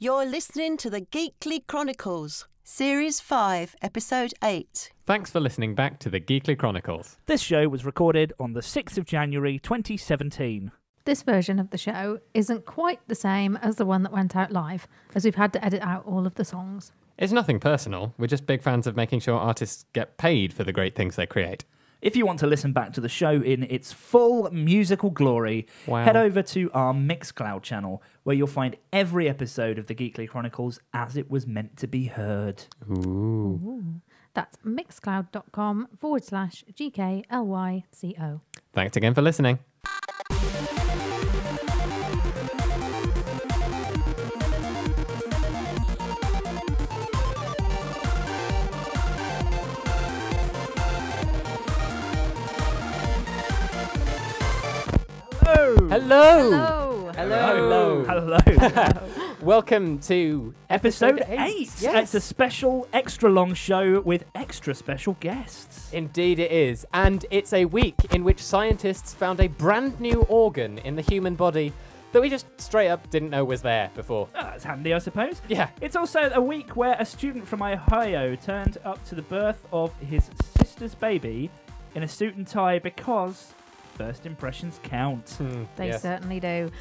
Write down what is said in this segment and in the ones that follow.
You're listening to the Geekly Chronicles, Series 5, Episode 8. Thanks for listening back to the Geekly Chronicles. This show was recorded on the 6th of January 2017. This version of the show isn't quite the same as the one that went out live, as we've had to edit out all of the songs. It's nothing personal. We're just big fans of making sure artists get paid for the great things they create. If you want to listen back to the show in its full musical glory, head over to our Mixcloud channel, where you'll find every episode of the Geekly Chronicles as it was meant to be heard. Ooh. That's mixcloud.com/GKLYCO. Thanks again for listening. Hello! Hello! Hello! Welcome to Episode 8. Yes. It's a special, extra long show with extra special guests. Indeed it is. And it's a week in which scientists found a brand new organ in the human body that we just straight up didn't know was there before. Oh, that's handy, I suppose. Yeah. It's also a week where a student from Ohio turned up to the birth of his sister's baby in a suit and tie because first impressions count. They Yes. certainly do.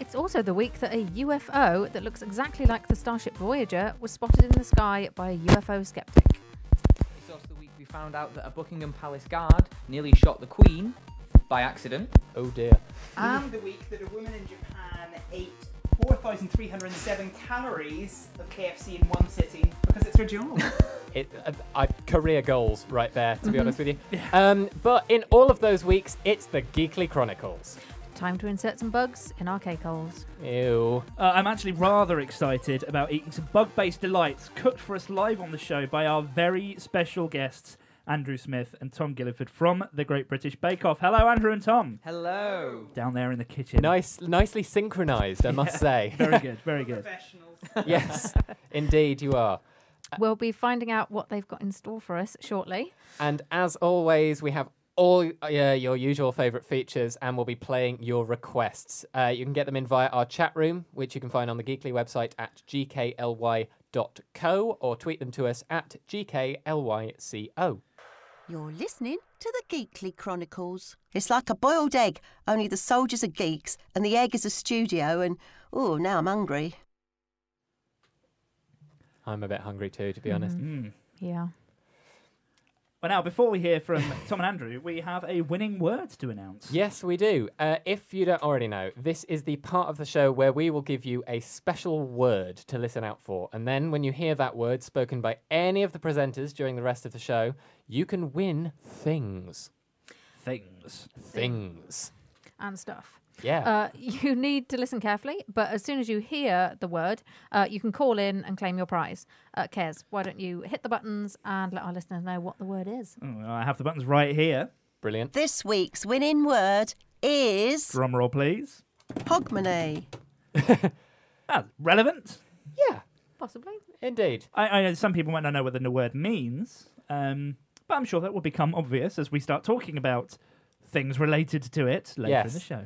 It's also the week that a UFO that looks exactly like the Starship Voyager was spotted in the sky by a UFO skeptic. It's also the week we found out that a Buckingham Palace guard nearly shot the Queen by accident. Oh dear. And the week that a woman in Japan ate 4,307 calories of KFC in one sitting because it's her job. Career goals right there, to be honest with you. But in all of those weeks, it's the Geekly Chronicles. Time to insert some bugs in our cake holes. Ew. I'm actually rather excited about eating some bug-based delights cooked for us live on the show by our very special guests, Andrew Smith and Tom Gilliford from the Great British Bake Off. Hello, Andrew and Tom. Hello. Down there in the kitchen. Nicely synchronised, I must say. Very good, very good. Professionals. Yes, indeed you are. We'll be finding out what they've got in store for us shortly. And as always, we have all your usual favourite features, and we'll be playing your requests. You can get them in via our chat room, which you can find on the Geekly website at gkly.co, or tweet them to us at gklyco. You're listening to the Geekly Chronicles. It's like a boiled egg, only the soldiers are geeks and the egg is a studio, and now I'm hungry. I'm a bit hungry too, to be honest. Yeah. Well, now, before we hear from Tom and Andrew, we have a winning word to announce. Yes, we do. If you don't already know, this is the part of the show where we will give you a special word to listen out for. And then when you hear that word spoken by any of the presenters during the rest of the show, you can win things. Things. And stuff. Yeah. You need to listen carefully, but as soon as you hear the word, you can call in and claim your prize. Kez, why don't you hit the buttons and let our listeners know what the word is? I have the buttons right here. Brilliant. This week's winning word is Drum roll, please. Hogmanay. Relevant. Yeah, Possibly. indeed. I know some people might not know what the word means, but I'm sure that will become obvious as we start talking about things related to it later in the show.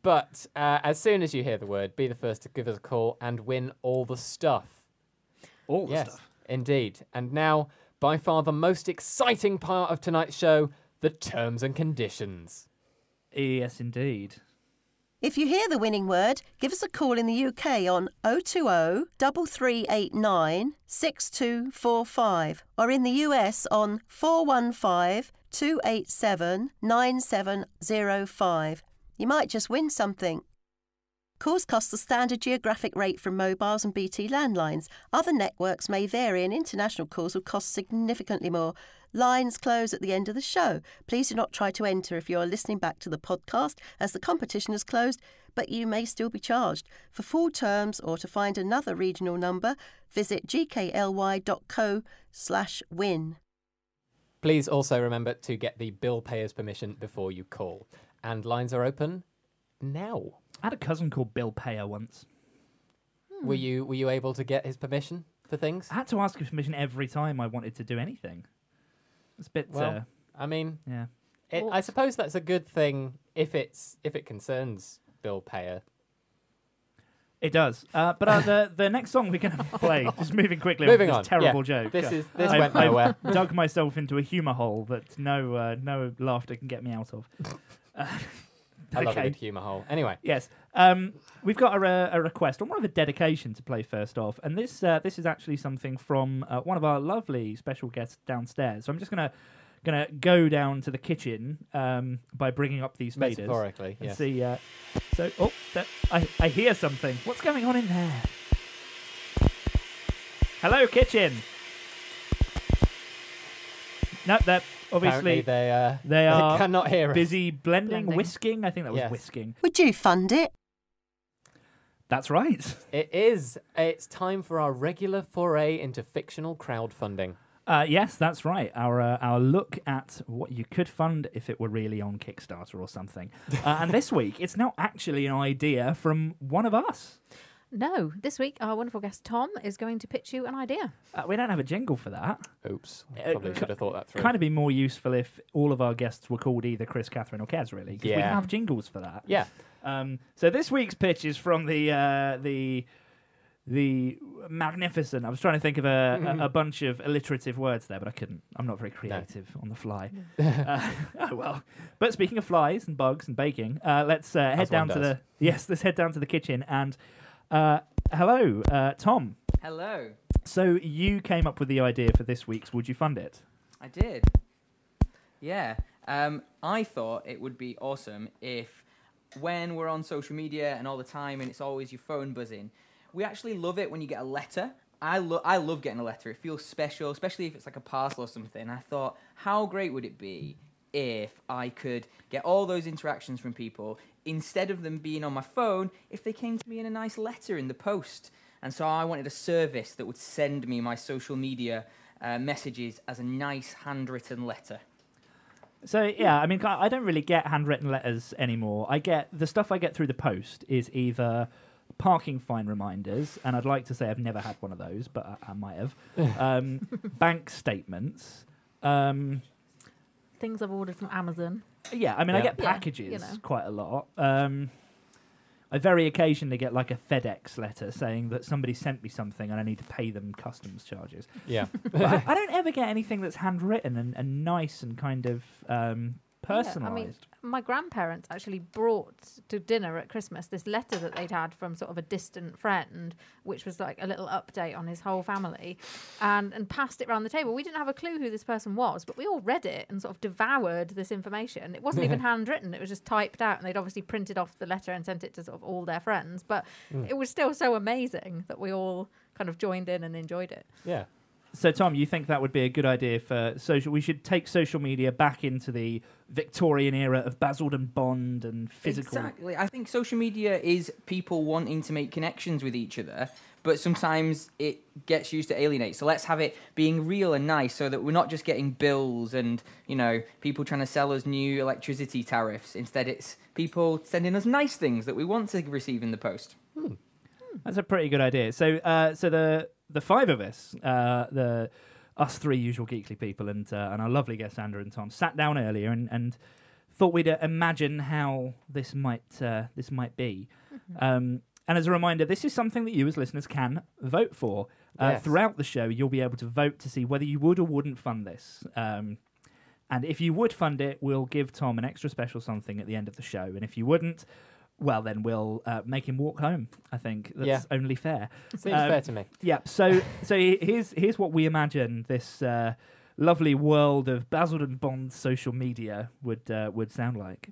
But as soon as you hear the word, be the first to give us a call and win all the stuff. All the stuff. Indeed. And now, by far the most exciting part of tonight's show, the terms and conditions. Yes, indeed. If you hear the winning word, give us a call in the UK on 020 3389 6245 or in the US on 415 287 9705. You might just win something. Calls cost the standard geographic rate from mobiles and BT landlines. Other networks may vary and international calls will cost significantly more. Lines close at the end of the show. Please do not try to enter if you are listening back to the podcast as the competition has closed, but you may still be charged. For full terms or to find another regional number, visit gkly.co/win. Please also remember to get the bill payer's permission before you call. And lines are open now. I had a cousin called Bill Payer once. Were you able to get his permission for things? I had to ask his permission every time I wanted to do anything. It's a bit, Well, I mean, yeah. I suppose that's a good thing if it concerns bill payer. It does. But the next song we're going to play, just moving quickly Moving on on. this terrible Yeah. joke. This went nowhere. I've dug myself into a humour hole that no laughter can get me out of. I love a good humour hole. Anyway. Yes. We've got a request, or more of a dedication to play first off. And this is actually something from one of our lovely special guests downstairs. So I'm just going to go down to the kitchen by bringing up these faders. Metaphorically, and yes. see. I hear something. What's going on in there? Hello, kitchen. No, they're obviously Apparently they are cannot hear us. busy blending, Blending. whisking. I think that was Yes. whisking. Would you fund it? That's right. It is. It's time for our regular foray into fictional crowdfunding. Yes, that's right. Our look at what you could fund if it were really on Kickstarter or something. And this week, it's now actually an idea from one of us. No, this week our wonderful guest Tom is going to pitch you an idea. We don't have a jingle for that. Oops. Probably should have thought that through. Kind of be more useful if all of our guests were called either Chris, Catherine, or Kez, really. 'Cause we Yeah. have jingles for that. Yeah. So this week's pitch is from the magnificent. I was trying to think of a bunch of alliterative words there, but I couldn't. I'm not very creative on the fly. Oh well. But speaking of flies and bugs and baking, let's head As down one to does. let's head down to the kitchen and hello, Tom. Hello. So you came up with the idea for this week's Would You Fund It? I did. Yeah. I thought it would be awesome if when we're on social media and all the time and it's always your phone buzzing, we actually love it when you get a letter. I love getting a letter. It feels special, especially if it's like a parcel or something. I thought, how great would it be if I could get all those interactions from people, instead of them being on my phone, if they came to me in a nice letter in the post. And so I wanted a service that would send me my social media messages as a nice handwritten letter. So yeah, I mean, I don't really get handwritten letters anymore. I get the stuff I get through the post is either parking fine reminders, and I'd like to say I've never had one of those, but I might have. Bank statements. Things I've ordered from Amazon. Yeah, I mean, I Yeah. get Yeah, packages you know. quite a lot. I very occasionally get like a FedEx letter saying that somebody sent me something and I need to pay them customs charges. Yeah. But I don't ever get anything that's handwritten and nice and kind of personalised. Yeah, I mean, my grandparents actually brought to dinner at Christmas this letter that they'd had from sort of a distant friend, which was like a little update on his whole family, and passed it around the table. We didn't have a clue who this person was, but we all read it and sort of devoured this information. It wasn't even handwritten; it was just typed out, and they'd obviously printed off the letter and sent it to sort of all their friends. But it was still so amazing that we all kind of joined in and enjoyed it. Yeah. So, Tom, you think that would be a good idea for social? We should take social media back into the Victorian era of Basildon Bond and physical. Exactly. I think social media is people wanting to make connections with each other, but sometimes it gets used to alienate. So let's have it being real and nice, so that we're not just getting bills and, you know, people trying to sell us new electricity tariffs. Instead, it's people sending us nice things that we want to receive in the post. That's a pretty good idea. So, the five of us, us three usual Geekly people, and our lovely guests Andrew and Tom, sat down earlier and thought we'd imagine how this might be. And as a reminder, this is something that you as listeners can vote for. Yes. Throughout the show, you'll be able to vote to see whether you would or wouldn't fund this. And if you would fund it, we'll give Tom an extra special something at the end of the show. And if you wouldn't, well, then we'll make him walk home. I think that's only fair. Seems fair to me. Yeah. So here's what we imagine this lovely world of Basildon Bond social media would sound like.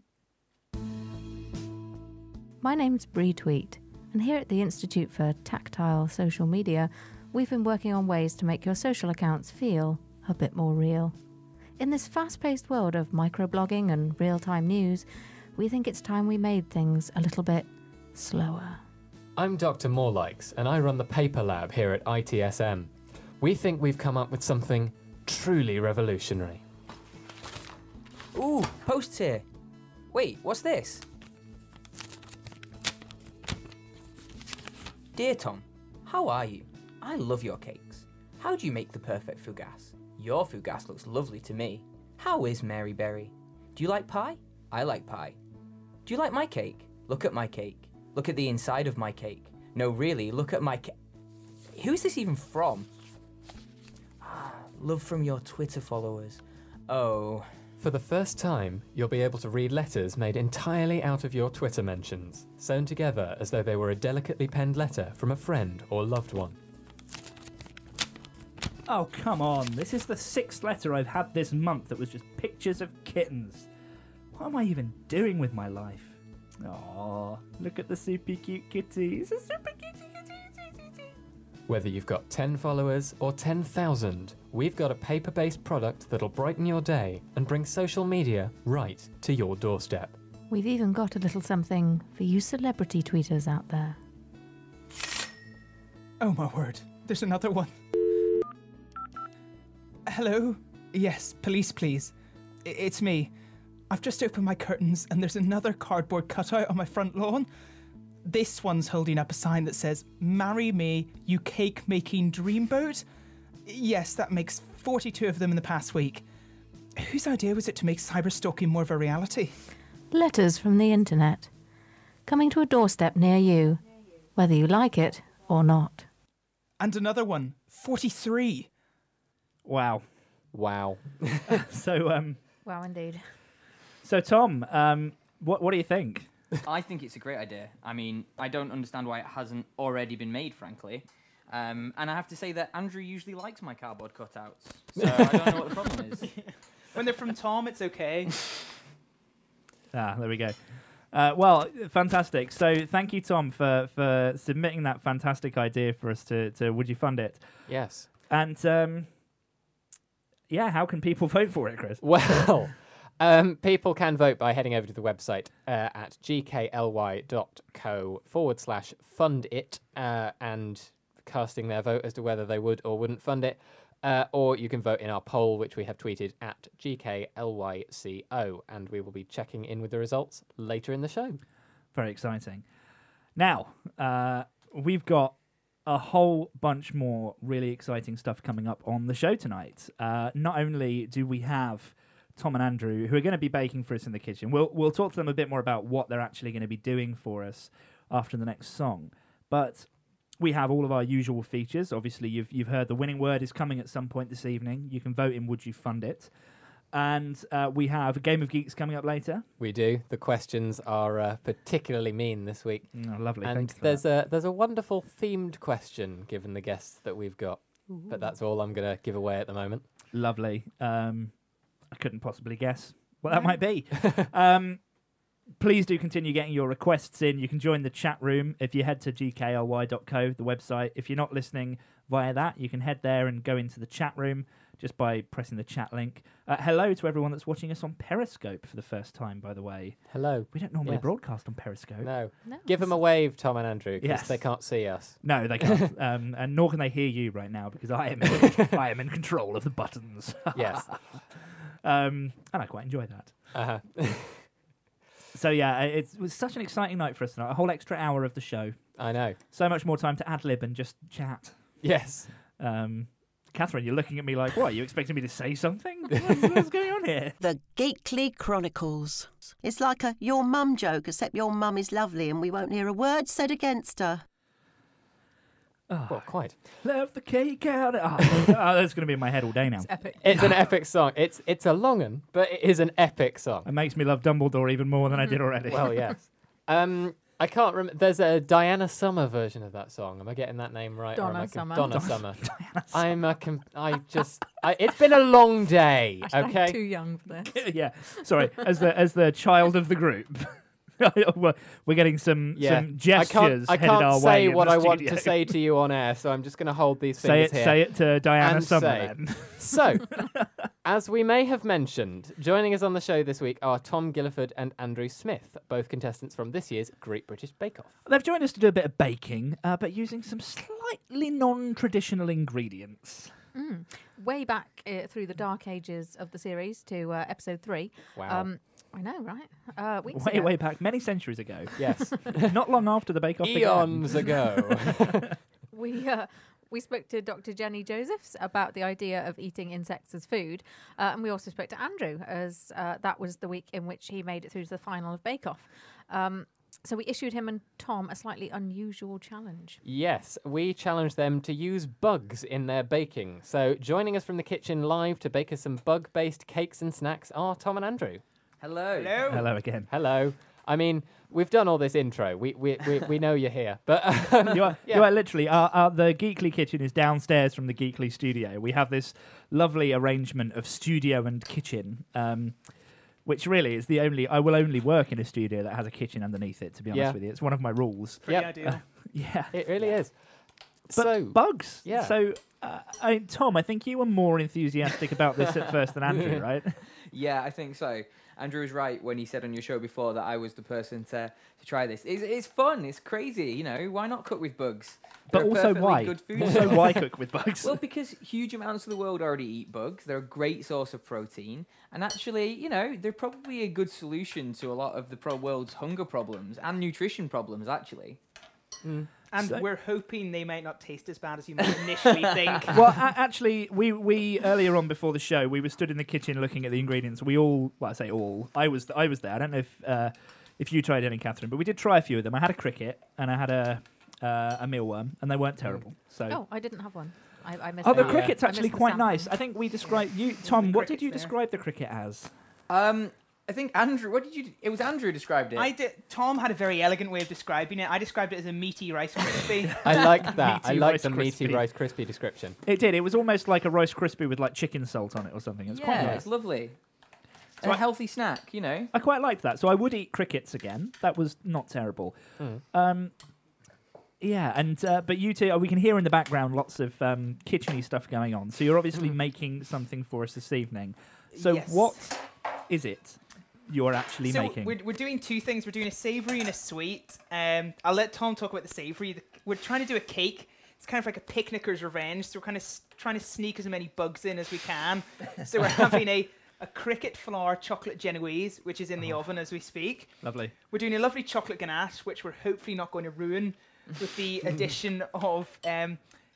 My name's Bree Tweet, and here at the Institute for Tactile Social Media, we've been working on ways to make your social accounts feel a bit more real. In this fast-paced world of microblogging and real-time news, we think it's time we made things a little bit slower. I'm Dr. Morelikes, and I run the paper lab here at ITSM. We think we've come up with something truly revolutionary. Ooh, posts here. Wait, what's this? Dear Tom, how are you? I love your cakes. How do you make the perfect fougasse? Your fougasse looks lovely to me. How is Mary Berry? Do you like pie? I like pie. Do you like my cake? Look at my cake. Look at the inside of my cake. No, really, look at my... Who is this even from? Love from your Twitter followers. Oh... For the first time, you'll be able to read letters made entirely out of your Twitter mentions, sewn together as though they were a delicately penned letter from a friend or loved one. Oh, come on. This is the 6th letter I've had this month that was just pictures of kittens. What am I even doing with my life? Oh, look at the super cute kitty. It's a super cute kitty. Whether you've got 10 followers or 10,000, we've got a paper-based product that'll brighten your day and bring social media right to your doorstep. We've even got a little something for you celebrity tweeters out there. Oh my word, there's another one. Hello? Yes, police please. It's me. I've just opened my curtains and there's another cardboard cutout on my front lawn. This one's holding up a sign that says, "Marry me, you cake-making dreamboat." Yes, that makes 42 of them in the past week. Whose idea was it to make cyberstalking more of a reality? Letters from the internet. Coming to a doorstep near you, whether you like it or not. And another one, 43. Wow. Wow. So, Wow, indeed. so Tom, what do you think? I think it's a great idea. I mean, I don't understand why it hasn't already been made, frankly. And I have to say that Andrew usually likes my cardboard cutouts, so I don't know what the problem is. When they're from Tom, it's okay. Ah, there we go. Well, fantastic. So thank you, Tom, for submitting that fantastic idea for us to Would You Fund It? Yes. And, yeah, how can people vote for it, Chris? Well, people can vote by heading over to the website at gkly.co/fundit and casting their vote as to whether they would or wouldn't fund it. Or you can vote in our poll, which we have tweeted at GKLYCO, and we will be checking in with the results later in the show. Very exciting. Now, we've got a whole bunch more really exciting stuff coming up on the show tonight. Not only do we have Tom and Andrew, who are going to be baking for us in the kitchen. We'll talk to them a bit more about what they're actually going to be doing for us after the next song. But we have all of our usual features. Obviously, you've heard the winning word is coming at some point this evening. You can vote in Would You Fund It? And we have a Game of Geeks coming up later. We do. The questions are particularly mean this week. Oh, lovely. And Thanks for there's a wonderful themed question given the guests that we've got. Ooh. But that's all I'm going to give away at the moment. Lovely. I couldn't possibly guess what that might be. Please do continue getting your requests in. You can join the chat room if you head to gkly.co, the website. If you're not listening via that, you can head there and go into the chat room just by pressing the chat link. Hello to everyone that's watching us on Periscope for the first time, by the way. Hello. We don't normally Yes. broadcast on Periscope. No. No. Give them a wave, Tom and Andrew, because Yes. they can't see us. No, they can't. And nor can they hear you right now because I am I am in control of the buttons. Yes. And I quite enjoy that. Uh-huh. So yeah, it was such an exciting night for us tonight. A whole extra hour of the show. I know. So much more time to ad-lib and just chat. Yes. Catherine, you're looking at me like, what? Are you expecting me to say something? What's going on here? The Geekly Chronicles. It's like a your mum joke, except your mum is lovely and we won't hear a word said against her. Well, quite. Left the cake out. Oh, that's going to be in my head all day now. It's epic. It's an epic song. It's a long one, but it is an epic song. It makes me love Dumbledore even more than I did already. Well, yes. I can't remember. There's a Diana Summer version of that song. Am I getting that name right? Donna Summer. Donna Summer. It's been a long day. I'm Okay. too young for this. Yeah, sorry. As the child of the group, we're getting some gestures I headed our can't way. say in what the I want studio. to say to you on air, so I'm just going to hold these Say fingers it. here. Say it to Diana And Summer. say. Then. So, as we may have mentioned, joining us on the show this week are Tom Gilliford and Andrew Smith, both contestants from this year's Great British Bake Off. They've joined us to do a bit of baking, but using some slightly non-traditional ingredients. Way back through the dark ages of the series to episode 3. Wow. I know, right? Weeks Way, ago. way back, many centuries ago. Yes. Not long after the Bake Off began. Eons ago. We spoke to Dr. Jenny Josephs about the idea of eating insects as food, and we also spoke to Andrew, as that was the week in which he made it through to the final of Bake Off. So we issued him and Tom a slightly unusual challenge. Yes, we challenged them to use bugs in their baking. So joining us from the kitchen live to bake us some bug-based cakes and snacks are Tom and Andrew. Hello. Hello again. Hello. I mean, we've done all this intro. We know you're here, but You are literally the Geekly kitchen is downstairs from the Geekly studio. We have this lovely arrangement of studio and kitchen, which really is the only. I will only work in a studio that has a kitchen underneath it. To be honest with you, it's one of my rules. Pretty ideal. Yeah, it really is. but So bugs. yeah. So, Tom, I think you were more enthusiastic about this at first than Andrew, right? Yeah, I think so. Andrew was right when he said on your show before that I was the person to try this. It's fun. It's crazy. You know, why not cook with bugs? But They're a also perfectly why? Good food Also, source. why cook with bugs? Well, because huge amounts of the world already eat bugs. They're a great source of protein. And actually, you know, they're probably a good solution to a lot of the world's hunger problems and nutrition problems, actually. And So- we're hoping they might not taste as bad as you might initially think. Well, actually, we earlier on before the show, we were stood in the kitchen looking at the ingredients. We all, well, I say all, I was there. I don't know if you tried any, Catherine, but we did try a few of them. I had a cricket and I had a mealworm, and they weren't terrible. So, Oh, I didn't have one. I missed oh, the that. cricket's I actually missed the quite sample. nice. I think we described you, Tom. What did cricket's you there. describe the cricket as? I think Andrew, it was Andrew who described it. Tom had a very elegant way of describing it. I described it as a meaty Rice Krispie. I like that. I Meaty like Rice the meaty Krispie. Rice Krispie description. It did. It was almost like a Rice Krispie with like chicken salt on it or something. It was quite Yeah, nice. it's lovely. It's So a I- healthy snack, you know. I quite liked that. So I would eat crickets again. That was not terrible. Yeah, and but you two, we can hear in the background lots of kitchen-y stuff going on. So you're obviously making something for us this evening. So Yes. what is it you're actually So making? we're doing two things. We're doing a savoury and a sweet. I'll let Tom talk about the savoury. We're trying to do a cake. It's kind of like a picnicker's revenge. So we're kind of trying to sneak as many bugs in as we can. So we're having a cricket flour chocolate Genoese, which is in the oven as we speak. Lovely. We're doing a lovely chocolate ganache, which we're hopefully not going to ruin with the addition of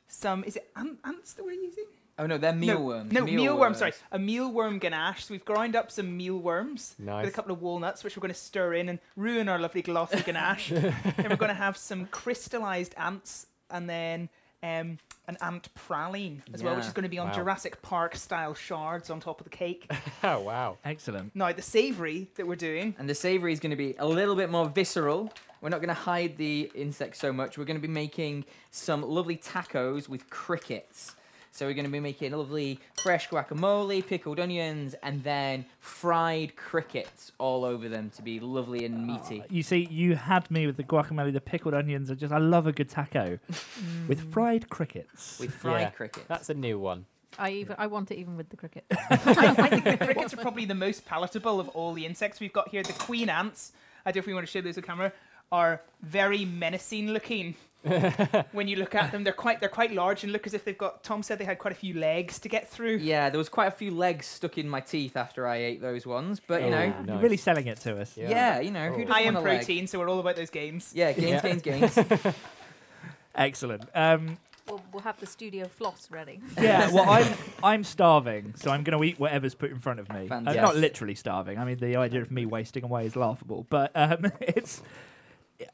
some. Is it ants that we're using? Oh no, they're mealworms. No, mealworms. Sorry, a mealworm ganache. So we've ground up some mealworms Nice. with a couple of walnuts, which we're going to stir in and ruin our lovely glossy ganache. Then we're going to have some crystallized ants, and then an ant praline as well, which Yeah. is going to be on Wow. Jurassic Park style shards on top of the cake. Oh wow! Excellent. Now the savoury that we're doing. And the savoury is going to be a little bit more visceral. We're not going to hide the insects so much. We're going to be making some lovely tacos with crickets. So we're going to be making a lovely fresh guacamole, pickled onions, and then fried crickets all over them to be lovely and meaty. You see, you had me with the guacamole, the pickled onions. I love a good taco with fried crickets. With fried Yeah, crickets. That's a new one. I want it even with the cricket. I think the crickets are probably the most palatable of all the insects we've got here. The queen ants, I don't know if we want to show those on camera, are very menacing looking. When you look at them, they're quite large and look as if they've got. Tom said they had quite a few legs to get through. Yeah, there was quite a few legs stuck in my teeth after I ate those ones. But, you Oh, know, nice. You're really selling it to us. yeah, you know, who Oh. doesn't High in want a leg? protein, so we're all about those gains. Yeah, gains, Yeah. gains. Excellent. We'll have the studio floss ready. Yeah, well, I'm starving, so I'm going to eat whatever's put in front of me. Fantastic. Not literally starving. I mean, the idea of me wasting away is laughable. But it's.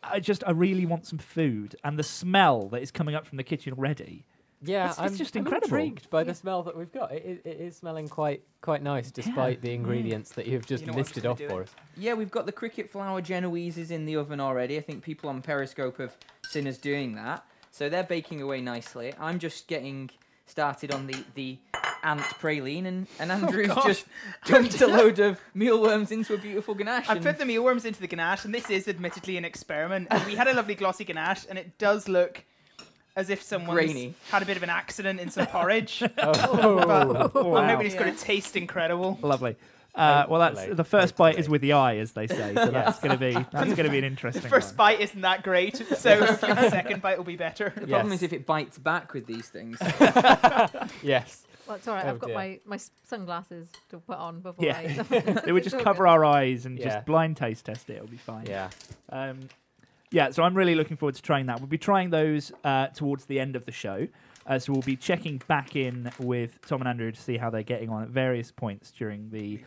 I really want some food, and the smell that is coming up from the kitchen already. Yeah, It's just I'm incredible. intrigued by the smell that we've got. It is smelling quite nice, despite the ingredients that you've just You know what I'm listed gonna off do for it. us. Yeah, we've got the cricket flour Genoeses in the oven already. I think people on Periscope have seen us doing that. So they're baking away nicely. I'm just getting started on the ant praline, and Andrew's God. just dumped a load of mealworms into a beautiful ganache. I and- put the mealworms into the ganache, and this is admittedly an experiment. And we had a lovely glossy ganache, and it does look as if someone's Grainy. had a bit of an accident in some porridge. Oh, But Wow. I'm hoping it's going Yeah. to taste incredible. Lovely. Well, that's Hopefully. the first bite is Hopefully. with the eye, as they say. So that's going to be an interesting. The first one. bite isn't that great, so hopefully the second bite will be better. The problem Yes. is if it bites back with these things. yes. Well, it's all right. Oh, I've got dear. my sunglasses to put on before Yeah. I eat them. They would It's just all cover good. our eyes and Yeah. just blind taste test it. It'll be fine. Yeah. Yeah, so I'm really looking forward to trying that. We'll be trying those towards the end of the show. So we'll be checking back in with Tom and Andrew to see how they're getting on at various points during the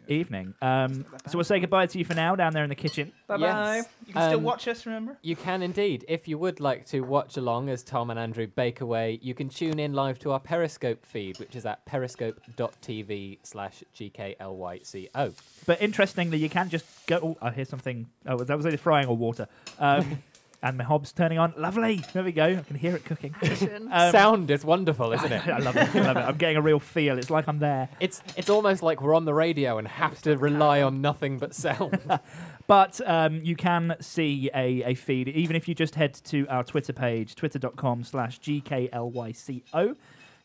evening. So we'll say goodbye to you for now down there in the kitchen. Bye-bye. Yes. You can still watch us, remember? You can indeed. If you would like to watch along as Tom and Andrew bake away, you can tune in live to our Periscope feed, which is at periscope.tv/GKLYCO. But interestingly, you can just go... Oh, I hear something. Oh, that was either frying or water. And my hob's turning on. Lovely. There we go. I can hear it cooking. Action. Sound is wonderful, isn't it? I love it. I love it. I'm getting a real feel. It's like I'm there. It's almost like we're on the radio and have to rely on nothing but sound. But you can see a feed, even if you just head to our Twitter page, twitter.com/GKLYCO.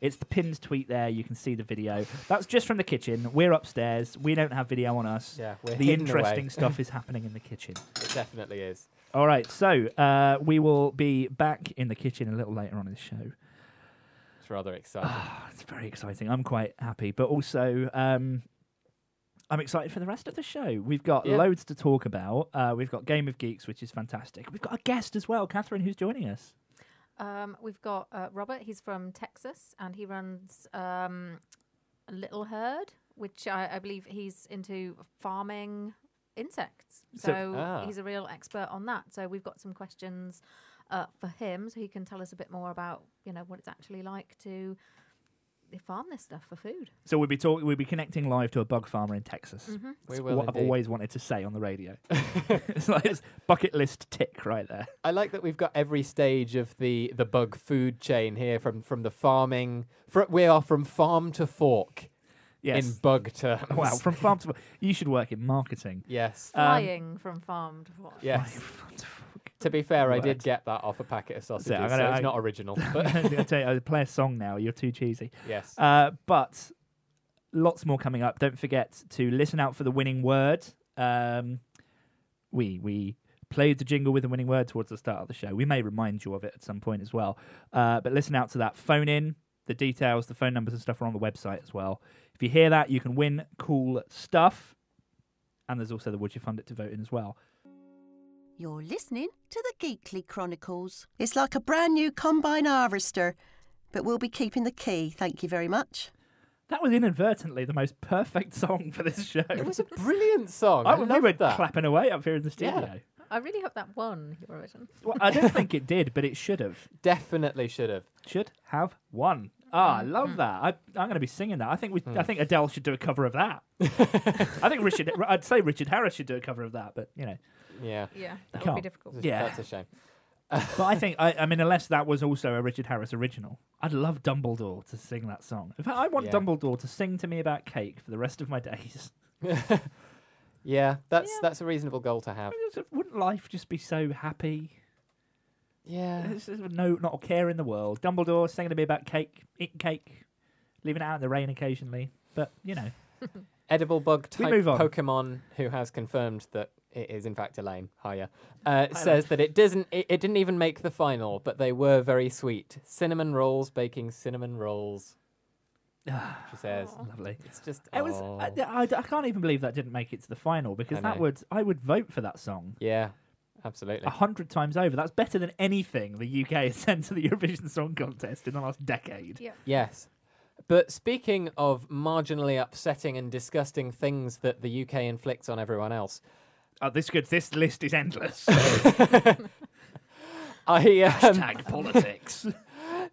It's the pinned tweet there. You can see the video. That's just from the kitchen. We're upstairs. We don't have video on us. Yeah, we're the hidden interesting away. stuff is happening in the kitchen. It definitely is. All right, so we will be back in the kitchen a little later on in the show. It's rather exciting. It's very exciting. I'm quite happy, but also I'm excited for the rest of the show. We've got loads to talk about. We've got Game of Geeks, which is fantastic. We've got a guest as well, Catherine, who's joining us. We've got Robert. He's from Texas, and he runs a Little Herd, which I believe he's into farming insects. So he's a real expert on that. So we've got some questions for him, so he can tell us a bit more about what it's actually like to farm this stuff for food. So we'll be connecting live to a bug farmer in Texas. Mm-hmm. That's We will what I've indeed. always wanted to say on the radio. It's like it's bucket list tick right there. I like that we've got every stage of the bug food chain here, from the farming. We are from farm to fork. Yes. In bug terms. Wow, from farm to fork. You should work in marketing. Yes. Flying from farm to fork. Yes. To be fair, I did Words. get that off a packet of sausages, I'm so gonna- it's not original. But I'm going to tell you, I play a song now. You're too cheesy. yes. But lots more coming up. Don't forget to listen out for the winning word. We played the jingle with the winning word towards the start of the show. We may remind you of it at some point as well. But listen out to that. Phone in. The details, the phone numbers and stuff are on the website as well. If you hear that, you can win cool stuff. And there's also the Would You Fund It to vote in as well. You're listening to the Geekly Chronicles. It's like a brand new combine harvester, but we'll be keeping the key, thank you very much. That was inadvertently the most perfect song for this show. It was a brilliant song. I we loved were that. clapping away up here in the studio. Yeah. I really hope that won Eurovision. Well, I don't think it did, but it should have. Definitely should have. Should have won. I love that. I'm going to be singing that. I think Adele should do a cover of that. I'd say Richard Harris should do a cover of that, but Yeah. Yeah, that would can't. be difficult. Yeah. That's a shame. but I think I mean unless that was also a Richard Harris original, I'd love Dumbledore to sing that song. In fact, I want Yeah. Dumbledore to sing to me about cake for the rest of my days. Yeah, that's a reasonable goal to have. Wouldn't life just be so happy? Yeah. There's not a care in the world. Dumbledore singing to me about cake, eating cake, leaving it out in the rain occasionally. But Edible bug type move on. Pokemon who has confirmed that it is in fact Elaine. Hiya. Says that it didn't even make the final, but they were very sweet. Cinnamon rolls, baking cinnamon rolls. She says. lovely. It's just It was. I can't even believe that didn't make it to the final because I know. I would vote for that song Yeah, absolutely. 100 times over. That's better than anything the UK has sent to the Eurovision Song Contest in the last decade. Yeah. Yes. But speaking of marginally upsetting and disgusting things that the UK inflicts on everyone else, This list is endless. Hashtag politics.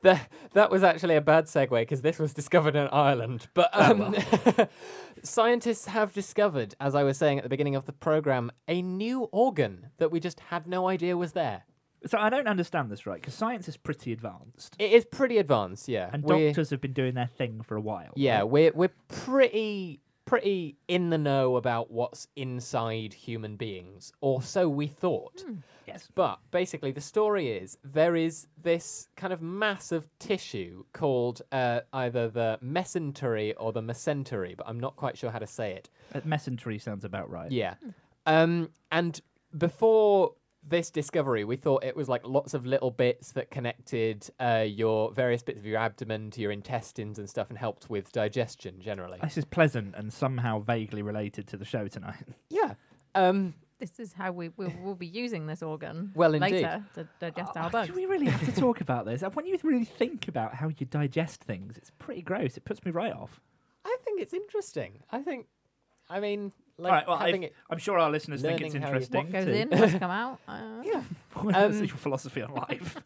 that was actually a bad segue because this was discovered in Ireland. But scientists have discovered, as I was saying at the beginning of the programme, a new organ that we just had no idea was there. So I don't understand this, right? Because science is pretty advanced, It is pretty advanced, yeah. and We're- doctors have been doing their thing for a while. Yeah, right? we're pretty in the know about what's inside human beings, or so we thought. Yes. But basically, the story is there is this kind of mass of tissue called either the mesentery or the mesentery, but I'm not quite sure how to say it. Mesentery sounds about right. Yeah. And before this discovery, we thought it was like lots of little bits that connected your various bits of your abdomen to your intestines and stuff and helped with digestion generally. This is pleasant and somehow vaguely related to the show tonight. Yeah. this is how we'll be using this organ Well, indeed. later to digest our bugs. Do we really have to talk about this? When you really think about how you digest things, it's pretty gross. It puts me right off. I think it's interesting. I mean, like All right, well, having it. I'm sure our listeners think it's learning how you- interesting. What goes too. in, what's come out. Yeah. That's your philosophy on life.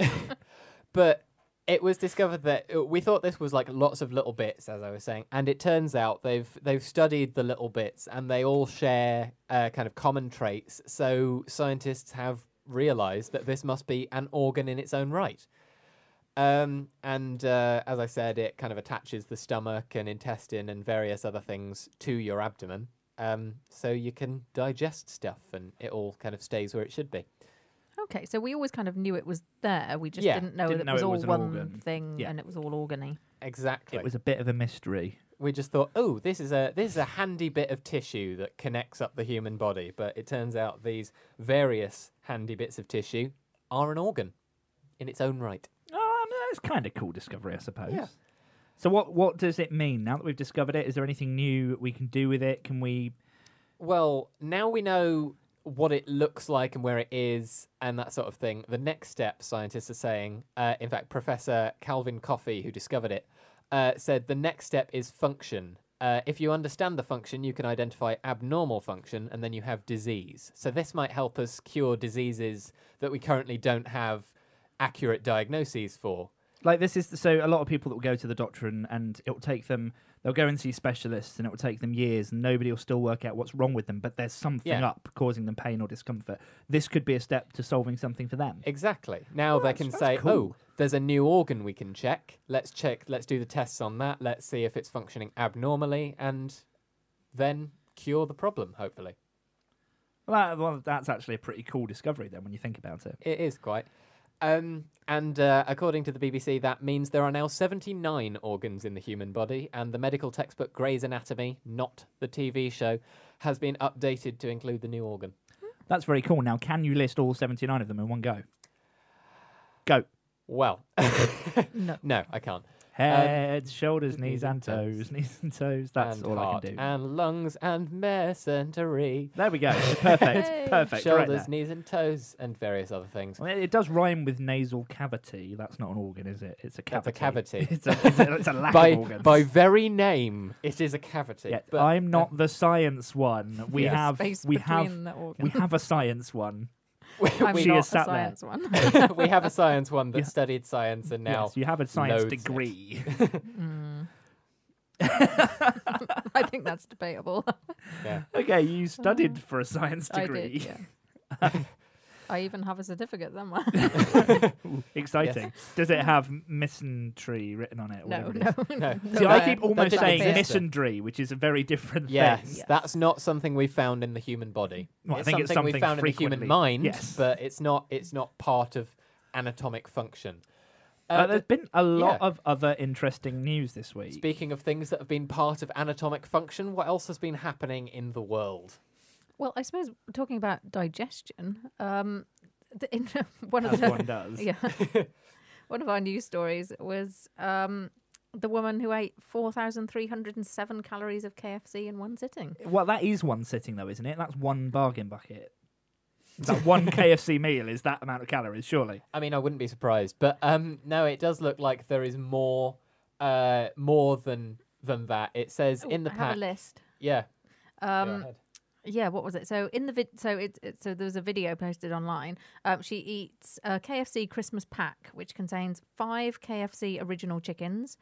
But it was discovered that we thought this was like lots of little bits, as I was saying, and it turns out they've studied the little bits, and they all share kind of common traits. So scientists have realised that this must be an organ in its own right. And as I said, it kind of attaches the stomach and intestine and various other things to your abdomen, so you can digest stuff, and it all kind of stays where it should be. Okay, so we always kind of knew it was there. We just Yeah, didn't know didn't that it know was it all was an one organ. thing Yeah. and it was all organy. Exactly. It was a bit of a mystery. We just thought, oh, this is a handy bit of tissue that connects up the human body. But it turns out these various handy bits of tissue are an organ in its own right. Oh, I mean, that's kind of cool discovery, I suppose. Yeah. So what does it mean now that we've discovered it? Is there anything new we can do with it? Can we? Well, now we know what it looks like and where it is and that sort of thing. The next step, scientists are saying, in fact, Professor Calvin Coffey, who discovered it, said the next step is function. If you understand the function, you can identify abnormal function, and then you have disease. So this might help us cure diseases that we currently don't have accurate diagnoses for. Like this is so a lot of people that will go to the doctor and it will take them. They'll go and see specialists and it will take them years and nobody will still work out what's wrong with them. But there's something Yeah. up causing them pain or discomfort. This could be a step to solving something for them. Exactly. Now they can that's say, cool. oh, there's a new organ we can check. Let's do the tests on that. Let's see if it's functioning abnormally, and then cure the problem, hopefully. Well, that's actually a pretty cool discovery then when you think about it. It is quite. According to the BBC, that means there are now 79 organs in the human body, and the medical textbook Grey's Anatomy, not the TV show, has been updated to include the new organ. That's very cool. Now, can you list all 79 of them in one go? Go. Well, No. no, I can't. Heads, shoulders, knees knees and and toes. toes. Knees and toes. That's And all heart I can do. and lungs and mesentery. There we go. Perfect. Hey. Perfect. Right Shoulders, there. knees and toes, and various other things. Well, it does rhyme with nasal cavity. That's not an organ, is it? It's a That's a cavity. cavity. it's a lack by, of organs. by very name, it is a cavity. Yeah, but, I'm not the science one. We Yes. have Space we between have the organs. we have a science one. I'm she not is sat a there. science one. we have a science one that Yeah. studied science and now Yes, you have a science loads it. degree. I think that's debatable. yeah. Okay, you studied for a science I degree. did, yeah. I even have a certificate somewhere. Exciting. Does it have mesentery written on it? Or No, whatever it is? no. No. See, No, I keep almost didn't saying exist. misandry, which is a very different Yes, thing. Yes. that's not something we found in the human body. Well, I it's think something it's something we found in the frequently. human mind, Yes. but it's not part of anatomic function. There's been a lot yeah. of other interesting news this week. Speaking of things that have been part of anatomic function, what else has been happening in the world? Well, I suppose talking about digestion, in one of As the one does. yeah, one of our news stories was the woman who ate 4,307 calories of KFC in one sitting. Well, that is one sitting, though, isn't it? That's one bargain bucket. That one KFC meal is that amount of calories, surely. I mean, I wouldn't be surprised, but no, it does look like there is more than that. It says in the I have pack. a list. Yeah. Go Um, ahead. Yeah, what was it? So in the so there was a video posted online. She eats a KFC Christmas pack, which contains 5 KFC original chickens,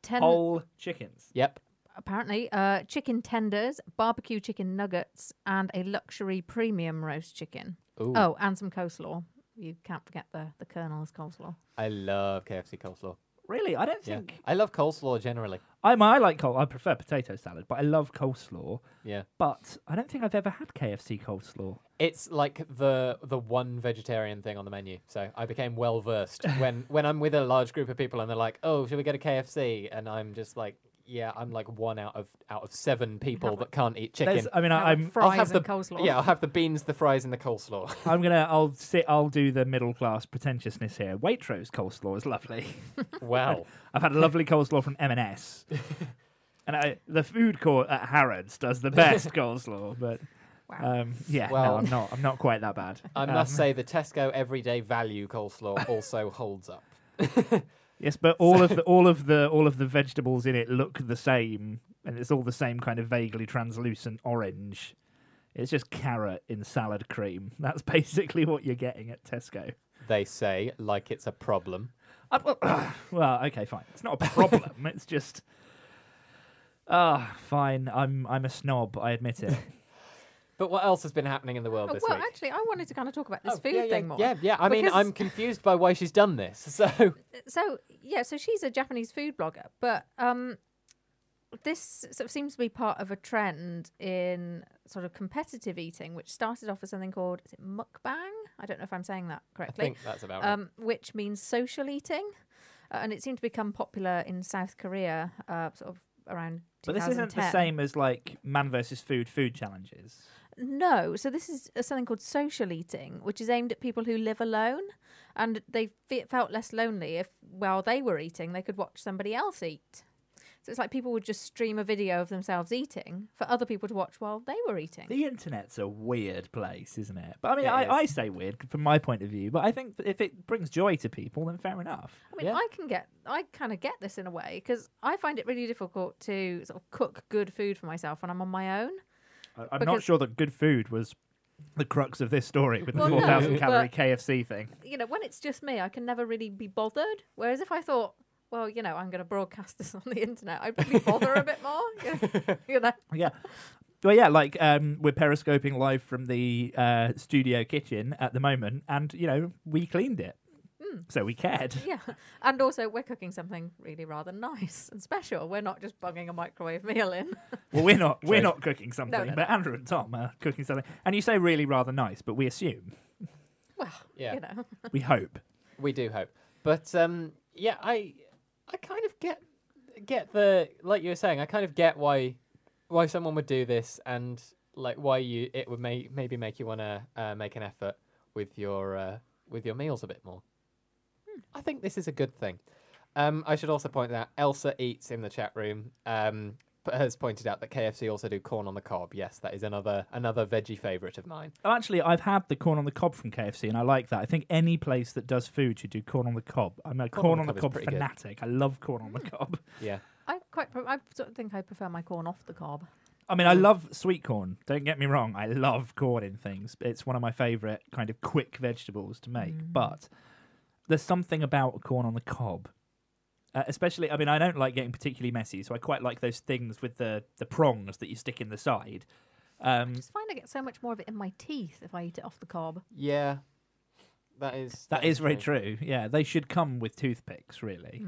10 Whole chickens. Yep. apparently chicken tenders, barbecue chicken nuggets, and a luxury premium roast chicken. Ooh. Oh, and some coleslaw. You can't forget the Colonel's coleslaw. I love KFC coleslaw. Really? I don't Yeah. think... I love coleslaw generally. I like I prefer potato salad, but I love coleslaw. Yeah. But I don't think I've ever had KFC coleslaw. It's like the one vegetarian thing on the menu. So I became well versed when I'm with a large group of people and they're like, "Oh, should we get a KFC?" And I'm just like, "Yeah, I'm like one out of 7 people that can't eat chicken." I mean, Have, like, I'm fries I'll have and the coleslaw. Yeah, I'll have the beans, the fries, and the coleslaw. I'll do the middle class pretentiousness here. Waitrose coleslaw is lovely. Wow. I've had a lovely coleslaw from M&S. And the food court at Harrods does the best coleslaw, but Wow. Yeah, Well- no, I'm not quite that bad. I must say the Tesco everyday value coleslaw also holds up. Yes, but all of the vegetables in it look the same, and it's all the same kind of vaguely translucent orange. It's just carrot in salad cream. That's basically what you're getting at Tesco. They say, like it's a problem. Well, okay, fine. It's not a problem. It's just, fine. I'm a snob. I admit it. But what else has been happening in the world this well, week? actually, I wanted to kind of talk about this Oh, food yeah, thing more. Yeah. I mean, Because- I'm confused by why she's done this. So So she's a Japanese food blogger, but this sort of seems to be part of a trend in sort of competitive eating, which started off as something called, is it mukbang? I don't know if I'm saying that I correctly. think that's about right. Which means social eating, and it seemed to become popular in South Korea, sort of around 2010. But this isn't the same as like man versus food challenges. No, so this is something called social eating, which is aimed at people who live alone, and they felt less lonely if, while they were eating, they could watch somebody else eat. So it's like people would just stream a video of themselves eating for other people to watch while they were eating. The internet's a weird place, isn't it? But I mean, It I say weird from my point of view, but I think that if it brings joy to people, then fair enough. I mean, Yeah. I kind of get this in a way because I find it really difficult to sort of cook good food for myself when I'm on my own. I'm not Because- sure that good food was the crux of this story with the Well, no, 4,000 calorie but- KFC thing. You know, when it's just me, I can never really be bothered. Whereas if I thought, well, you know, I'm going to broadcast this on the internet, I'd probably bother a bit more. You know? Yeah. Well, yeah, like we're periscoping live from the studio kitchen at the moment, and, you know, we cleaned it. So we cared. Yeah. And also, we're cooking something really rather nice and special. We're not just bunging a microwave meal in. Well, we're not cooking something, no, but Andrew and Tom are cooking something. And you say really rather nice, but we assume, Well, Yeah. you know. we hope. We do hope. But yeah, I kind of get the, like you were saying, I kind of get why someone would do this, and like why it would maybe make you want to make an effort with your meals a bit more. I think this is a good thing. I should also point out Elsa Eats in the chat room has pointed out that KFC also do corn on the cob. Yes, that is another veggie favourite of mine. Oh, actually, I've had the corn on the cob from KFC, and I like that. I think any place that does food should do corn on the cob. I'm a corn on the cob is pretty good. fanatic. I love corn on the cob. Yeah. I sort of think I prefer my corn off the cob. I mean, I love sweet corn. Don't get me wrong. I love corn in things. It's one of my favourite kind of quick vegetables to make. But there's something about corn on the cob. Especially, I mean, I don't like getting particularly messy, so I quite like those things with the prongs that you stick in the side. I just find I get so much more of it in my teeth if I eat it off the cob. Yeah. That is very true. Yeah, they should come with toothpicks, really.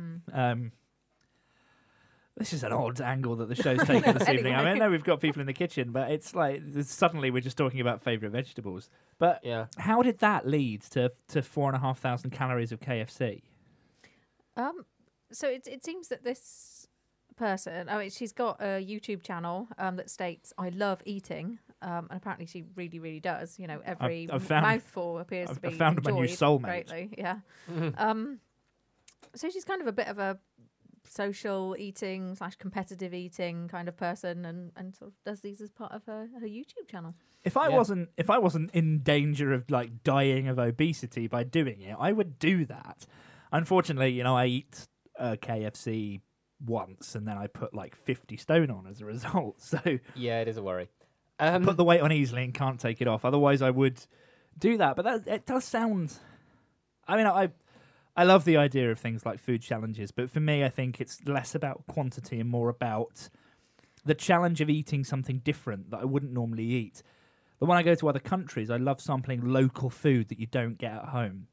This is an odd angle that the show's taken this evening. I mean, I know we've got people in the kitchen, but it's like suddenly we're just talking about favourite vegetables. But Yeah. how did that lead to 4,500 calories of KFC? So it seems that this person, I mean, she's got a YouTube channel that states, "I love eating," and apparently she really, really does. You know, every I've found- mouthful appears to I've be found my new enjoyed soulmate. greatly. Yeah. So she's kind of a bit of a social eating / competitive eating kind of person, and sort of does these as part of her YouTube channel. If I Yeah. wasn't in danger of like dying of obesity by doing it, I would do that. Unfortunately, you know, I eat KFC once and then I put like 50 stone on as a result. So Yeah, it is a worry. put the weight on easily and can't take it off. Otherwise, I would do that. But it does sound. I mean, I love the idea of things like food challenges, but for me, I think it's less about quantity and more about the challenge of eating something different that I wouldn't normally eat. But when I go to other countries, I love sampling local food that you don't get at home.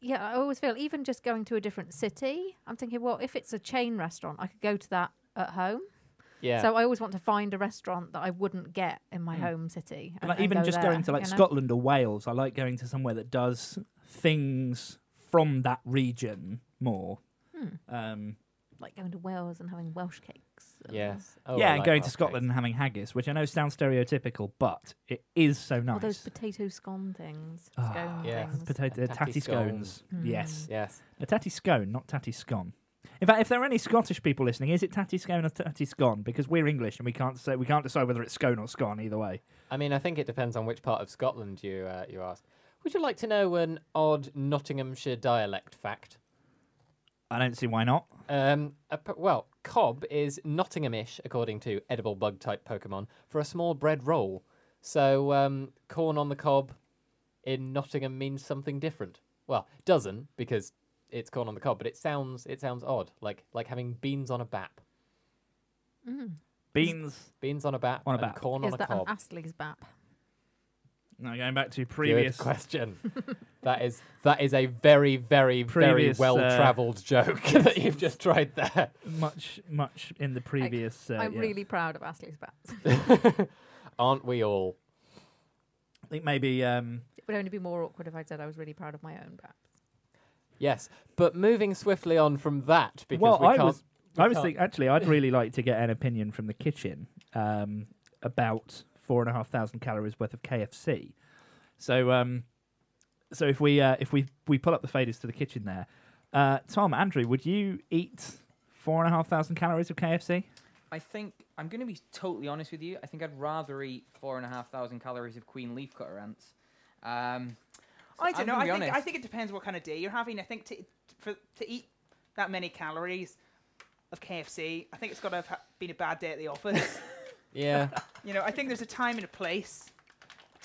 Yeah, I always feel even just going to a different city, I'm thinking, well, if it's a chain restaurant, I could go to that at home. Yeah. So I always want to find a restaurant that I wouldn't get in my home city. And like, even go just there, going to like you know? Scotland or Wales, I like going to somewhere that does things from that region more. Like going to Wales and having Welsh cakes. Yes. Oh, yeah, I and like going to Welsh Scotland cakes. and having haggis, which I know sounds stereotypical, but it is so nice. All those potato scone things. Ah, Scone yeah. things. Potato And tatty tatty scones. Yes. Yes. A tatty scone, not tatty scone. In fact, if there are any Scottish people listening, is it tatty scone or tatty scone? Because we're English and we can't decide whether it's scone or scone either way. I mean, I think it depends on which part of Scotland you ask. Would you like to know an odd Nottinghamshire dialect fact? I don't see why not. Well, cob is Nottinghamish, according to edible bug-type Pokemon, for a small bread roll. So corn on the cob in Nottingham means something different. Well, it doesn't, because it's corn on the cob, but it sounds odd, like having beans on a bap. Beans on a bap On a and bap. corn Is on a that an cob. Astley's bap? Now going back to previous Good question. that is a very, very, very Previous, well-travelled joke that you've just tried there. much in the previous. I'm yeah. really proud of Astley's baps. Aren't we all? I think maybe. It would only be more awkward if I said I was really proud of my own baps. Yes, but moving swiftly on from that, because Well, we I can't. was thinking, actually, I'd really like to get an opinion from the kitchen about 4,500 calories worth of KFC. So, so if we pull up the faders to the kitchen there, Tom, Andrew, would you eat 4,500 calories of KFC? I think I'm going to be totally honest with you. I think I'd rather eat 4,500 calories of Queen Leafcutter ants. I don't know. gonna be I honest. think it depends what kind of day you're having. I think to eat that many calories of KFC, I think it's got to have been a bad day at the office. Yeah. You know, I think there's a time and a place.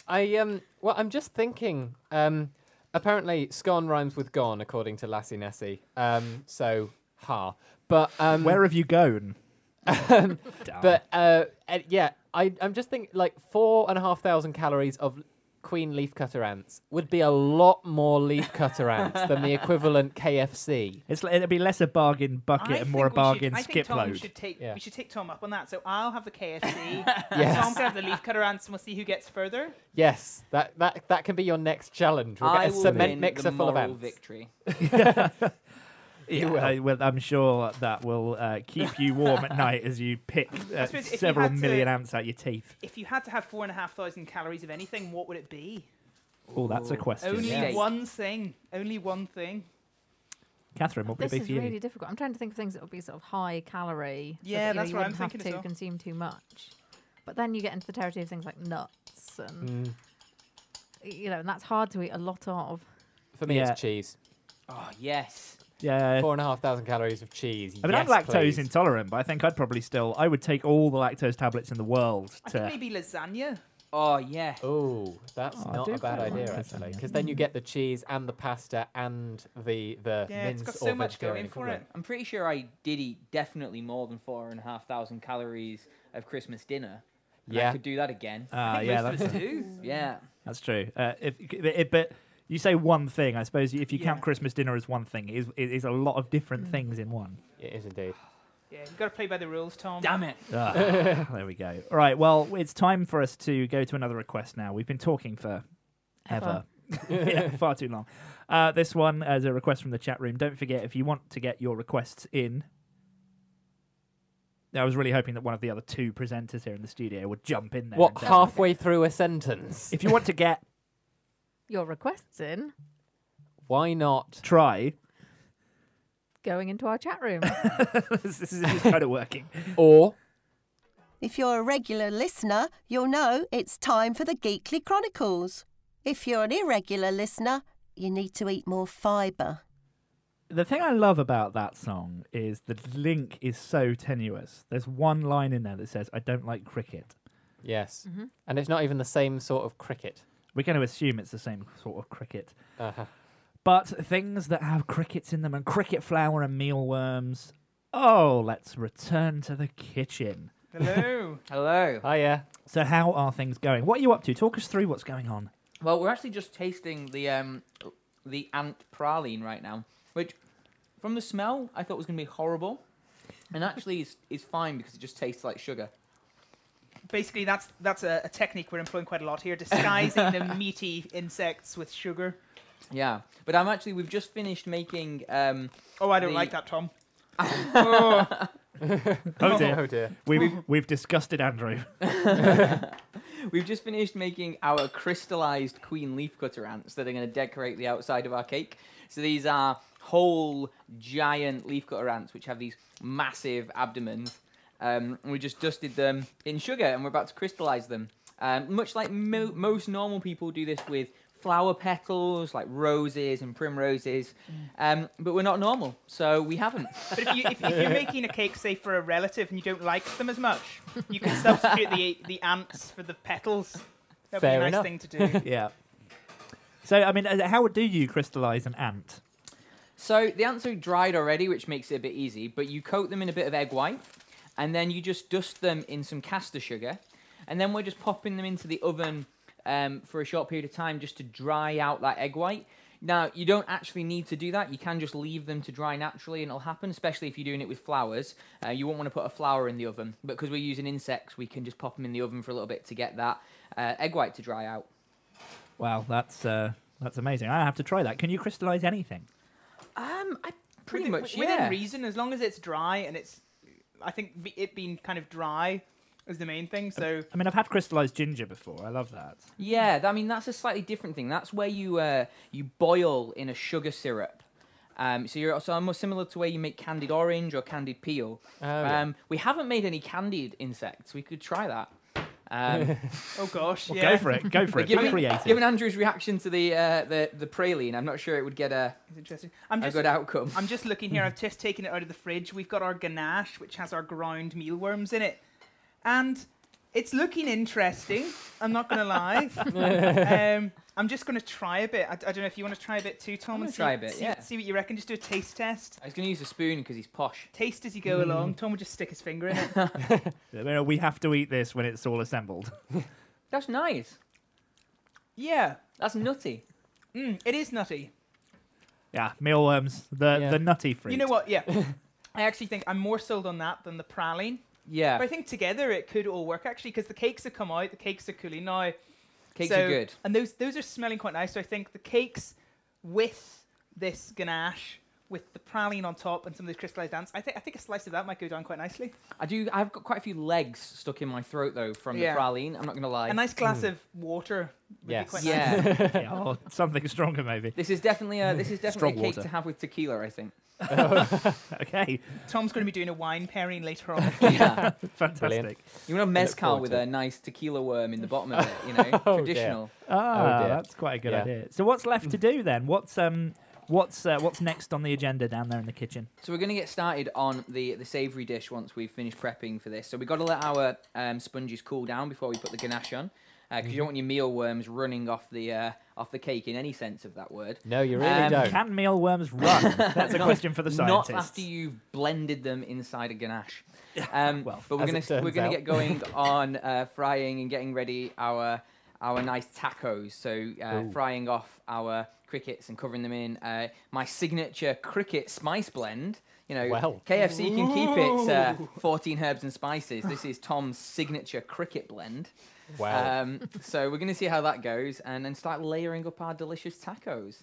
Well, I'm just thinking. Apparently, scone rhymes with gone, according to Lassie Nessie. So, ha. But Where have you gone? but yeah, I'm just thinking like 4,500 calories of Queen Leafcutter ants would be a lot more Leafcutter ants than the equivalent KFC. It'd be less a bargain bucket and more a bargain skip Tom load. should take. Yeah. We should take Tom up on that. So I'll have the KFC. Yes. Tom can have the leafcutter ants, and we'll see who gets further. Yes, that can be your next challenge. We'll I get a will cement win mixer the full of moral ants. victory. Yeah, I'm sure that will keep you warm at night as you pick suppose if you several had to- million ants out your teeth. If you had to have 4,500 calories of anything, what would it be? Oh, that's a question. Only Yes. one thing. Only one thing. Catherine, what would This it be is for you? really difficult. I'm trying to think of things that would be sort of high calorie. So Yeah, that, that's you what I'm wouldn't have thinking as to well. consume too much. But then you get into the territory of things like nuts, and and that's hard to eat a lot of. For me, Yeah. it's cheese. Oh, yes. Yeah. 4,500 calories of cheese. I mean, I'm Yes, lactose please. intolerant, but I think I'd probably I would take all the lactose tablets in the world I think to. maybe lasagna. Oh, yeah. Oh, that's Oh, I not do a bad quite like idea actually, lasagna. because then you get the cheese and the pasta and the Yeah, mince it's got or so much vegetarian going for equivalent. it. I'm pretty sure I did eat definitely more than 4,500 calories of Christmas dinner. And Yeah. I could do that again. I think Yeah, most of that's us do. Yeah. that's true. But you say one thing, I suppose. If you count Yeah. Christmas dinner as one thing, it is a lot of different things in one. It is indeed. Yeah, you've got to play by the rules, Tom. Damn it. There we go. All right. Well, it's time for us to go to another request now. We've been talking for ever. Yeah, far too long. This one is a request from the chat room. Don't forget, if you want to get your requests in, I was really hoping that one of the other two presenters here in the studio would jump in there. What, and say, halfway through a sentence? If you want to get, Your requests in Why not? try. going into our chat room. This is kind of working. Or If you're a regular listener, you'll know it's time for the Geekly Chronicles. If you're an irregular listener, you need to eat more fibre. The thing I love about that song is the link is so tenuous. There's one line in there that says, "I don't like cricket." yes, and it's not even the same sort of cricket. We're going to assume it's the same sort of cricket. Uh-huh. But things that have crickets in them and cricket flour and mealworms. Oh, let's return to the kitchen. Hello. Hello. Oh yeah. So how are things going? What are you up to? Talk us through what's going on. Well, we're actually just tasting the ant praline right now, which, from the smell, I thought was going to be horrible, and actually is fine because it just tastes like sugar. Basically, that's a technique we're employing quite a lot here, disguising the meaty insects with sugar. Yeah, but we've just finished making. Oh, I don't The- like that, Tom. Oh, Oh dear. Oh dear. We've disgusted Andrew. We've just finished making our crystallized queen leafcutter ants that are going to decorate the outside of our cake. So these are whole giant leafcutter ants which have these massive abdomens. We just dusted them in sugar and we're about to crystallize them. Much like most normal people do this with flower petals, like roses and primroses, but we're not normal, so we haven't. But if you're making a cake, say, for a relative and you don't like them as much, you can substitute the ants for the petals. That'd Fair be a nice enough. thing to do. Yeah. So, I mean, how do you crystallize an ant? So the ants are dried already, which makes it a bit easy, but you coat them in a bit of egg white, and then you just dust them in some caster sugar, and then we're just popping them into the oven for a short period of time just to dry out that egg white. Now, you don't actually need to do that. You can just leave them to dry naturally and it'll happen, especially if you're doing it with flowers. You won't want to put a flower in the oven, but because we're using insects, we can just pop them in the oven for a little bit to get that egg white to dry out. Wow, that's amazing. I have to try that. Can you crystallize anything? I pretty much, Within yeah. reason, as long as it's dry and it's, I think it being kind of dry is the main thing. So I mean, I've had crystallized ginger before. I love that. Yeah, I mean, that's a slightly different thing. That's where you boil in a sugar syrup. So you're also almost similar to where you make candied orange or candied peel. Oh, yeah. We haven't made any candied insects. We could try that. oh gosh, Well, yeah. go for it. Go for it. Be creative. Given Andrew's reaction to the praline, I'm not sure it would get a It's interesting. good outcome. I'm just looking here. I've just taken it out of the fridge. We've got our ganache, which has our ground mealworms in it, and it's looking interesting. I'm not going to lie. I'm just going to try a bit. I don't know if you want to try a bit too, Tom. I'm gonna and try a bit, see, yeah. See what you reckon. Just do a taste test. I was going to use a spoon because he's posh. Taste as you go along. Tom will just stick his finger in it. We have to eat this when it's all assembled. That's nice. Yeah, That's nutty. it is nutty. Yeah, mealworms, the nutty fruit. You know what? Yeah, I actually think I'm more sold on that than the praline. Yeah. But I think together it could all work actually, because the cakes have come out. The cakes are cooling now. Cakes are good. And those are smelling quite nice. So I think the cakes with this ganache, with the praline on top and some of these crystallized ants, I think a slice of that might go down quite nicely. I've got quite a few legs stuck in my throat though from Yeah. the praline. I'm not going to lie. A nice glass of water would Yes. be quite nice. Yeah. Yeah, or something stronger, maybe. This is definitely a Strong cake water. to have with tequila, I think. Okay, Tom's going to be doing a wine pairing later on. Yeah. fantastic. Brilliant. You want a mezcal forward with to a it. nice tequila worm in the bottom of it, you know? Oh, dear. Traditional. Ah, dear. that's quite a good Yeah. idea. So what's left to do then? What's next on the agenda down there in the kitchen? So we're going to get started on the savoury dish once we've finished prepping for this. So we've got to let our sponges cool down before we put the ganache on, because you don't want your mealworms running off the cake in any sense of that word. No, you really don't. Can mealworms run? That's a question for the scientists. Not after you've blended them inside a ganache. Well, but we're as gonna it turns we're gonna out. get going on frying and getting ready our nice tacos. So Ooh. frying off our crickets and covering them in my signature cricket spice blend. You know, Well. KFC can keep its 14 herbs and spices. This is Tom's signature cricket blend. Wow. So we're going to see how that goes and then start layering up our delicious tacos.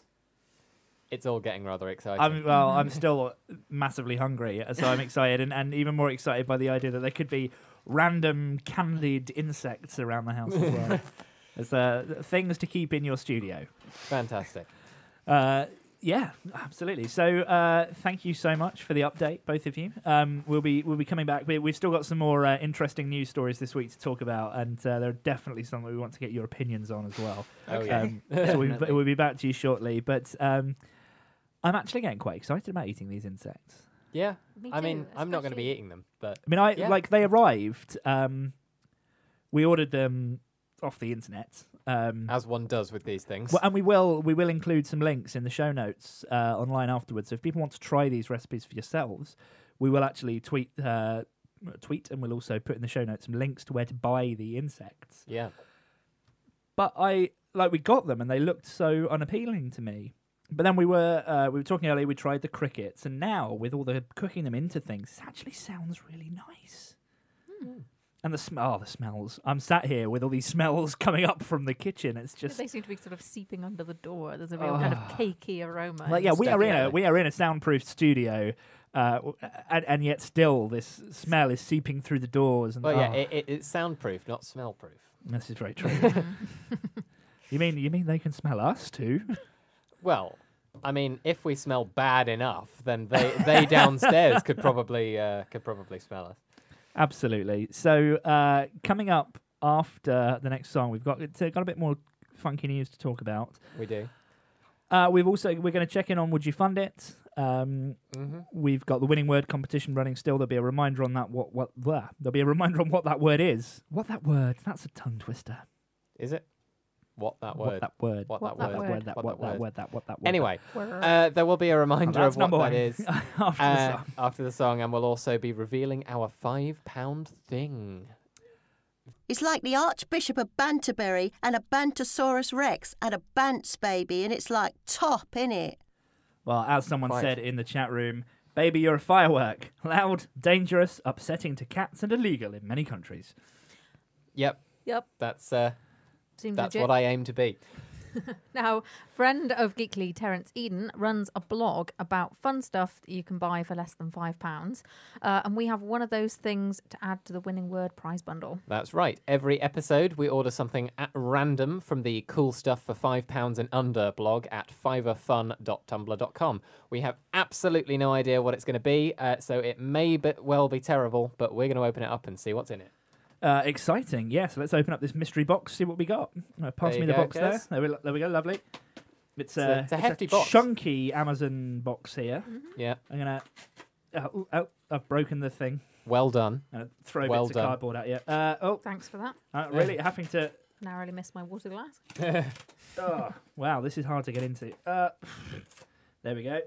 It's all getting rather exciting. I'm still massively hungry, so I'm excited, and even more excited by the idea that there could be random candied insects around the house as well. There's things to keep in your studio. Fantastic. Yeah, absolutely. So thank you so much for the update, both of you. We'll be coming back. We've still got some more interesting news stories this week to talk about, and there are definitely some that we want to get your opinions on as well. Oh, yeah. So we'll be back to you shortly. But I'm actually getting quite excited about eating these insects. Yeah. Me I mean, too, I'm not going to be especially- eating them, but I mean, Yeah. like they arrived. We ordered them off the internet. as one does with these things. Well, and we will include some links in the show notes online afterwards. So if people want to try these recipes for yourselves, we will actually tweet, and we'll also put in the show notes some links to where to buy the insects. Yeah. But we got them and they looked so unappealing to me. But then we were talking earlier. We tried the crickets, and now with all the cooking them into things, it actually sounds really nice. And the smells. I'm sat here with all these smells coming up from the kitchen. It's just They seem to be sort of seeping under the door. There's a real kind of cakey aroma. like, yeah, we are Definitely. in a soundproof studio, and yet still this smell is seeping through the doors. And Well, yeah, it's soundproof, not smell-proof. This is very true. You mean they can smell us too? Well, I mean, if we smell bad enough, then they downstairs could probably smell us. Absolutely. So coming up after the next song, we've got a bit more funky news to talk about. We do. We're going to check in on Would You Fund It? We've got the winning word competition running still. There'll be a reminder on that. There'll be a reminder on what that word is. What that word? That's a tongue twister. Is it? What that word? What that word? Anyway, there will be a reminder of what that is after the song, and we'll also be revealing our £5 thing. It's like the Archbishop of Banterbury and a Bantosaurus Rex and a Bants baby, and it's like top, innit? Well, as someone said in the chat room, baby, you're a firework. Loud, dangerous, upsetting to cats, and illegal in many countries. Yep. That's what I aim to be. Now, friend of Geekly, Terence Eden, runs a blog about fun stuff that you can buy for less than £5. And we have one of those things to add to the winning word prize bundle. That's right. Every episode, we order something at random from the Cool Stuff for £5 and Under blog at fiverfun.tumblr.com. We have absolutely no idea what it's going to be, so it may well be terrible, but we're going to open it up and see what's in it. Exciting, yeah. So let's open up this mystery box, see what we got. Pass me the box there. There we go, lovely. It's a hefty box. Chunky Amazon box here. Yeah. I'm going to... I've broken the thing. Well done. Throw bits of cardboard at you. Thanks for that. Really? Having to... Narrowly missed my water glass. Wow, this is hard to get into. There we go.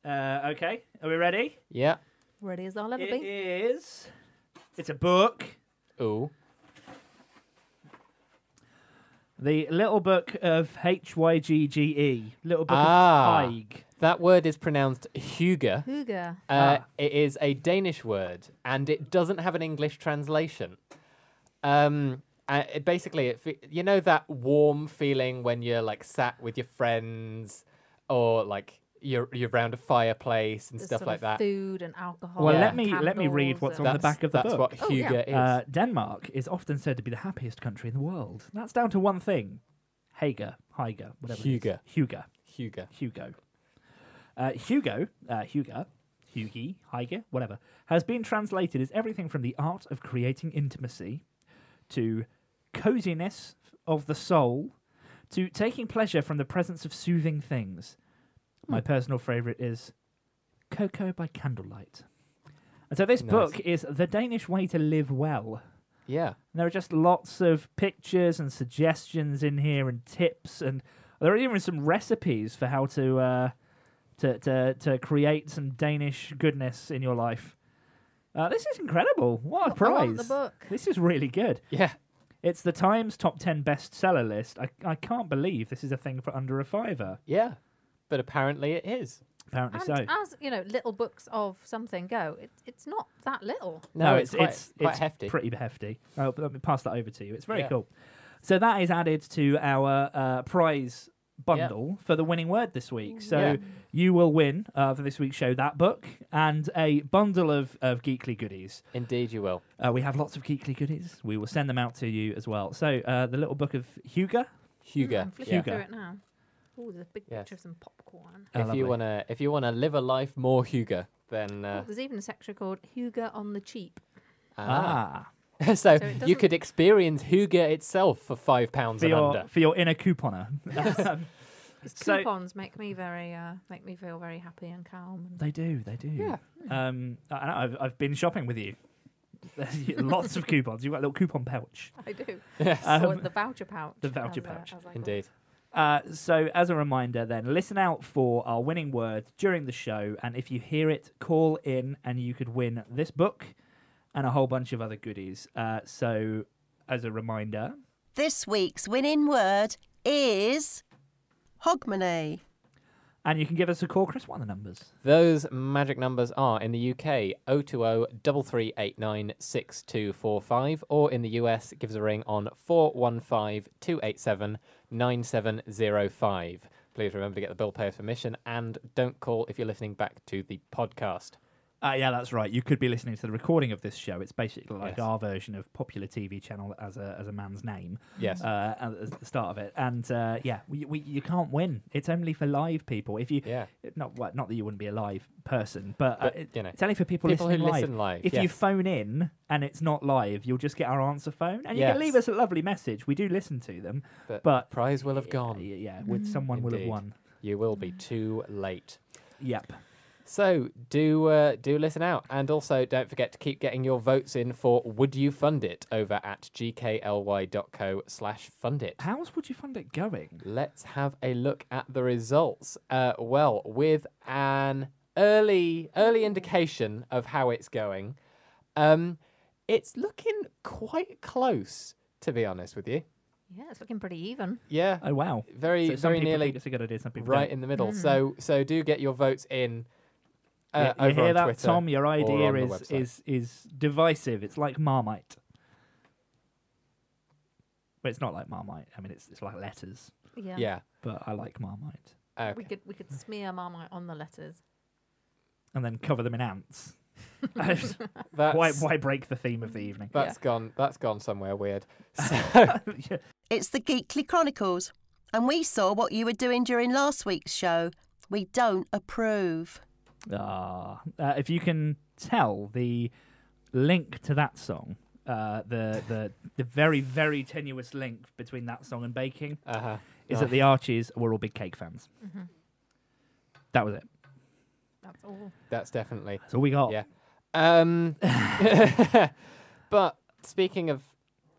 Okay, are we ready? Yeah. Ready as I'll ever be. It is... It's a book. Ooh. The Little Book of Hygge. Little Book of Hygge. That word is pronounced Hygge. Hygge. It is a Danish word, and it doesn't have an English translation. Basically, you know that warm feeling when you're like sat with your friends, or like you're around a fireplace and stuff like that. Food and alcohol. Well, let me read what's on the back of the book. That's what Hygge is. Denmark is often said to be the happiest country in the world. That's down to one thing: Hygge, whatever. Hygge. Hugo. Hygge, whatever, has been translated as everything from the art of creating intimacy to coziness of the soul to taking pleasure from the presence of soothing things. My personal favourite is Cocoa by Candlelight. And so this book is the Danish way to live well. Yeah. And there are just lots of pictures and suggestions in here and tips, and there are even some recipes for how to create some Danish goodness in your life. This is incredible. What a prize. I want the book. This is really good. Yeah. It's the Times top 10 bestseller list. I can't believe this is a thing for under a £5. Yeah. But apparently it is. Apparently and so. As you know, little books of something go. It's not that little. No, it's quite hefty. Pretty hefty. Let me pass that over to you. It's very cool. So that is added to our prize bundle for the winning word this week. So you will win for this week's show that book and a bundle of Geekly goodies. Indeed, you will. We have lots of Geekly goodies. We will send them out to you as well. So the Little Book of Hygge. I'm flicking through it now. Oh, there's a big picture of some popcorn. If you wanna live a life more Hygge, then there's even a section called Hygge on the cheap. So you could experience Hygge itself for £5 and under for your inner couponer. Coupons make me feel very happy and calm. They do. Yeah. I've been shopping with you. Lots of coupons. You've got a little coupon pouch. I do. Yes. Or the voucher pouch. The voucher pouch. Indeed. So as a reminder then, listen out for our winning word during the show, and if you hear it, call in and you could win this book and a whole bunch of other goodies. So as a reminder, this week's winning word is Hogmanay. And you can give us a call. Chris, what are the numbers? Those magic numbers are in the UK 020-3389-6245, or in the US, give us a ring on 415-287-9705. Please remember to get the bill payer's permission, and don't call if you're listening back to the podcast. Yeah, that's right. You could be listening to the recording of this show. It's basically like Yes. our version of popular TV channel as a man's name. Yes. At the start of it, and you can't win. It's only for live people. If you Yeah. not that you wouldn't be a live person, but, But, you know, it's only for people people who listening live. listen live. If you yes. phone in and it's not live, you'll just get our answer phone, and you Yes. can leave us a lovely message. We do listen to them, but but prize will have gone. with someone will have Indeed. won. You will be too late. Yep. So do listen out, and also don't forget to keep getting your votes in for Would You Fund It over at gkly.co/fundit. How's Would You Fund It going? Let's have a look at the results. Well, with an early indication of how it's going, it's looking quite close, to be honest with you. Yeah, it's looking pretty even. Yeah, Oh wow! very So some very people nearly think it's a good idea. Some people right don't. in the middle. Mm. So do get your votes in. You Over hear on that, Twitter Tom? Your or idea on the is website. is divisive. It's like Marmite. But it's not like Marmite. I mean, it's like letters. Yeah. Yeah. But I like Marmite. Okay. We could smear Marmite on the letters. And then cover them in ants. That's, why break the theme of the evening? That's gone somewhere weird. So, Yeah. It's the Geekly Chronicles, and we saw what you were doing during last week's show. We don't approve. If you can tell the link to that song, the very, very tenuous link between that song and baking is that the Archies were all big cake fans. Mm-hmm. That was it. That's all. that's definitely. That's all we got. Yeah. But speaking of,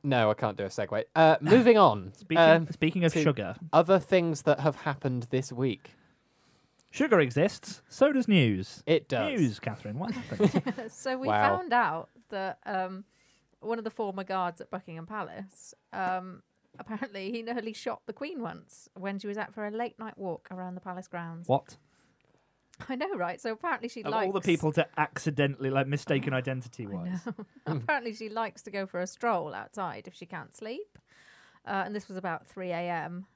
no, I can't do a segue. Moving on. Speaking of to sugar, other things that have happened this week. sugar exists. So does news. It does. News, Catherine. What happened? So we Wow. found out that one of the former guards at Buckingham Palace, apparently he nearly shot the Queen once when she was out for a late night walk around the palace grounds. What? I know, right? So apparently she Of likes all the people to accidentally, like, mistaken identity-wise. apparently she likes to go for a stroll outside if she can't sleep. And this was about 3 a.m.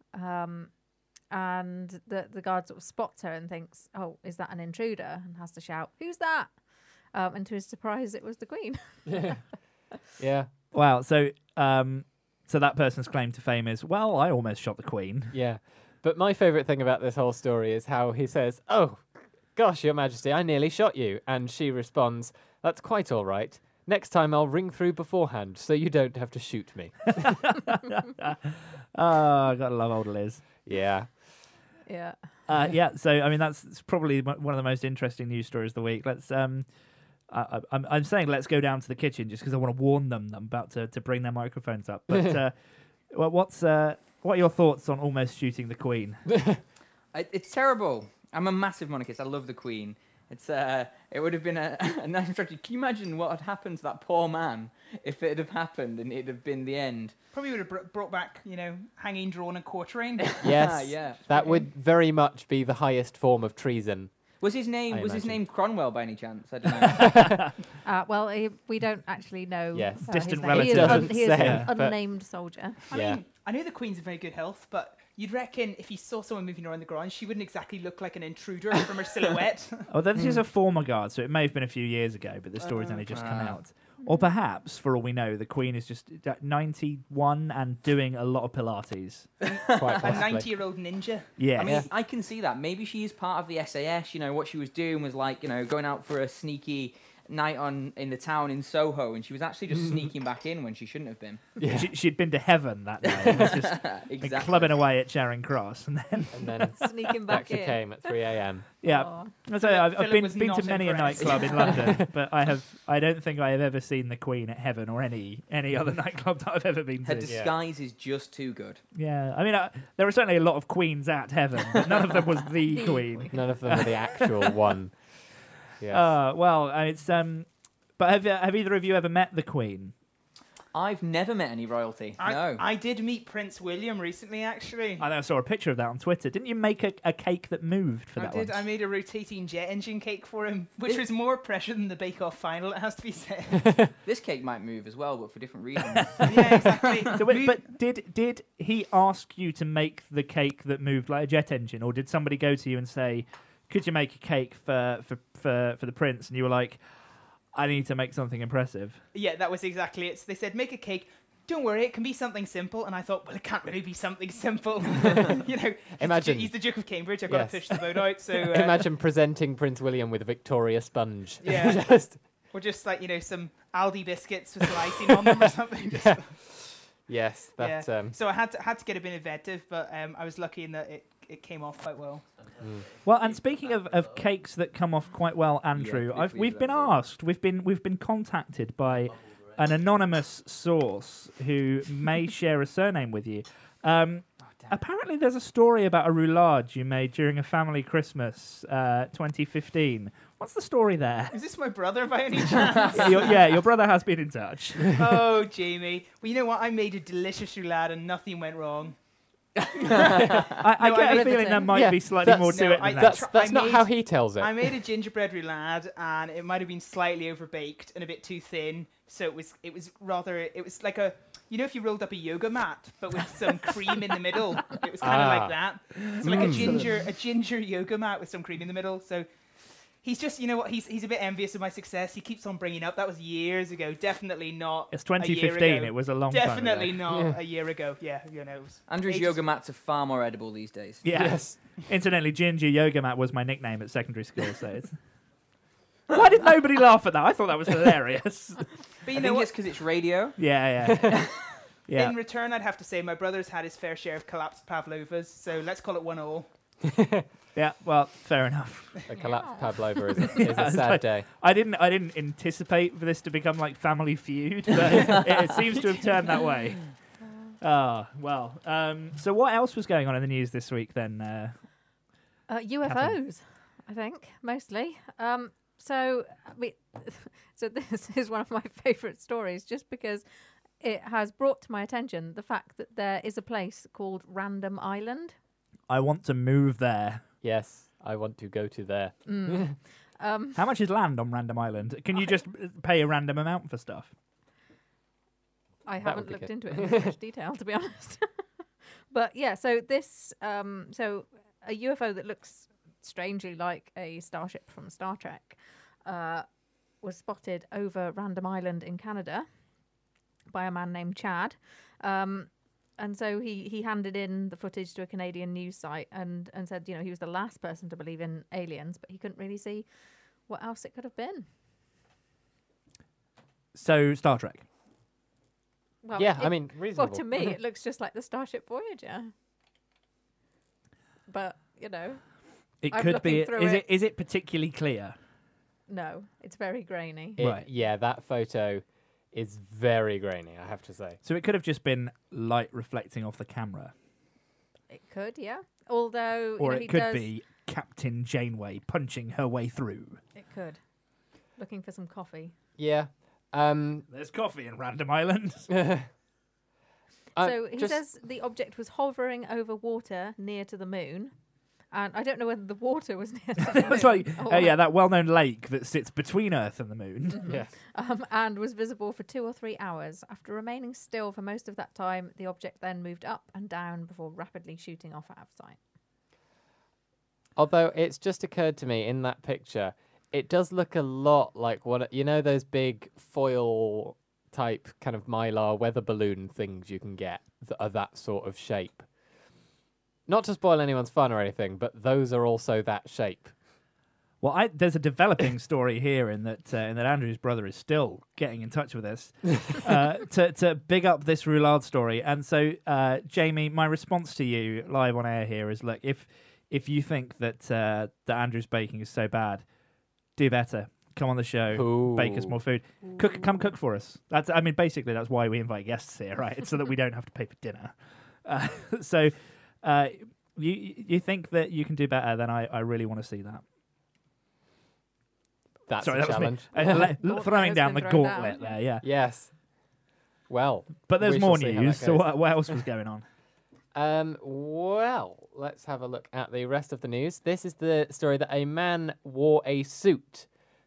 And the guard sort of spots her and thinks, "Oh, is that an intruder?" and has to shout, "Who's that?" And to his surprise, it was the Queen. Yeah. Wow. So that person's claim to fame is, well, I almost shot the Queen. Yeah. But my favourite thing about this whole story is how he says, "Oh, gosh, Your Majesty, I nearly shot you." And she responds, "That's quite all right. Next time I'll ring through beforehand so you don't have to shoot me." Oh, gotta love old Liz. Yeah. Yeah. Yeah. So I mean, that's probably one of the most interesting news stories of the week. Let's. I'm saying let's go down to the kitchen just because I want to warn them that I'm about to bring their microphones up. But well, what are your thoughts on almost shooting the Queen? It's terrible. I'm a massive monarchist. I love the Queen. It would have been a nice tragedy. Can you imagine what had happened to that poor man if it had happened and it'd have been the end? Probably would have brought back, hanging, drawn, and quartering. Yes. Yeah. That would very much be the highest form of treason. Was his name I his imagine. name Cromwell by any chance? I don't know. Well, we don't actually know. Yes. Distant his name. He is, relative. he is Doesn't an say, but- unnamed soldier. I Yeah. mean, I know the Queen's in very good health, but you'd reckon if you saw someone moving around the grounds, she wouldn't exactly look like an intruder from her silhouette. Oh, this is a former guard, so it may have been a few years ago, but the story's only just come out. Or perhaps, for all we know, the Queen is just 91 and doing a lot of Pilates. Quite A possibly. 90-year-old ninja. Yeah. I mean, I can see that. Maybe she is part of the SAS. What she was doing was like, going out for a sneaky night in the town in Soho, and she was actually just sneaking back in when she shouldn't have been. Yeah. She'd been to heaven that night. It was just been Exactly. clubbing away at Charing Cross. And then, And then Sneaking back back she in. came at 3 a.m. yeah. Oh. So I've Philip been was to not many a impressed. nightclub in London, but I don't think I have ever seen the Queen at Heaven or any other nightclub that I've ever been Her to. disguise is just too good. Yeah, I mean, there are certainly a lot of queens at Heaven, but none of them was the Queen. None of them are the actual one. Yes. Well, it's but have either of you ever met the Queen? I've never met any royalty. No. I did meet Prince William recently, actually. I saw a picture of that on Twitter. Didn't you make a cake that moved for I that did. one? I made a rotating jet engine cake for him, which was more pressure than the Bake Off final, it has to be said. This cake might move as well, but for different reasons. Yeah, exactly. So wait, but did he ask you to make the cake that moved like a jet engine, or did somebody go to you and say, could you make a cake for the prince? And you were like, I need to make something impressive. Yeah, that was exactly it. So they said, make a cake. Don't worry, it can be something simple. And I thought, well, it can't really be something simple. Imagine he's the Duke of Cambridge. I've got to Yes. push the boat out. So Imagine presenting Prince William with a Victoria sponge. Yeah. Just- or just like some Aldi biscuits with some icing on them or something. Just- yes, that. yeah. So I had to get a bit inventive, but I was lucky in that it came off quite well. Well, and speaking of cakes that come off quite well, Andrew, Yeah, we've been asked, we've been contacted by an anonymous source who may share a surname with you. Apparently, there's a story about a roulade you made during a family Christmas 2015. What's the story there? Is this my brother by any chance? Your brother has been in touch. Oh, Jamie. Well, you know what? I made a delicious roulade and nothing went wrong. I No, get I a mean- feeling there might Yeah, be slightly more to no, it than I- that. That's I not made- how he tells it. I made a gingerbread roulade, and it might have been slightly overbaked and a bit too thin. So it was like a, if you rolled up a yoga mat, but with some cream in the middle. It was kind of like that. So like a ginger yoga mat with some cream in the middle. So he's just, he's a bit envious of my success. He keeps on bringing up. That was years ago. Definitely not. It's a year 2015. ago. It was a long time ago. Definitely not a year ago. Yeah, it was Andrew's ages- yoga mats are far more edible these days. Yeah. Yes. Incidentally, Ginger Yoga Mat was my nickname at secondary school. So it's... Why did nobody laugh at that? I thought that was hilarious. But I you know think what? it's because it's radio. Yeah. Yeah. In return, I'd have to say my brother's had his fair share of collapsed pavlovas, so let's call it 1-1. Yeah. Well, fair enough. A collapsed pavlova is a it's sad like- day. I didn't anticipate for this to become like Family Feud, but it seems to have turned that way. Well. So what else was going on in the news this week then? UFOs, I think, mostly. So this is one of my favourite stories, just because it has brought to my attention the fact that there is a place called Random Island. I want to move there. Yes, I want to go to there. How much is land on Random Island? Can you just pay a random amount for stuff? I That haven't would be looked good. into it in much detail, to be honest. But yeah, so this, so a UFO that looks strangely like a starship from Star Trek was spotted over Random Island in Canada by a man named Chad. And so he handed in the footage to a Canadian news site and said, he was the last person to believe in aliens, but he couldn't really see what else it could have been. So Star Trek. Well, Yeah, it- I mean, well, reasonable. to me, it looks just like the Starship Voyager. But, It I'm could be. looking through it. Is it particularly clear? no, it's very grainy. Right. Yeah, that photo is very grainy, I have to say. So it could have just been light reflecting off the camera, It could, yeah. Although, or he it could does, be Captain Janeway punching her way through. It could. Looking for some coffee. Yeah. There's coffee in Random Island. So he says the object was hovering over water near to the moon. And I don't know whether the water was near to the moon. It's like, or- yeah, that well-known lake that sits between Earth and the moon. Yeah. and was visible for 2 or 3 hours. After remaining still for most of that time, the object then moved up and down before rapidly shooting off out of sight. Although it's just occurred to me in that picture, it does look a lot like those big foil type kind of mylar weather balloon things you can get that are that sort of shape. Not to spoil anyone's fun or anything, but those are also that shape. Well, there's a developing story here in that Andrew's brother is still getting in touch with us to big up this roulade story. And so, Jamie, my response to you live on air here is: look, if you think that Andrew's baking is so bad, do better. Come on the show, bake us more food. Come cook for us. Basically, that's why we invite guests here, right? It's so that we don't have to pay for dinner. So, you think that you can do better? Then I really want to see that. That's Sorry, a that was me. challenge. Gauntlet Throwing has down the been thrown gauntlet down. there, yeah. Yes. Well, But there's we more shall see how that news. So goes. what else was going on? Well, let's have a look at the rest of the news. This is the story that a man wore a suit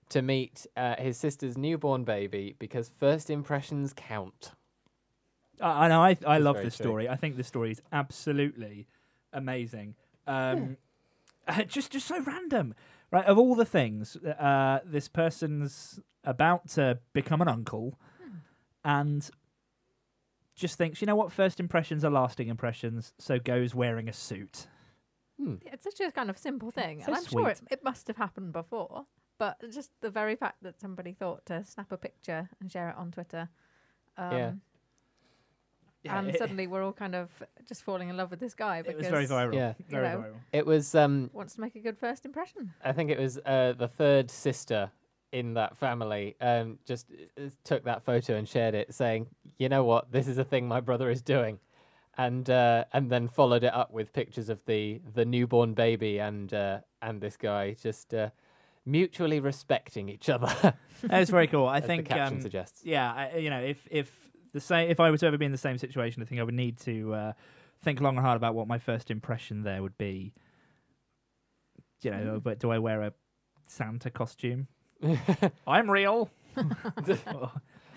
to meet his sister's newborn baby because first impressions count. I know. I love very this true. story. I think this story is absolutely amazing. just so random, right? Of all the things, this person's about to become an uncle, and just thinks, you know what? First impressions are lasting impressions, so goes wearing a suit. It's such a kind of simple thing, So and I'm sure sweet. it must have happened before. But just the very fact that somebody thought to snap a picture and share it on Twitter, Yeah. and suddenly we're all kind of just falling in love with this guy It because was very viral. Yeah. Very You know. viral. It was. wants to make a good first impression. I think it was the third sister in that family. Just took that photo and shared it, saying, "You know what? This is a thing my brother is doing," and then followed it up with pictures of the newborn baby and this guy just mutually respecting each other. It's very cool. I as think the caption suggests. Yeah, if I were to ever be in the same situation, I think I would need to think long and hard about what my first impression there would be. You know, but do I wear a Santa costume? I'm real.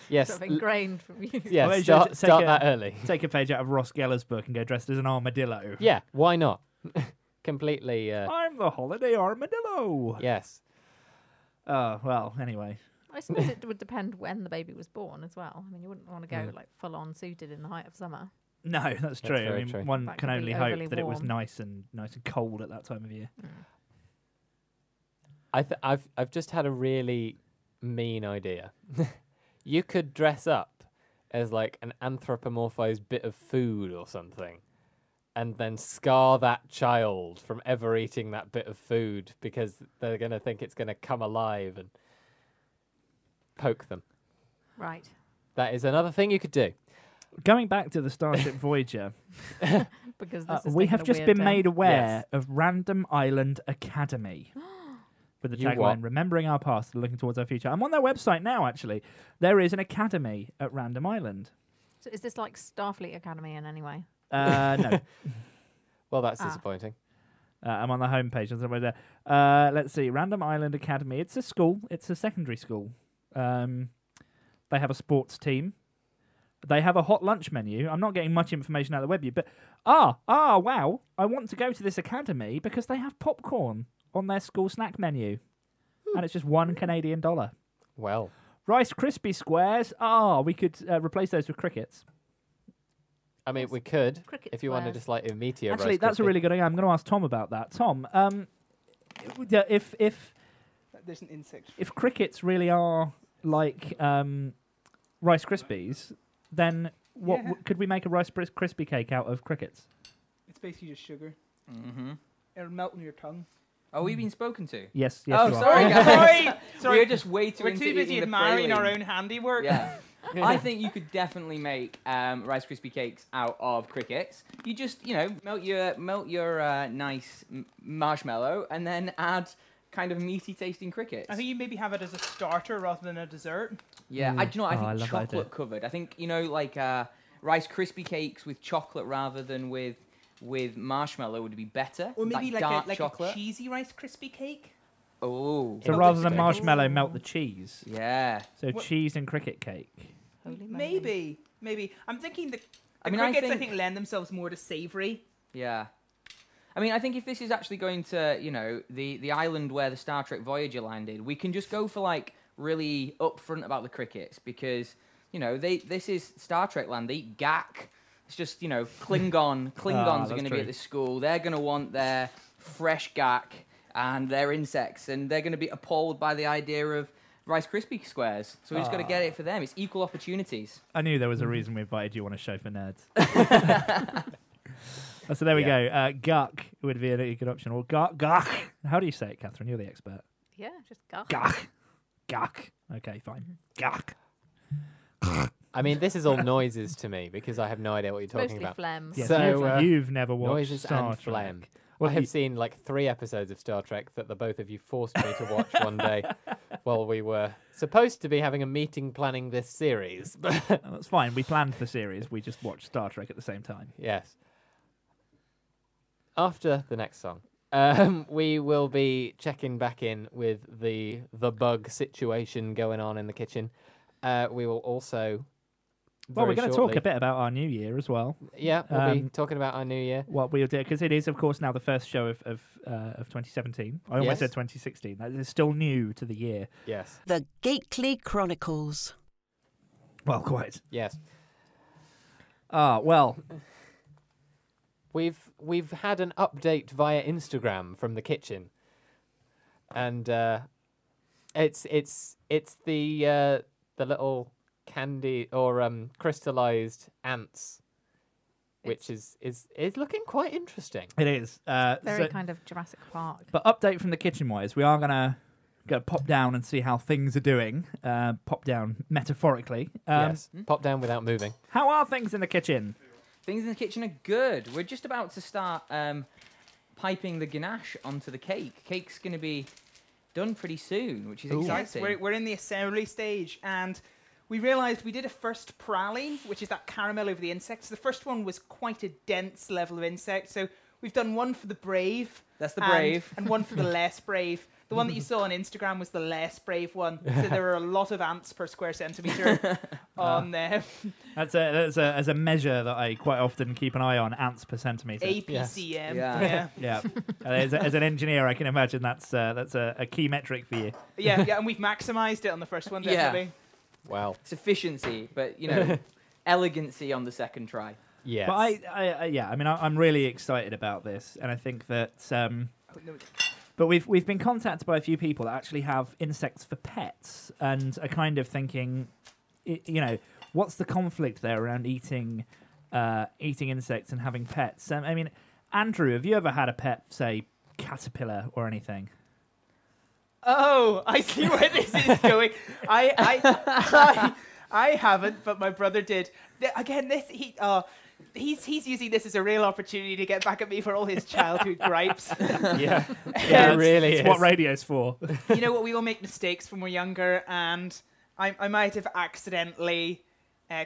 Yes. Sort of ingrained from you. Yeah. Well, Start take a- that early. Take a page out of Ross Geller's book and go dressed as an armadillo. Yeah. Why not? Completely. I'm the holiday armadillo. Yes. Oh, well, anyway. I suppose it would depend when the baby was born as well. I mean, you wouldn't want to go like full on suited in the height of summer. No, that's true. I very mean, true. one That can could be only overly hope that it was warm. nice and cold at that time of year. I've just had a really mean idea. You could dress up as like an anthropomorphized bit of food or something, and then scar that child from ever eating that bit of food because they're going to think it's going to come alive and poke them. Right. That is another thing you could do. Going back to the Starship Voyager, Because this is we taking have a just weird been turn. made aware Yes. of Random Island Academy. With the You tagline, what? remembering our past and looking towards our future. I'm on their website now, actually. There is an academy at Random Island. So is this like Starfleet Academy in any way? No. Well, that's Ah. disappointing. I'm on the homepage. There's somewhere there. Let's see. Random Island Academy. It's a school. It's a secondary school. They have a sports team. They have a hot lunch menu. I'm not getting much information out of the web, but wow! I want to go to this academy because they have popcorn on their school snack menu, and it's just $1 Canadian. Well, Rice Krispie squares. We could replace those with crickets. I mean, we could Cricket if you wanted squares. to slightly meteor. Actually, Rice that's a Krispie. really good idea. I'm going to ask Tom about that. Tom, if There's an insect. if crickets really are like Rice Krispies, then what Yeah. could we make a Rice Krispie cake out of crickets? It's basically just sugar. Mm-hmm. It'll melt on your tongue. Are we being spoken to? Yes, yes. Oh, you are. sorry, guys. Sorry. We're just way too We're into too busy eating the admiring our praline. own handiwork. Yeah. I think you could definitely make Rice Krispie cakes out of crickets. You just, melt your nice marshmallow and then add kind of meaty tasting crickets. I think you maybe have it as a starter rather than a dessert. Yeah, I do you know. Oh, I I think love that idea. chocolate covered. I think like Rice Krispie cakes with chocolate rather than with marshmallow would be better. Or maybe like dark a chocolate. cheesy Rice Krispie cake. Oh, So Yeah. rather than Ooh. marshmallow, melt the cheese. yeah. So What- cheese and cricket cake. Holy moly. Maybe. I'm thinking the I mean, I crickets, think- lend themselves more to savoury. Yeah. I mean, I think if this is actually going to, the island where the Star Trek Voyager landed, we can just go for like really upfront about the crickets because, this is Star Trek land. They eat gak. It's just, Klingons are that's going to be true. at this school. They're going to want their fresh gak and their insects, and they're going to be appalled by the idea of Rice Krispie squares. So we just got to get it for them. It's equal opportunities. I knew there was a reason we invited you on a show for nerds. So there we go. Guk would be a good option. Or guk. How do you say it, Catherine? You're the expert. Yeah, just go. Guk. Okay, fine. Guk. I mean, this is all noises to me because I have no idea what you're talking Mostly about. phlegm. Yes, So, you've never watched Noises Star and Trek. phlegm. Well, I have seen like 3 episodes of Star Trek that the both of you forced me to watch one day while we were supposed to be having a meeting planning this series. But That's fine. We planned the series. We just watched Star Trek at the same time. yes. After the next song, we will be checking back in with the bug situation going on in the kitchen. We will also Well, we're going to talk shortly. a bit about our new year as well. Yeah, we'll be Um, talking about our new year. What we'll do, because it is, of course, now the first show of 2017. I almost Yes. said 2016. That is still new to the year. Yes. The Geekly Chronicles. Well, quite. Yes. Well, We've had an update via Instagram from the kitchen, and it's the little candy or crystallized ants, which is looking quite interesting. it is. Very kind of Jurassic Park. But update from the kitchen wise, we are gonna go pop down and see how things are doing. Pop down metaphorically. Yes. Pop down without moving. How are things in the kitchen? Things in the kitchen are good. We're just about to start piping the ganache onto the cake. Cake's going to be done pretty soon, which is Yes, exciting. we're in the assembly stage, and we realised we did a first praline, which is that caramel over the insects. The first one was quite a dense level of insect, so we've done one for the brave. That's the brave. And one for the less brave. The one that you saw on Instagram was the less brave one. So there are a lot of ants per square centimetre on there. That's as a measure that I quite often keep an eye on, ants per centimetre. APCM. Yeah. Yeah. As an engineer, I can imagine that's a key metric for you. Yeah, and we've maximised it on the first one, Yeah. definitely. Wow. It's efficiency, but, elegancy on the second try. Yes. But I'm really excited about this, and I think that. But we've been contacted by a few people that actually have insects for pets, and are kind of thinking, what's the conflict there around eating insects and having pets? I mean, Andrew, have you ever had a pet, say, caterpillar or anything? Oh, I see where this is going. I haven't, but my brother did. Again, he's using this as a real opportunity to get back at me for all his childhood gripes. Yeah. Yeah, it really it's is. what radio's for. You know what? We all make mistakes when we're younger, and I might have accidentally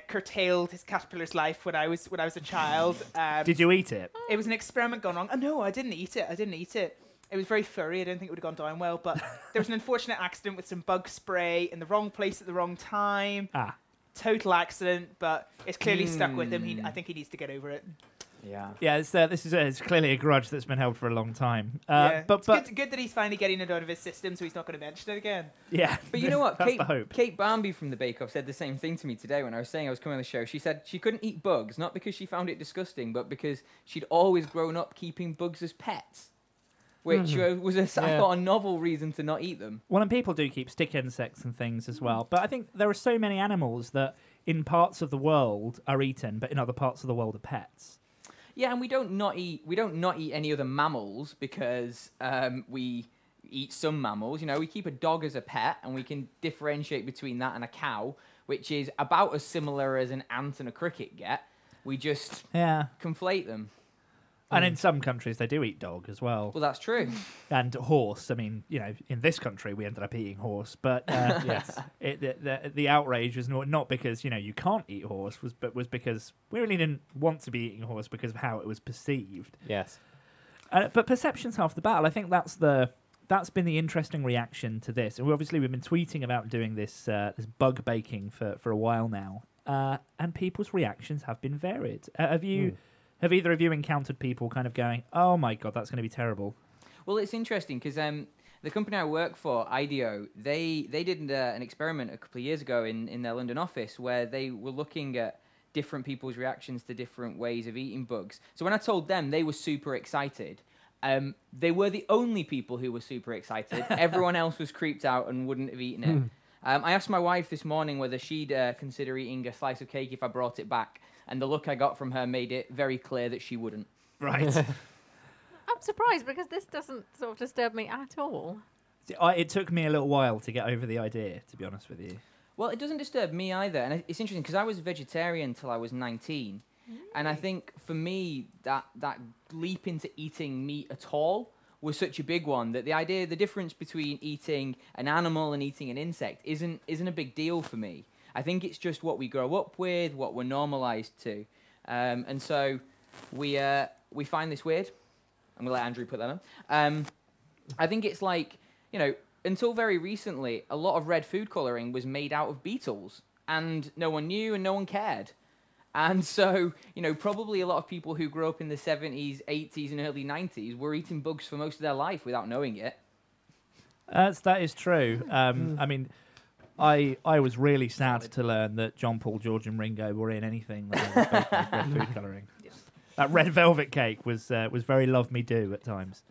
curtailed his caterpillar's life when I was a child. Did you eat it? It was an experiment gone wrong. Oh, no, I didn't eat it. It was very furry. I don't think it would have gone down well. But there was an unfortunate accident with some bug spray in the wrong place at the wrong time. Ah. Total accident, but it's clearly stuck with him. I think he needs to get over it. Yeah. Yeah, it's clearly a grudge that's been held for a long time. Yeah. But It's good that he's finally getting it out of his system, so he's not going to mention it again. yeah, But you know what? That's the hope. Kate Barnby from the Bake Off said the same thing to me today when I was saying I was coming on the show. She said she couldn't eat bugs, not because she found it disgusting, but because she'd always grown up keeping bugs as pets, which was I thought a novel reason to not eat them. Well, and people do keep stick insects and things as well. But I think there are so many animals that in parts of the world are eaten, but in other parts of the world are pets. Yeah, and we don't not eat any other mammals because we eat some mammals. We keep a dog as a pet, and we can differentiate between that and a cow, which is about as similar as an ant and a cricket get. We just conflate them. And in some countries, they do eat dog as well. Well, that's true. And horse. I mean, in this country, we ended up eating horse. But yes, the outrage was not because, you can't eat horse, but was because we really didn't want to be eating horse because of how it was perceived. Yes. But perception's half the battle. I think that's been the interesting reaction to this. And we've been tweeting about doing this bug baking for a while now. And people's reactions have been varied. Have either of you encountered people kind of going, oh my God, that's going to be terrible? Well, it's interesting because the company I work for, IDEO, they did an experiment a couple of years ago in their London office where they were looking at different people's reactions to different ways of eating bugs. So when I told them, they were super excited. They were the only people who were super excited. Everyone else was creeped out and wouldn't have eaten it. I asked my wife this morning whether she'd consider eating a slice of cake if I brought it back. And the look I got from her made it very clear that she wouldn't. Right. I'm surprised because this doesn't sort of disturb me at all. It took me a little while to get over the idea, to be honest with you. Well, it doesn't disturb me either. And it's interesting because I was vegetarian until I was 19. And I think for me, that leap into eating meat at all was such a big one that the difference between eating an animal and eating an insect isn't a big deal for me. I think it's just what we grow up with, what we're normalized to. And so we find this weird. I'm going to let Andrew put that on. I think it's like, until very recently, a lot of red food coloring was made out of beetles. and no one knew and no one cared. And so, probably a lot of people who grew up in the 70s, 80s, and early 90s were eating bugs for most of their life without knowing it. That is true. I mean, I was really sad to learn that John Paul, George, and Ringo were in anything that was baked with red food colouring. That red velvet cake was very love me do at times.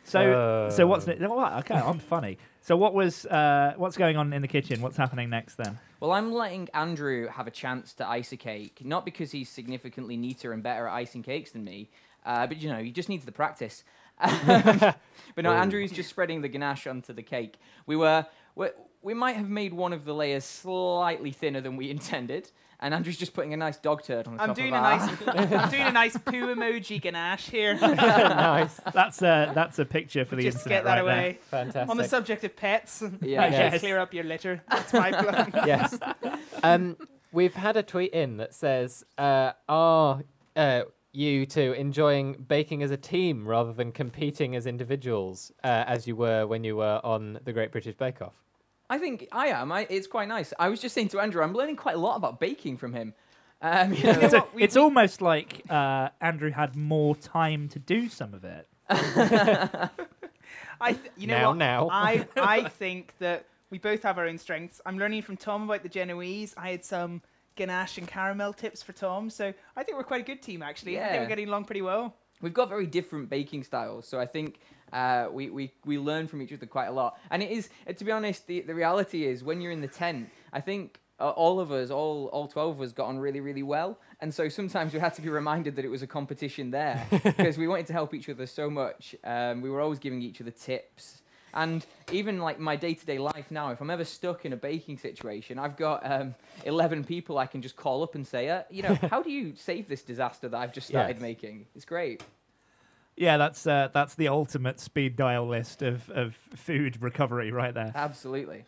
So what's okay? I'm funny. So what's going on in the kitchen? What's happening next then? Well, I'm letting Andrew have a chance to ice a cake, not because he's significantly neater and better at icing cakes than me, but he just needs the practice. But no, Andrew's just spreading the ganache onto the cake. We might have made one of the layers slightly thinner than we intended, and Andrew's just putting a nice dog turd on the top of I'm doing a nice poo emoji ganache here. Nice. That's a picture for the Just internet get that right away. Fantastic. On the subject of pets, Yeah. clear up your litter. That's my plan. Yes. We've had a tweet in that says, are you two enjoying baking as a team rather than competing as individuals, as you were when you were on the Great British Bake Off? I think I am. It's quite nice. I was just saying to Andrew, I'm learning quite a lot about baking from him. It's almost like Andrew had more time to do some of it. I think that we both have our own strengths. I'm learning from Tom about the Genoese. I had some ganache and caramel tips for Tom, so I think we're quite a good team, actually. I think we're getting along pretty well. We've got very different baking styles, so I think we learn from each other quite a lot. And it is, to be honest, the reality is when you're in the tent, I think all of us, all 12 of us, got on really, really well. And so sometimes we had to be reminded that it was a competition there because we wanted to help each other so much. We were always giving each other tips. And even like my day-to-day life now, if I'm ever stuck in a baking situation, I've got 11 people I can just call up and say, how do you save this disaster that I've just started making? It's great. Yeah, that's the ultimate speed dial list of food recovery right there. Absolutely.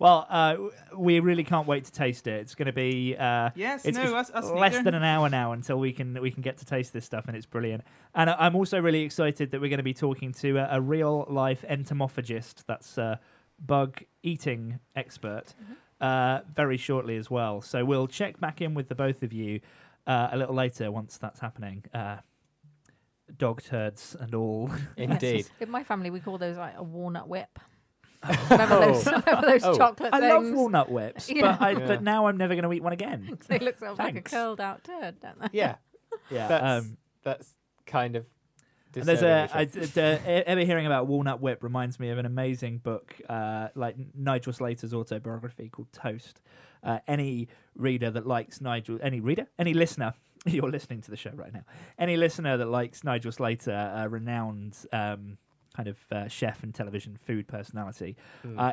Well, we really can't wait to taste it. It's going to be us less than an hour now until we can get to taste this stuff, and it's brilliant. And I'm also really excited that we're going to be talking to a real life entomophagist, that's a bug eating expert, very shortly as well. So we'll check back in with the both of you a little later once that's happening. Dog turds and all. Indeed. In my family, we call those like a walnut whip. Remember those chocolate things? I love walnut whips, but now I'm never going to eat one again. They look sort of like a curled out turd, don't they? Yeah. Yeah. That's kind of. And there's ever hearing about Walnut Whip reminds me of an amazing book, like Nigel Slater's autobiography called Toast. Any reader that likes any listener, you're listening to the show right now. Any listener that likes Nigel Slater, a renowned kind of chef and television food personality,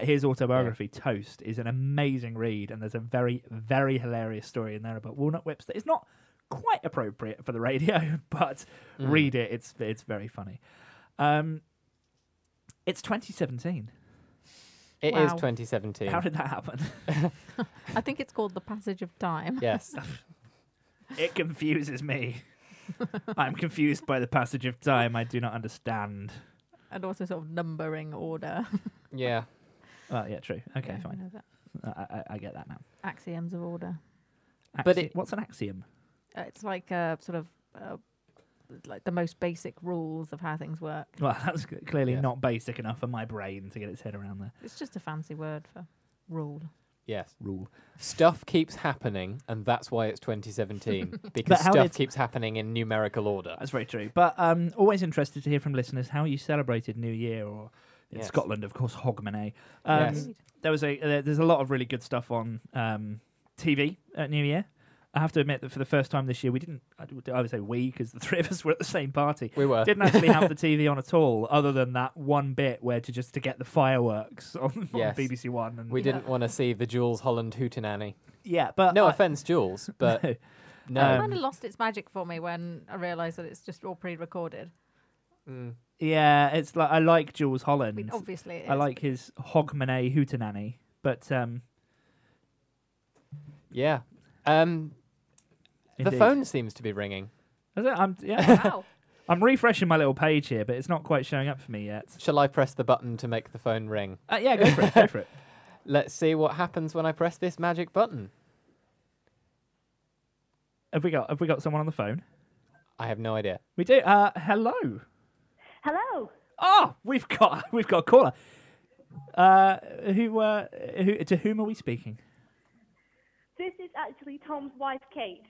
his autobiography Toast is an amazing read, and there's a very, very hilarious story in there about walnut whips that is not quite appropriate for the radio, but read it. It's very funny. It's 2017. It is 2017. How did that happen? I think it's called The Passage of Time. Yes. It confuses me. I'm confused by the passage of time. I do not understand. And also sort of numbering order. Yeah. Well, yeah, true. Okay, Yeah, fine. I get that now. Axioms of order. What's an axiom? It's like a sort of like the most basic rules of how things work. Well, that's clearly not basic enough for my brain to get its head around there. It's just a fancy word for rule. Yes. Rule. Stuff keeps happening, and that's why it's 2017, because stuff keeps happening in numerical order. That's very true. But always interested to hear from listeners how you celebrated New Year, or in Scotland, of course, Hogmanay. Yes. There's a lot of really good stuff on TV at New Year. I have to admit that for the first time this year, we didn't. I would say we, because the three of us were at the same party. We were. Didn't actually have the TV on at all, other than that one bit where to get the fireworks on BBC One. And we didn't want to see the Jules Holland hootenanny. Yeah, but no offense, Jules, but no. It kind of lost its magic for me when I realised that it's just all pre-recorded. Yeah, it's like I like Jules Holland. I mean, obviously, it is. I like his Hogmanay hootenanny, but yeah. The phone seems to be ringing. Is it? Wow. I'm refreshing my little page here, but it's not quite showing up for me yet. Shall I press the button to make the phone ring? Yeah, go for it. Go for it. Let's see what happens when I press this magic button. Have we got someone on the phone? I have no idea. We do. Hello. Hello. Oh, we've got a caller. To whom are we speaking? This is actually Tom's wife, Kate.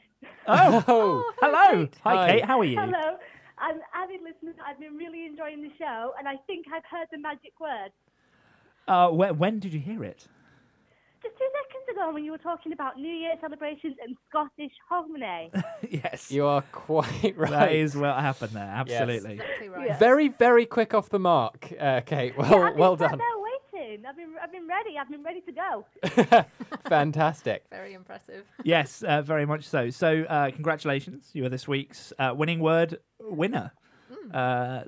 Oh, hello. Kate. Hi, Hi. Kate. How are you? Hello. I'm an avid listener. I've been really enjoying the show, and I think I've heard the magic word. When did you hear it? Just 2 seconds ago when you were talking about New Year celebrations and Scottish harmony. Yes. You are quite right. That is what happened there. Absolutely. Exactly right. Yeah. Very, very quick off the mark, Kate. Well I've done. been there waiting. I've been ready. I've been ready to go. Fantastic. Very impressive. Yes, very much so. So, congratulations. You are this week's winning word winner. Is that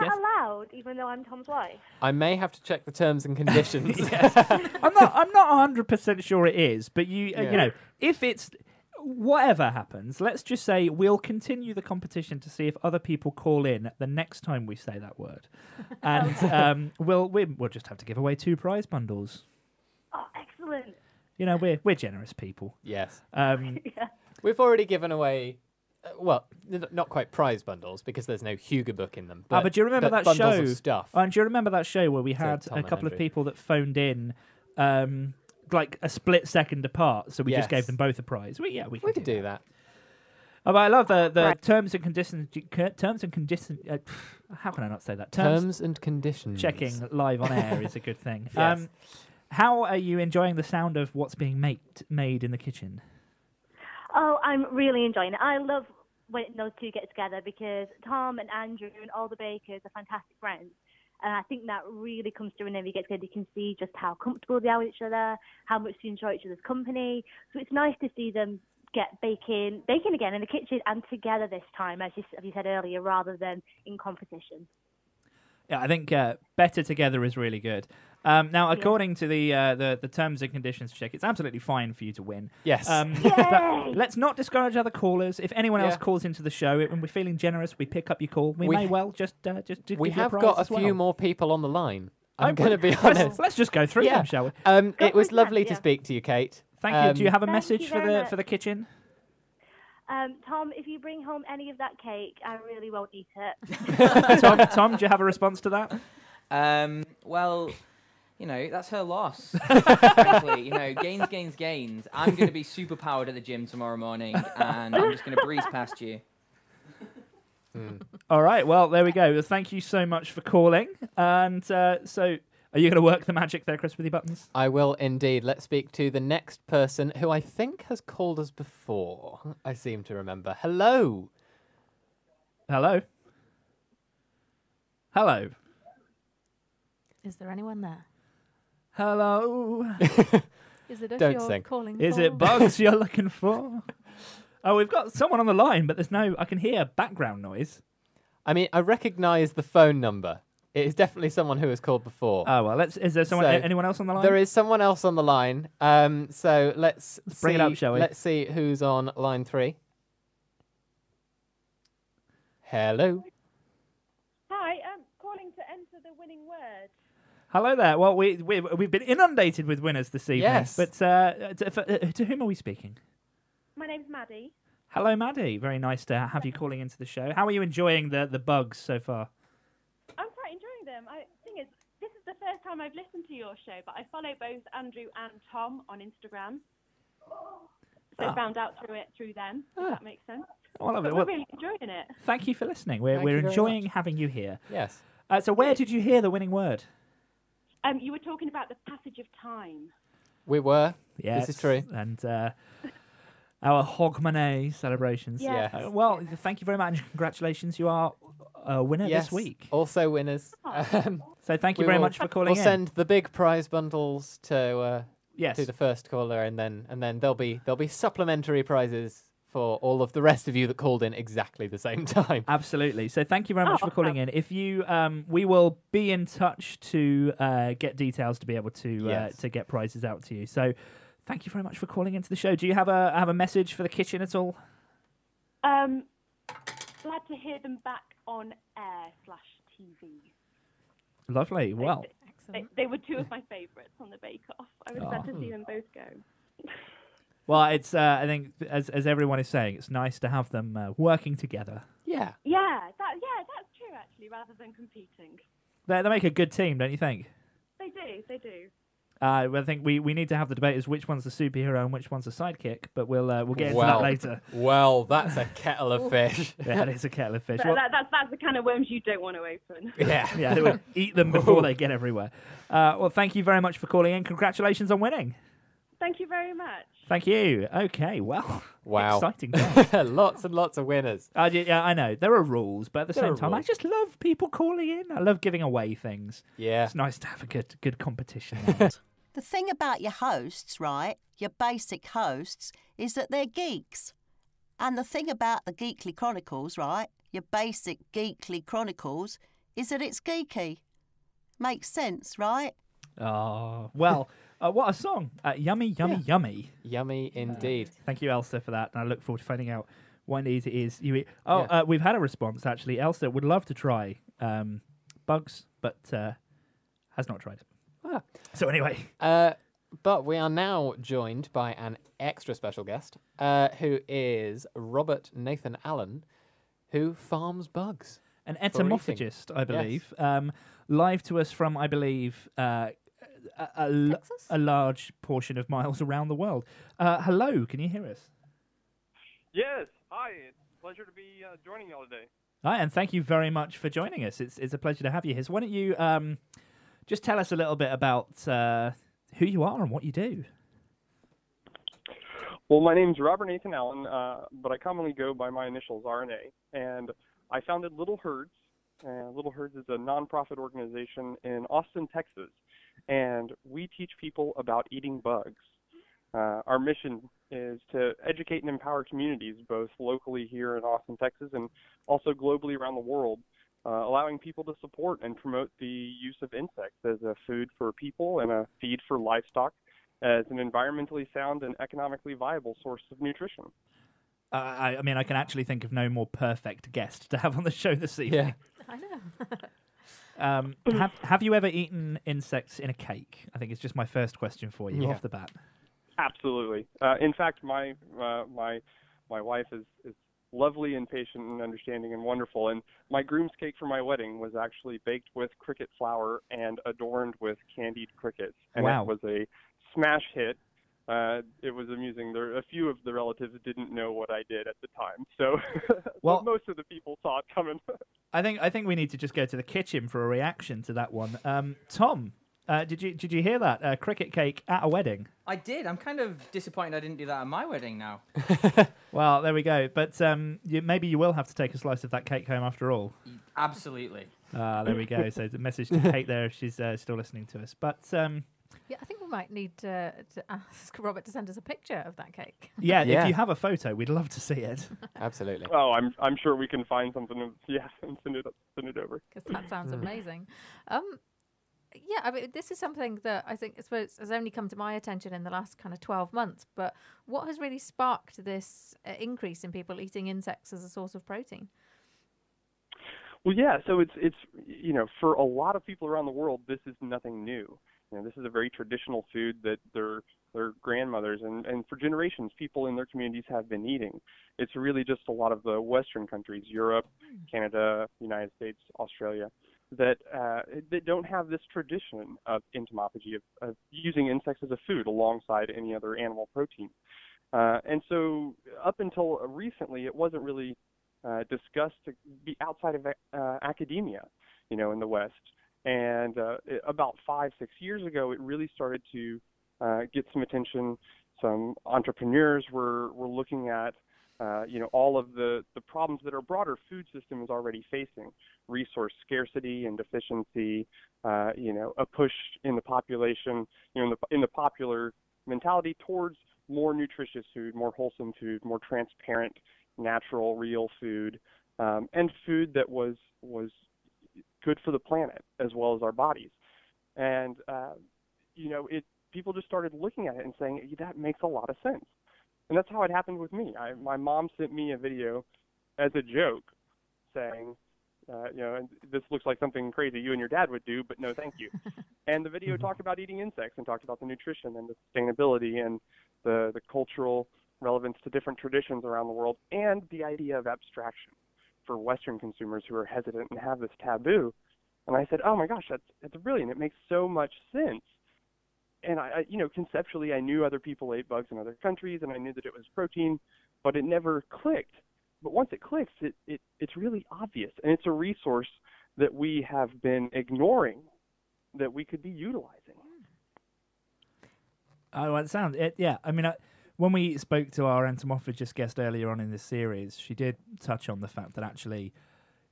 yes. allowed, even though I'm Tom's wife? I may have to check the terms and conditions. I'm not 100% sure it is, but you know, if it's whatever happens, let's just say we'll continue the competition to see if other people call in the next time we say that word, and we'll just have to give away 2 prize bundles. Oh, excellent. You know, we're generous people. Yes. Yeah. We've already given away, not quite prize bundles because there's no Hugo book in them. But do you remember that bundles show? Of stuff. And do you remember that show where we had Tom a and couple of Andrew. people that phoned in, like a split second apart, so we just gave Yes. them both a prize. We We could do that. Oh, but I love the Right. terms and conditions. How can I not say that? Terms and conditions. Checking live on air is a good thing. Yes. How are you enjoying the sound of what's being made in the kitchen? Oh, I'm really enjoying it. I love when those two get together because Tom and Andrew and all the bakers are fantastic friends. And I think that really comes through whenever you get together. You can see just how comfortable they are with each other, how much they enjoy each other's company. So it's nice to see them get baking again in the kitchen and together this time, as you said earlier, rather than in competition. Yeah, I think better together is really good. Now, according to the terms and conditions check, it's absolutely fine for you to win. Yes. But let's not discourage other callers. If anyone else Yeah. calls into the show, when we're feeling generous, we pick up your call. We may well just give we you have a prize got a as well. few more people on the line. I'm Oh, going to be let's- honest. Let's just go through Yeah. them, shall we? It was for it, lovely yeah. to speak to you, Kate. Thank you. Do you have a Thank message you for very the kitchen? Tom, if you bring home any of that cake, I really won't eat it. Tom, do you have a response to that? Well, that's her loss. Frankly, gains. I'm going to be super powered at the gym tomorrow morning, and I'm just going to breeze past you. All right. Well, there we go. Well, thank you so much for calling. And so, are you going to work the magic there, Chris, with your buttons? I will indeed. Let's speak to the next person who I think has called us before. I seem to remember. Hello. Hello. Hello. Is there anyone there? Hello. Is it us Don't you're sing. calling Is for? it bugs you're looking for? Oh, we've got someone on the line, but I can hear background noise. I mean, I recognise the phone number. It is definitely someone who has called before. Oh, well, is there anyone else on the line? There is someone else on the line. So let's bring it see- up, shall we? Let's see who's on line 3. Hello. Hi, I'm calling to enter the winning word. Hello there. Well, we've been inundated with winners this evening. Yes. But to whom are we speaking? My name's Maddie. Hello, Maddie. Very nice to have you calling into the show. How are you enjoying the bugs so far? I'm quite enjoying them. Thing is, this is the first time I've listened to your show, but I follow both Andrew and Tom on Instagram. So found out through them, if that makes sense. Well, But well, we're really enjoying it. thank you for listening. Thank We're you very enjoying much. having you here. Yes. So where did you hear the winning word? You were talking about the passage of time. We were. Yes, This is true. And our Hogmanay celebrations. Yes. Yes. Well, thank you very much. Congratulations. You are a winner Yes. this week. Also winners. So thank you We very will- much for calling We'll in. send the big prize bundles to Yes. the first caller, and then there'll be supplementary prizes for all of the rest of you that called in exactly the same time. Absolutely. So thank you very much for calling in. If you, we will be in touch to get details to be able to Yes. to get prizes out to you. So thank you very much for calling into the show. Do you have a message for the kitchen at all? Glad to hear them back on air /TV. Lovely. Well, Excellent. They were two of my favourites on the Bake Off. I was sad to see them both go. Well, it's I think as everyone is saying, it's nice to have them working together. Yeah. Yeah, that's true actually, rather than competing. They make a good team, don't you think? They do. I think we need to have the debate as which one's the superhero and which one's the sidekick, but we'll get into that later. Well, that's a kettle of fish. Yeah, it is a kettle of fish. That's the kind of worms you don't want to open. Yeah, they will eat them before they get everywhere. Well, thank you very much for calling in. Congratulations on winning. Thank you very much. Thank you. Okay, well, wow. Exciting times. Lots and lots of winners. Yeah, I know. There are rules, but at the There same are time, I rules. just love people calling in. I love giving away things. Yeah. It's nice to have a good competition. The thing about your hosts, right, your basic hosts, is that they're geeks. And the thing about the Geekly Chronicles, right, your basic Geekly Chronicles, is that it's geeky. Makes sense, right? Oh, well, what a song. Yummy, yummy, yummy. Yummy indeed. Thank you, Elsa, for that. And I look forward to finding out what indeed it is you eat. Oh, we've had a response, actually. Elsa would love to try bugs, but has not tried it. Ah. So anyway. But we are now joined by an extra special guest, who is Robert Nathan Allen, who farms bugs. An entomologist, I believe. Yes. Live to us from, I believe, a large portion of miles around the world. Hello, can you hear us? Yes. Hi. It's a pleasure to be joining y'all today. Hi, and thank you very much for joining us. It's a pleasure to have you here. So why don't you just tell us a little bit about who you are and what you do? Well, my name's Robert Nathan Allen, but I commonly go by my initials, RNA, and I founded Little Herds. Little Herds is a nonprofit organization in Austin, Texas, and we teach people about eating bugs. Our mission is to educate and empower communities, both locally here in Austin, Texas, and also globally around the world, allowing people to support and promote the use of insects as a food for people and a feed for livestock, as an environmentally sound and economically viable source of nutrition. I mean, I can actually think of no more perfect guest to have on the show this evening. I know. Mm. Have you ever eaten insects in a cake? I think it's just my first question for you off the bat. Absolutely. In fact, my wife is lovely and patient and understanding and wonderful. And my groom's cake for my wedding was actually baked with cricket flour and adorned with candied crickets. And Wow. It was a smash hit. It was amusing. A few of the relatives didn't know what I did at the time, so Well, most of the people saw it coming. I think we need to just go to the kitchen for a reaction to that one. Tom, did you hear that cricket cake at a wedding? I did. I'm kind of disappointed I didn't do that at my wedding now. Well, there we go. But maybe you will have to take a slice of that cake home after all. Absolutely. There we go. So the message to Kate there if she's still listening to us. But Yeah, I think we might need to ask Robert to send us a picture of that cake. yeah, if you have a photo, we'd love to see it. Absolutely. Oh, I'm sure we can find something. And send it over. Because that sounds amazing. Yeah, I mean, this is something that I suppose has only come to my attention in the last kind of 12 months. But what has really sparked this increase in people eating insects as a source of protein? Well, yeah. So it's for a lot of people around the world, this is nothing new. This is a very traditional food that their grandmothers and for generations people in their communities have been eating. It's really just a lot of the Western countries, Europe, Canada, United States, Australia, that don't have this tradition of entomology, of using insects as a food alongside any other animal protein. And so up until recently, it wasn't really discussed to be outside of academia, in the West. And about 5-6 years ago, it really started to get some attention. Some entrepreneurs were looking at, all of the problems that our broader food system is already facing: resource scarcity and deficiency, a push in the population, in the popular mentality towards more nutritious food, more wholesome food, more transparent, natural, real food, and food that was good for the planet as well as our bodies. And, people just started looking at it and saying, that makes a lot of sense. And that's how it happened with me. My mom sent me a video as a joke saying, and this looks like something crazy you and your dad would do, but no, thank you. And the video talked about eating insects and talked about the nutrition and the sustainability and the cultural relevance to different traditions around the world, and the idea of abstraction for Western consumers who are hesitant and have this taboo. And I said, oh my gosh, that's brilliant. It makes so much sense. And I conceptually, I knew other people ate bugs in other countries, and I knew that it was protein, but it never clicked. But once it clicks, it's really obvious, and it's a resource that we have been ignoring that we could be utilizing. Oh, it sounds yeah. I mean, when we spoke to our entomologist guest earlier on in this series, she did touch on the fact that actually,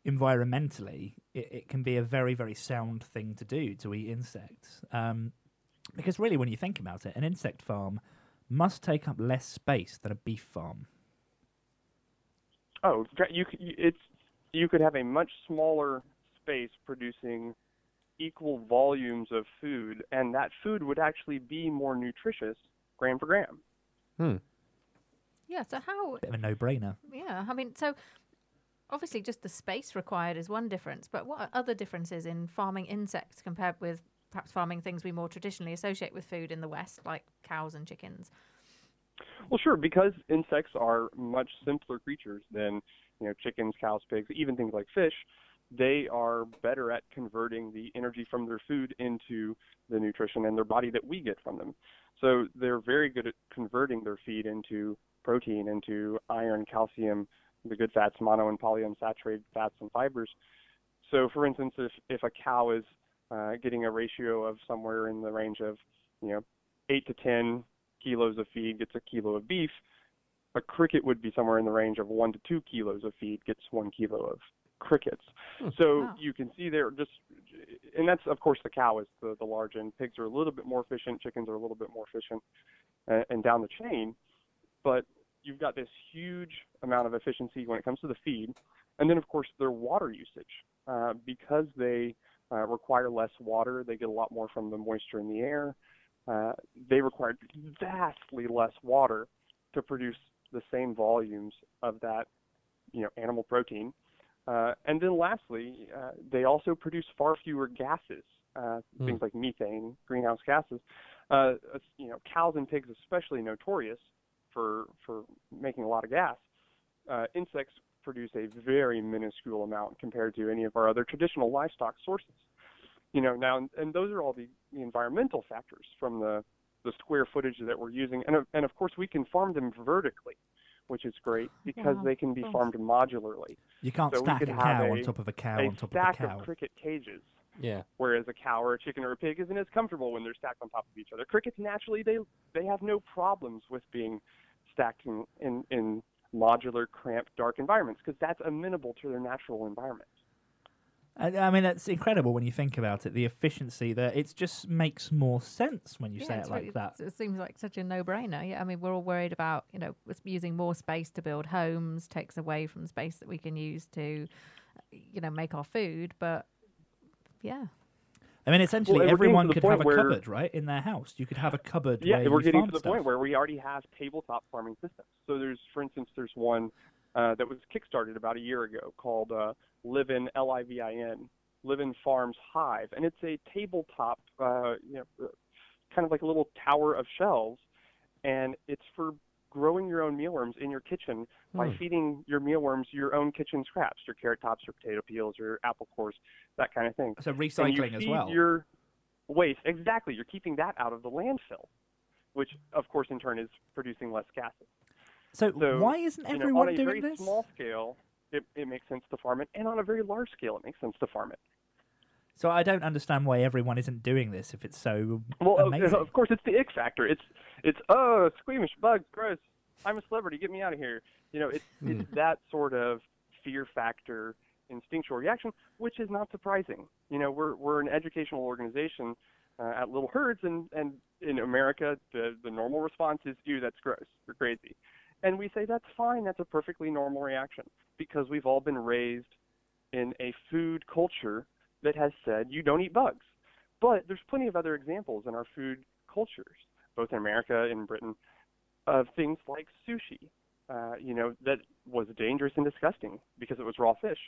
environmentally, it can be a very, very sound thing to do to eat insects. Because really, when you think about it, an insect farm must take up less space than a beef farm. Oh, you could have a much smaller space producing equal volumes of food, and that food would actually be more nutritious gram for gram. Yeah, so how... Bit of a no-brainer. Yeah, I mean, so obviously just the space required is one difference, but what are other differences in farming insects compared with perhaps farming things we more traditionally associate with food in the West, like cows and chickens? Well, sure, because insects are much simpler creatures than chickens, cows, pigs, even things like fish. They are better at converting the energy from their food into the nutrition in their body that we get from them. So they're very good at converting their feed into protein, into iron, calcium, the good fats, mono and polyunsaturated fats and fibers. So, for instance, if a cow is getting a ratio of somewhere in the range of 8 to 10 kilos of feed gets a kilo of beef, a cricket would be somewhere in the range of 1 to 2 kilos of feed gets 1 kilo of crickets. So you can see there and that's, of course, the cow is the large end. Pigs are a little bit more efficient, chickens are a little bit more efficient, and down the chain. But you've got this huge amount of efficiency when it comes to the feed. And then, of course, their water usage. Because they require less water, they get a lot more from the moisture in the air. They require vastly less water to produce the same volumes of that, animal protein. And then lastly, they also produce far fewer gases, things like methane, greenhouse gases. Cows and pigs especially notorious for making a lot of gas. Insects produce a very minuscule amount compared to any of our other traditional livestock sources. Now, and those are all the environmental factors from the square footage that we're using. And of course, we can farm them vertically, which is great because they can be farmed modularly. You can't stack a cow on top of a cow on top of a cow. A stack of cricket cages. Yeah. Whereas a cow or a chicken or a pig isn't as comfortable when they're stacked on top of each other. Crickets naturally, they have no problems with being stacked in modular, cramped, dark environments because that's amenable to their natural environment. I mean, that's incredible when you think about it. The efficiency there, it just makes more sense when you say it like that. It seems like such a no-brainer. Yeah, I mean, we're all worried about, using more space to build homes takes away from space that we can use to, make our food. But yeah. I mean, essentially, everyone could have a cupboard, right, in their house. You could have a cupboard where we're you getting farm to the point where we already have tabletop farming systems. So there's one that was kickstarted about a year ago called Livin, Livin, Livin Farms Hive, and it's a tabletop, kind of like a little tower of shelves, and it's for growing your own mealworms in your kitchen by feeding your mealworms your own kitchen scraps, your carrot tops, your potato peels, your apple cores, that kind of thing. So recycling as well. Your waste, exactly. You're keeping that out of the landfill, which of course in turn is producing less gases. So why isn't everyone doing this? On a very small scale, it makes sense to farm it, and on a very large scale, it makes sense to farm it. So I don't understand why everyone isn't doing this if it's so amazing. Of course, it's the ick factor. It's squeamish, bugs, gross. I'm a celebrity. Get me out of here. It's that sort of fear factor, instinctual reaction, which is not surprising. We're an educational organization at Little Herds, and in America, the normal response is, "Ew, that's gross. You're crazy." And we say that's fine. That's a perfectly normal reaction because we've all been raised in a food culture that has said you don't eat bugs. But there's plenty of other examples in our food cultures, both in America and in Britain, of things like sushi, that was dangerous and disgusting because it was raw fish.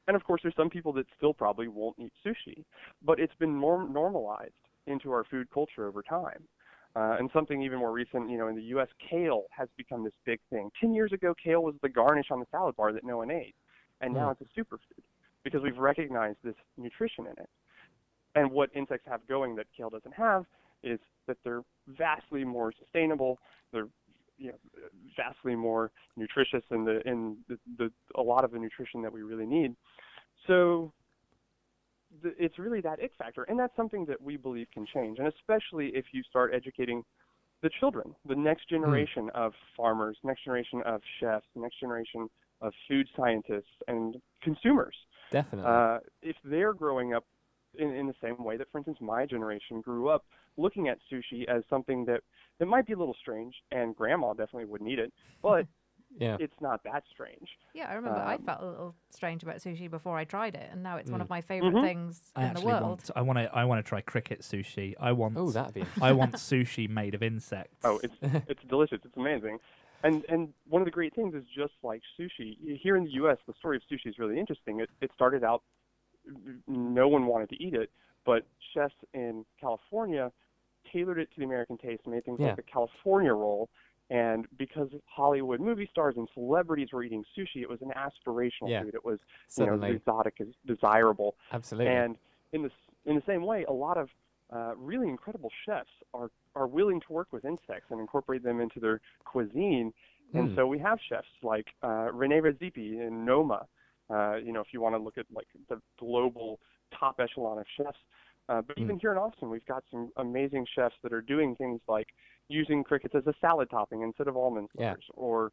And of course, there's some people that still probably won't eat sushi, but it's been normalized into our food culture over time. And something even more recent, in the U.S., kale has become this big thing. 10 years ago, kale was the garnish on the salad bar that no one ate, and now it's a superfood because we've recognized this nutrition in it. And what insects have going that kale doesn't have is that they're vastly more sustainable. They're vastly more nutritious in a lot of the nutrition that we really need. So it's really that it factor, and that's something that we believe can change, and especially if you start educating the children, the next generation of farmers, next generation of chefs, next generation of food scientists and consumers. Definitely. If they're growing up in the same way that, for instance, my generation grew up looking at sushi as something that might be a little strange, and grandma definitely wouldn't eat it, but it's not that strange. Yeah, I remember I felt a little strange about sushi before I tried it, and now it's one of my favorite things in the world. I want to try cricket sushi. I want sushi made of insects. Oh, it's delicious. It's amazing. And one of the great things is, just like sushi, here in the U.S., the story of sushi is really interesting. It started out, no one wanted to eat it, but chefs in California tailored it to the American taste and made things like the California roll. And because Hollywood movie stars and celebrities were eating sushi, it was an aspirational food. It was exotic, desirable. Absolutely. And in the same way, a lot of really incredible chefs are willing to work with insects and incorporate them into their cuisine. And so we have chefs like Rene Redzepi in Noma. If you want to look at like the global top echelon of chefs. But even here in Austin, we've got some amazing chefs that are doing things like using crickets as a salad topping instead of almond butters, or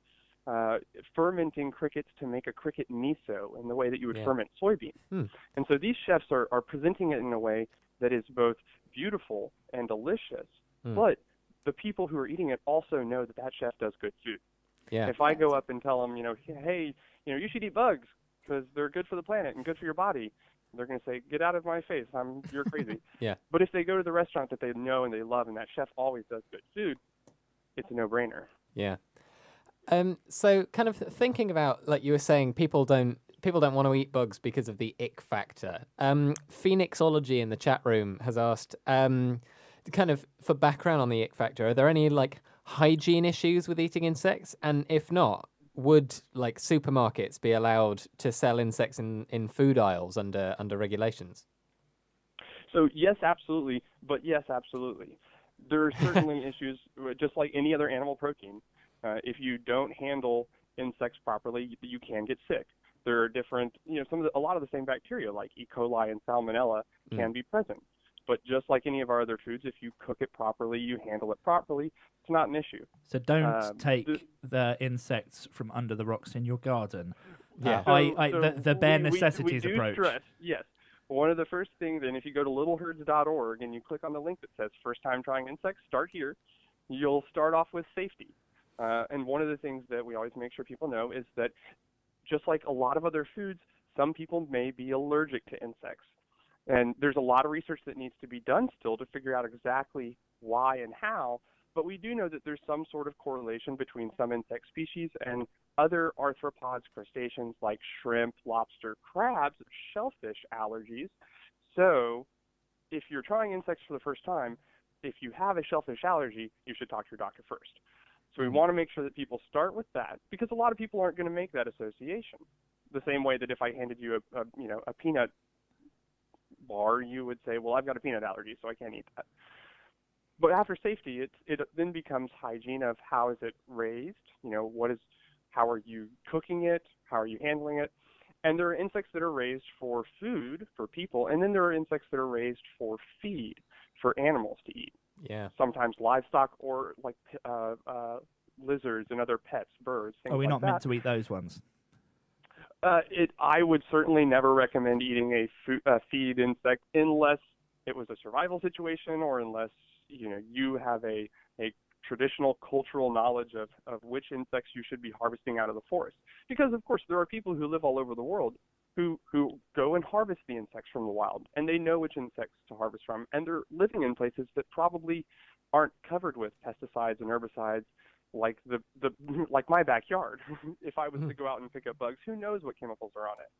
fermenting crickets to make a cricket miso in the way that you would ferment soybeans. And so these chefs are presenting it in a way that is both beautiful and delicious, but the people who are eating it also know that chef does good food. Yeah. If I go up and tell them, hey, you should eat bugs because they're good for the planet and good for your body, they're going to say, get out of my face, you're crazy. But if they go to the restaurant that they know and they love and that chef always does good food, it's a no-brainer. Yeah. So kind of thinking about, like you were saying, people don't want to eat bugs because of the ick factor. Phoenixology in the chat room has asked, kind of for background on the ick factor, are there any like hygiene issues with eating insects? And if not, would like supermarkets be allowed to sell insects in food aisles under regulations? So yes, absolutely. But yes, absolutely. There are certainly issues, just like any other animal protein. If you don't handle insects properly, you can get sick. There are different, a lot of the same bacteria like E. coli and Salmonella can be present. But just like any of our other foods, if you cook it properly, you handle it properly, it's not an issue. So don't take the insects from under the rocks in your garden. Yeah. The bare necessities we approach. Stress, yes. One of the first things, and if you go to littleherds.org and you click on the link that says first time trying insects, start here, you'll start off with safety. And one of the things that we always make sure people know is that just like a lot of other foods, some people may be allergic to insects. And there's a lot of research that needs to be done still to figure out exactly why and how, but we do know that there's some sort of correlation between some insect species and other arthropods, crustaceans like shrimp, lobster, crabs, shellfish allergies. So if you're trying insects for the first time, if you have a shellfish allergy, you should talk to your doctor first. So we want to make sure that people start with that, because a lot of people aren't going to make that association. The same way that if I handed you a peanut bar, you would say, well, I've got a peanut allergy, so I can't eat that. But after safety, it then becomes hygiene of how is it raised, how are you cooking it, how are you handling it. And there are insects that are raised for food, for people, and then there are insects that are raised for feed, for animals to eat. Yeah. Sometimes livestock or like lizards and other pets, birds, things like that. Are we not meant to eat those ones? I would certainly never recommend eating a feed insect unless it was a survival situation, or unless you have a traditional cultural knowledge of which insects you should be harvesting out of the forest. Because of course there are people who live all over the world who go and harvest the insects from the wild, and they know which insects to harvest from, and they're living in places that probably aren't covered with pesticides and herbicides like like my backyard. If I was to go out and pick up bugs, who knows what chemicals are on it?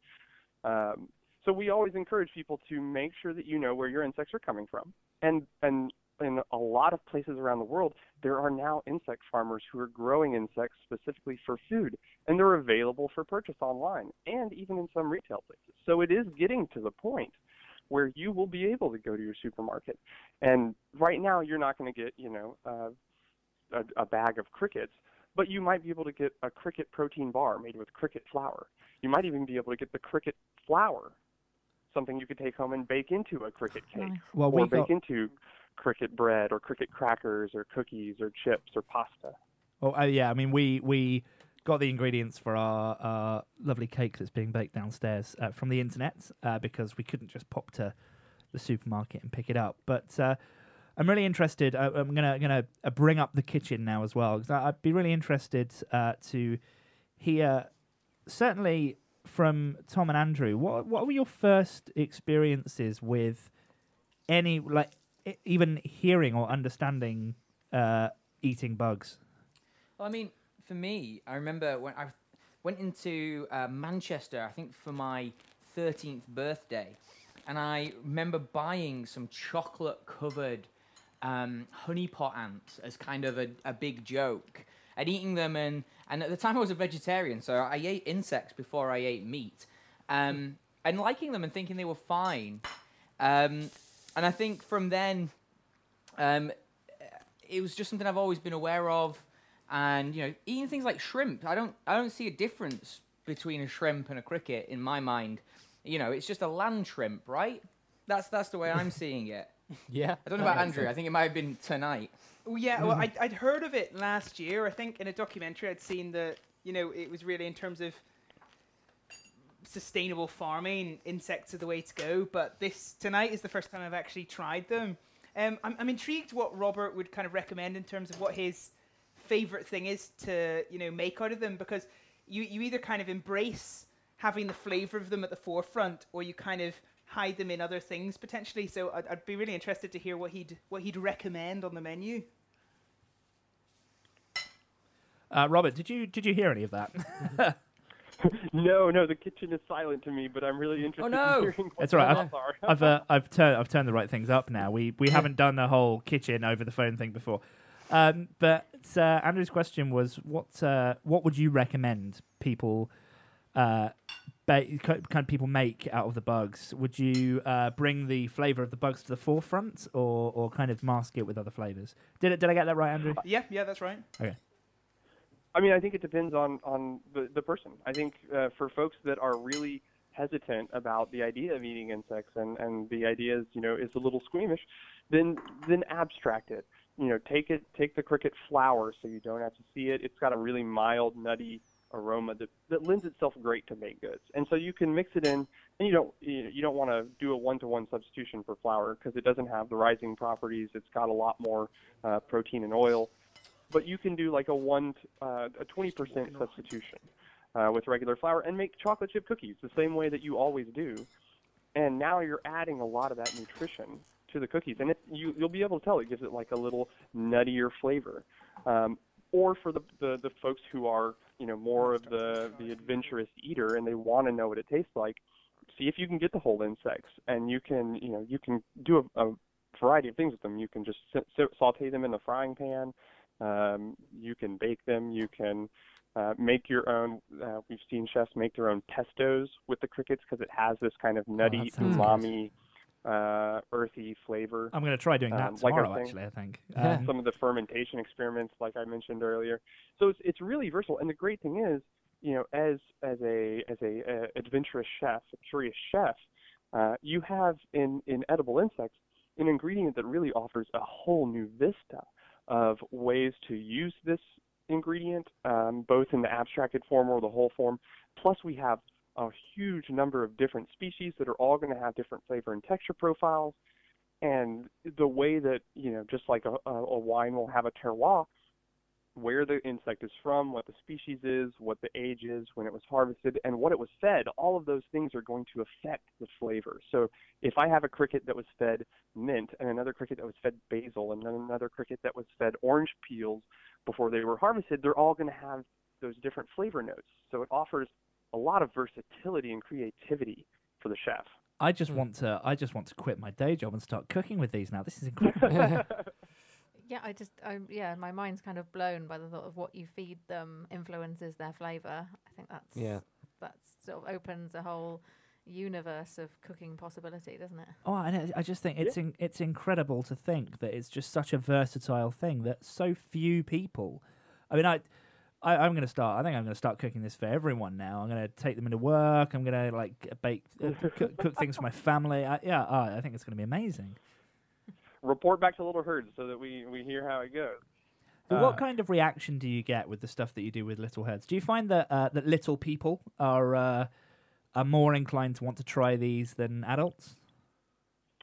So we always encourage people to make sure that you know where your insects are coming from. And in a lot of places around the world, there are now insect farmers who are growing insects specifically for food, and they're available for purchase online and even in some retail places. So it is getting to the point where you will be able to go to your supermarket. And right now, you're not going to get, a bag of crickets, but you might be able to get a cricket protein bar made with cricket flour. You might even be able to get the cricket flour, something you could take home and bake into a cricket cake, or bake into cricket bread or cricket crackers or cookies or chips or pasta. Oh, yeah. I mean, we got the ingredients for our lovely cake that's being baked downstairs from the internet because we couldn't just pop to the supermarket and pick it up. But I'm really interested. I'm gonna bring up the kitchen now as well, because I'd be really interested to hear, certainly from Tom and Andrew, what were your first experiences with any, like, even hearing or understanding eating bugs? Well, I mean, for me, I remember when I went into Manchester, I think for my 13th birthday, and I remember buying some chocolate-covered honeypot ants as kind of a big joke, and eating them, and at the time I was a vegetarian, so I ate insects before I ate meat, and liking them and thinking they were fine, and I think from then, it was just something I've always been aware of, and eating things like shrimp, I don't see a difference between a shrimp and a cricket in my mind. It's just a land shrimp, right? That's the way I'm seeing it. Yeah. I don't know about Andrew. I think it might have been tonight. Well, yeah. Well, I'd heard of it last year. I think in a documentary I'd seen that it was really in terms of sustainable farming, insects are the way to go. But tonight is the first time I've actually tried them. I'm intrigued what Robert would kind of recommend in terms of what his favorite thing is to make out of them, because you either kind of embrace having the flavor of them at the forefront, or you kind of hide them in other things potentially. So I'd be really interested to hear what he'd recommend on the menu. Robert, did you hear any of that? No, the kitchen is silent to me, but I'm really interested in hearing what That's all right. are. I've turned the right things up now. We haven't done the whole kitchen over the phone thing before. But Andrew's question was, what would you recommend people people make out of the bugs? Would you bring the flavor of the bugs to the forefront, or kind of mask it with other flavors? Did I get that right, Andrew? Yeah, that's right. Okay. I mean, I think it depends on the person. I think for folks that are really hesitant about the idea of eating insects and the idea is, is a little squeamish, then abstract it. Take the cricket flour so you don't have to see it. It's got a really mild, nutty aroma that lends itself great to baked goods. And so you can mix it in, and you don't want to do a one-to-one substitution for flour because it doesn't have the rising properties. It's got a lot more protein and oil. But you can do like a 20% substitution with regular flour and make chocolate chip cookies the same way that you always do. And now you're adding a lot of that nutrition to the cookies, and you'll be able to tell it gives it like a little nuttier flavor. Or for the folks who are more of the adventurous eater and they want to know what it tastes like, see if you can get the whole insects, and you can do a variety of things with them. You can just saute them in the frying pan. You can bake them. You can make your own. We've seen chefs make their own pestos with the crickets because it has this kind of nutty, umami, earthy flavor. I'm going to try doing that tomorrow, actually, I think. Some of the fermentation experiments, like I mentioned earlier. So it's really versatile. And the great thing is, as a adventurous chef, a curious chef, you have in edible insects an ingredient that really offers a whole new vista of ways to use this ingredient, both in the abstracted form or the whole form. Plus, we have a huge number of different species that are all going to have different flavor and texture profiles. And the way that, just like a wine will have a terroir, where the insect is from, what the species is, what the age is, when it was harvested, and what it was fed, all of those things are going to affect the flavor. So if I have a cricket that was fed mint and another cricket that was fed basil and then another cricket that was fed orange peels before they were harvested, they're all going to have those different flavor notes. So it offers a lot of versatility and creativity for the chef. I just want to quit my day job and start cooking with these now. This is incredible. Yeah, my mind's kind of blown by the thought of what you feed them influences their flavour. I think that sort of opens a whole universe of cooking possibility, doesn't it? Oh, and I just think it's incredible to think that it's just such a versatile thing that so few people. I mean, I'm going to start. I think I'm going to start cooking this for everyone now. I'm going to take them into work. I'm going to like bake, cook things for my family. I think it's going to be amazing. Report back to Little Herds so that we hear how it goes. What kind of reaction do you get with the stuff that you do with Little Herds? Do you find that that little people are more inclined to want to try these than adults?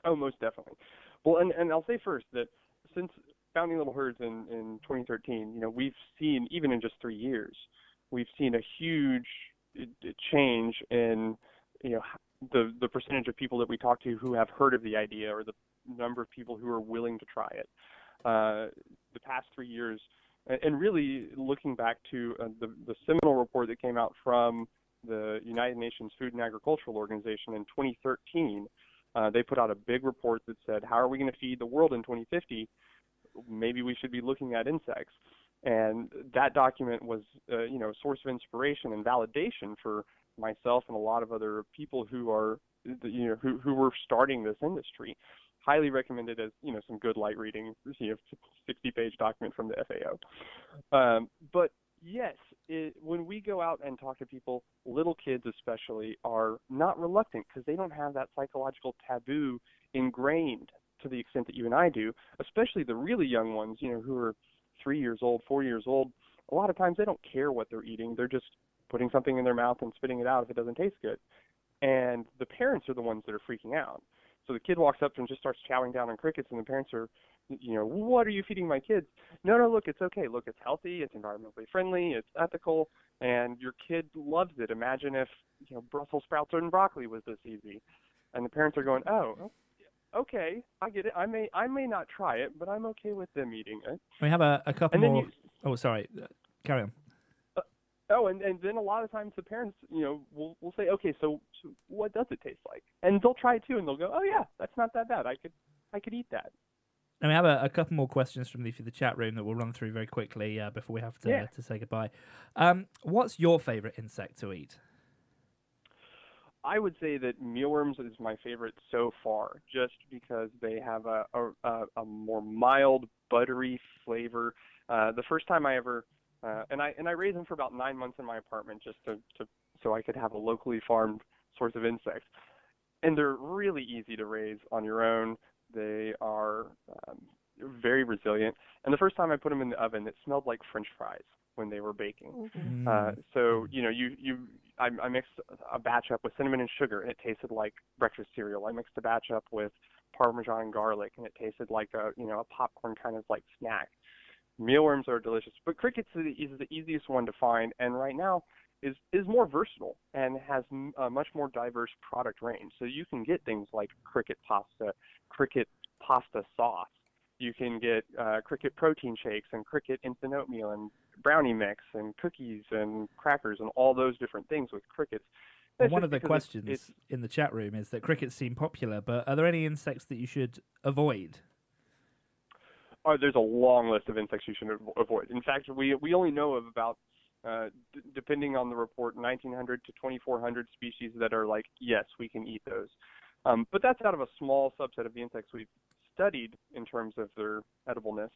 Oh, most definitely. Well, and I'll say first that since founding Little Herds in 2013, we've seen, even in just 3 years, we've seen a huge change in, the percentage of people that we talk to who have heard of the idea, or the number of people who are willing to try it. The past 3 years, and really looking back to the seminal report that came out from the United Nations Food and Agricultural Organization in 2013, they put out a big report that said, how are we going to feed the world in 2050? Maybe we should be looking at insects. And that document was, a source of inspiration and validation for myself and a lot of other people who are, who were starting this industry. Highly recommended as, some good light reading, 60-page document from the FAO. But yes, when we go out and talk to people, little kids especially are not reluctant because they don't have that psychological taboo ingrained to the extent that you and I do, especially the really young ones, who are 3 years old, 4 years old. A lot of times they don't care what they're eating. They're just putting something in their mouth and spitting it out if it doesn't taste good. And the parents are the ones that are freaking out. So the kid walks up and just starts chowing down on crickets, and the parents are, what are you feeding my kids? No, look, it's okay. Look, it's healthy, it's environmentally friendly, it's ethical, and your kid loves it. Imagine if, Brussels sprouts and broccoli was this easy. And the parents are going, oh, okay, I get it. I may not try it, but I'm okay with them eating it. We have a couple more. Oh, sorry. Carry on. And then a lot of times the parents, will say, okay, so what does it taste like? And they'll try it too, and they'll go, oh yeah, that's not that bad. I could eat that. And we have a couple more questions from the chat room that we'll run through very quickly before we have to say goodbye. What's your favorite insect to eat? I would say that mealworms is my favorite so far, just because they have a more mild, buttery flavor. The first time I ever and I raised them for about 9 months in my apartment just so I could have a locally farmed source of insects. And they're really easy to raise on your own. They are very resilient. And the first time I put them in the oven, it smelled like French fries when they were baking. So I mixed a batch up with cinnamon and sugar, and it tasted like breakfast cereal. I mixed a batch up with Parmesan and garlic, and it tasted like a popcorn kind of like snack. Mealworms are delicious, but crickets is the easiest one to find, and right now is more versatile and has a much more diverse product range. So you can get things like cricket pasta sauce. You can get cricket protein shakes and cricket instant oatmeal and brownie mix and cookies and crackers and all those different things with crickets. Well, one of the questions in the chat room is that crickets seem popular, but are there any insects that you should avoid? There's a long list of insects you should avoid. In fact, we only know of about, depending on the report, 1,900 to 2,400 species that are like, yes, we can eat those. But that's out of a small subset of the insects we've studied in terms of their edibleness.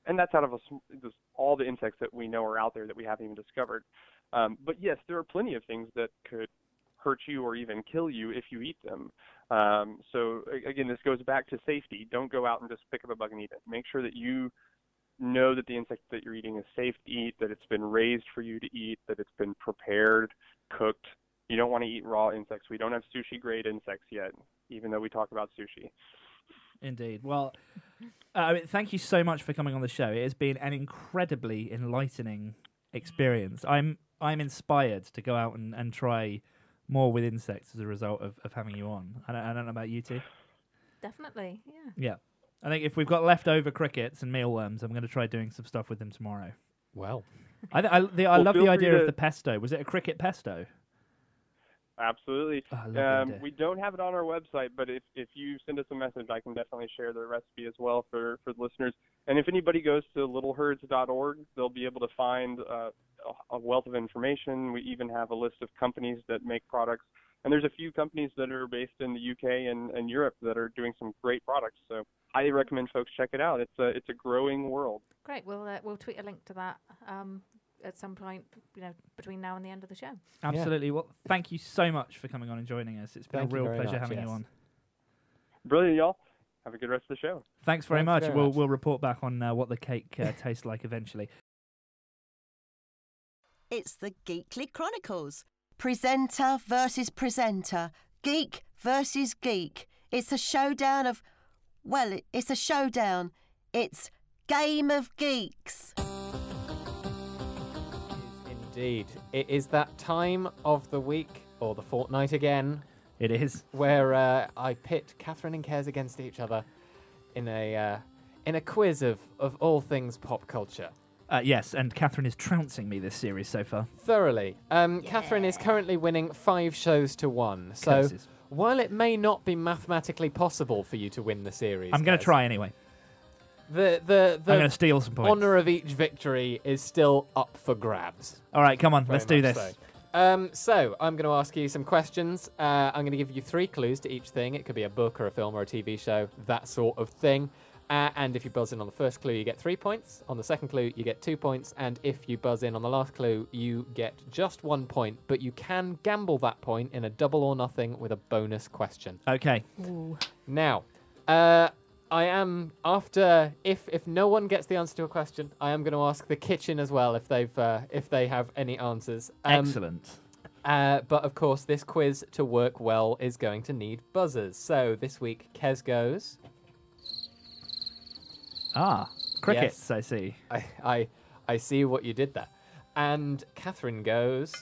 And that's out of all the insects that we know are out there that we haven't even discovered. But yes, there are plenty of things that could hurt you or even kill you if you eat them. So again, this goes back to safety. Don't go out and just pick up a bug and eat it. Make sure that you know that the insect that you're eating is safe to eat, that it's been raised for you to eat, that it's been prepared, cooked. You don't want to eat raw insects. We don't have sushi-grade insects yet, even though we talk about sushi. Indeed. Well, thank you so much for coming on the show. It has been an incredibly enlightening experience. I'm inspired to go out and try more with insects as a result of having you on. I don't know about you two. Definitely, yeah. Yeah. I think if we've got leftover crickets and mealworms, I'm going to try doing some stuff with them tomorrow. Well. I love the idea of the pesto. Was it a cricket pesto? Absolutely. Oh, I love the idea. We don't have it on our website, but if you send us a message, I can definitely share the recipe as well for the listeners. And if anybody goes to littleherds.org, they'll be able to find a wealth of information. We even have a list of companies that make products. And there's a few companies that are based in the UK and Europe that are doing some great products. So highly recommend folks check it out. It's a growing world. Great. We'll tweet a link to that at some point, between now and the end of the show. Absolutely. Well, thank you so much for coming on and joining us. It's been Thank a you real very pleasure much, having you yes. on. Brilliant, y'all. Have a good rest of the show. Thanks very Thanks much. very We'll much. we'll report back on what the cake tastes like eventually. It's the Geekly Chronicles. Presenter versus presenter. Geek versus geek. It's a showdown of... Well, it's a showdown. It's Game of Geeks. Indeed. It is that time of the week, or the fortnight again, It is. where I pit Catherine and Kez against each other in a quiz of all things pop culture. Yes, and Catherine is trouncing me this series so far. Thoroughly. Catherine is currently winning 5 shows to 1. So Curses. while it may not be mathematically possible for you to win the series, I'm going to Kez, try anyway. The I'm going to steal some points. honour of each victory is still up for grabs. All right, come on, Very let's do much this. So I'm going to ask you some questions. I'm going to give you 3 clues to each thing. It could be a book or a film or a TV show, that sort of thing. And if you buzz in on the first clue, you get 3 points. On the second clue, you get 2 points. And if you buzz in on the last clue, you get just 1 point. But you can gamble that point in a double or nothing with a bonus question. Okay. Now, I am after if no one gets the answer to a question, I am going to ask the kitchen as well if they have any answers. Excellent. But of course, this quiz to work well is going to need buzzers. So this week, Kez goes. Crickets, Yes. I see. I see what you did there. And Catherine goes.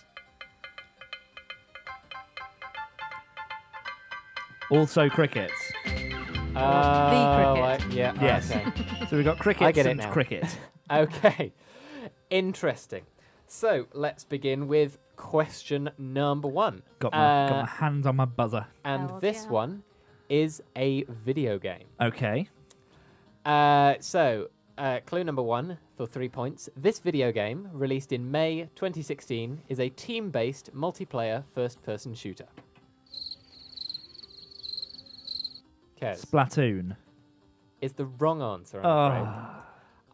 Also crickets. cricket. Yeah. Yes. Okay. So we've got crickets I get it and now. cricket. Okay. Interesting. So let's begin with question number 1. Got my hands on my buzzer. And Hells this yeah. one is a video game. Okay. Clue number 1 for 3 points. This video game, released in May 2016, is a team-based multiplayer first-person shooter. Kez Splatoon. is the wrong answer, I'm afraid.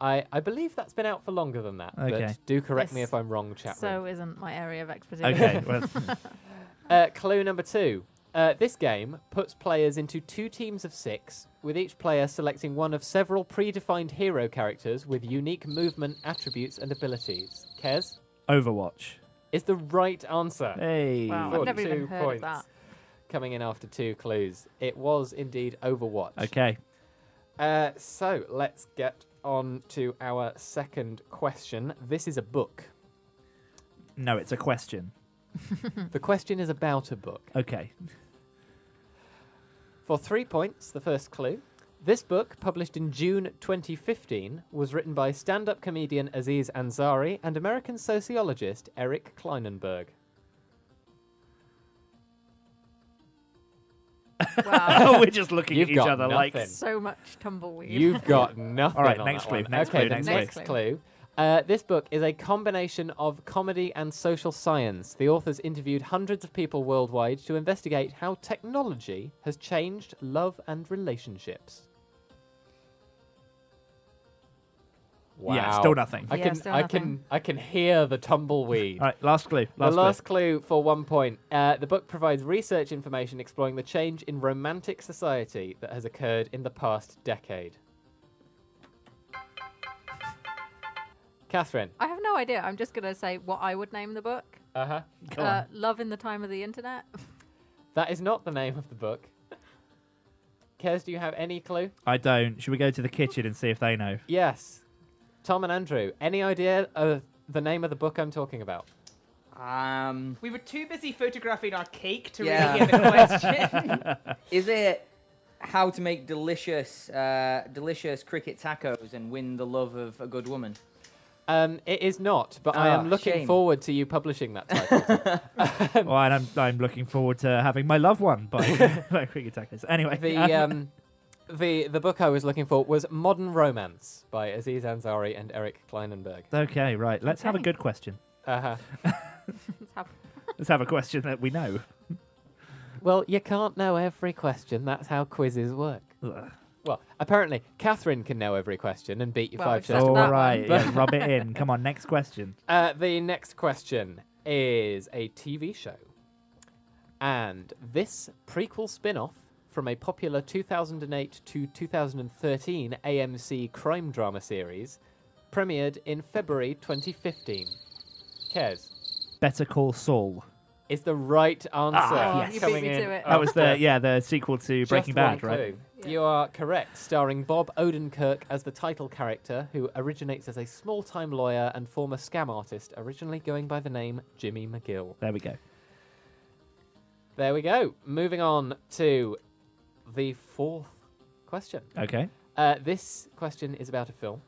Oh, I believe that's been out for longer than that. Okay. But do correct me This if I'm wrong, chat room. So isn't my area of expertise. okay. Well, Clue number 2. This game puts players into 2 teams of 6, with each player selecting one of several predefined hero characters with unique movement, attributes, and abilities. Kez Overwatch. is the right answer. Hey. Wow, For I've never even 2 heard points. of that. Coming in after 2 clues. It was indeed Overwatch. Okay. So let's get on to our second question. This is a book. No, it's a question. The question is about a book. Okay. For 3 points, the first clue. This book, published in June 2015, was written by stand-up comedian Aziz Ansari and American sociologist Eric Kleinenberg. Wow. We're just looking You've at each got other like. nothing. So much tumbleweed. You've got nothing. All right, on next that clue, one. next Okay, clue, next next clue. clue. This book is a combination of comedy and social science. The authors interviewed hundreds of people worldwide to investigate how technology has changed love and relationships. Wow. Yeah, still nothing. I Yeah, can, still I nothing. can, I can hear the tumbleweed. All right, last clue. The last clue for 1 point. The book provides research information exploring the change in romantic society that has occurred in the past decade. Catherine. I have no idea. I'm just going to say what I would name the book. Uh-huh. Go on. Love in the Time of the Internet. That is not the name of the book. Kez, do you have any clue? I don't. Should we go to the kitchen and see if they know? Yes. Tom and Andrew, any idea of the name of the book I'm talking about? We were too busy photographing our cake to Yeah. really hear the question. Is it how to make delicious cricket tacos and win the love of a good woman? It is not, but I am looking shame. forward to you publishing that title. Well, and I'm looking forward to having my loved one by Quick Attackers. Anyway, the book I was looking for was Modern Romance by Aziz Ansari and Eric Kleinenberg. Okay, right. Let's have a good question. Uh-huh. Let's have a question that we know. Well, you can't know every question. That's how quizzes work. Ugh. Well, apparently, Catherine can know every question and beat you Well, 5 except shots. All that right, one. yeah, rub it in. Come on, next question. The next question is a TV show. And this prequel spin-off from a popular 2008 to 2013 AMC crime drama series premiered in February 2015. Kez Better Call Saul. is the right answer. yes. You beat Coming me in to it. That was after the sequel to just Breaking one Bad, right? clue. Yeah. You are correct, starring Bob Odenkirk as the title character, who originates as a small-time lawyer and former scam artist, originally going by the name Jimmy McGill. There we go. There we go. Moving on to the fourth question. Okay. This question is about a film.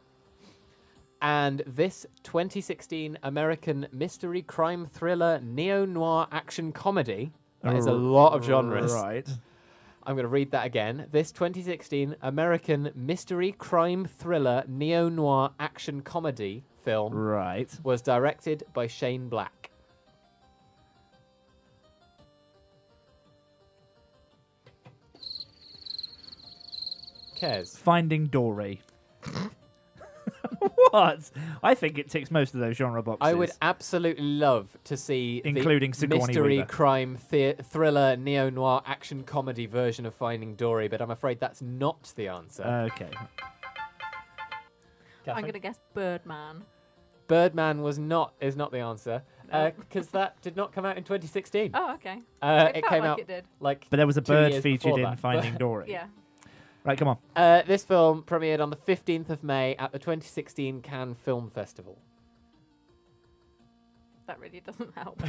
And this 2016 American mystery crime thriller neo-noir action comedy, that is a lot of genres. Right. I'm going to read that again. This 2016 American mystery crime thriller neo-noir action comedy film Right. was directed by Shane Black. Kez. Finding Dory. What? I think it ticks most of those genre boxes. I would absolutely love to see Including the Sigourney mystery Weaver. crime thriller neo-noir action comedy version of Finding Dory, but I'm afraid that's not the answer. Okay. I'm going to guess Birdman. Birdman is not the answer because that did not come out in 2016. Oh, okay. It felt came like out it did. like But there was a 2 bird years featured before in that. Finding Dory. Yeah. Right, come on. This film premiered on the 15th of May at the 2016 Cannes Film Festival. That really doesn't help.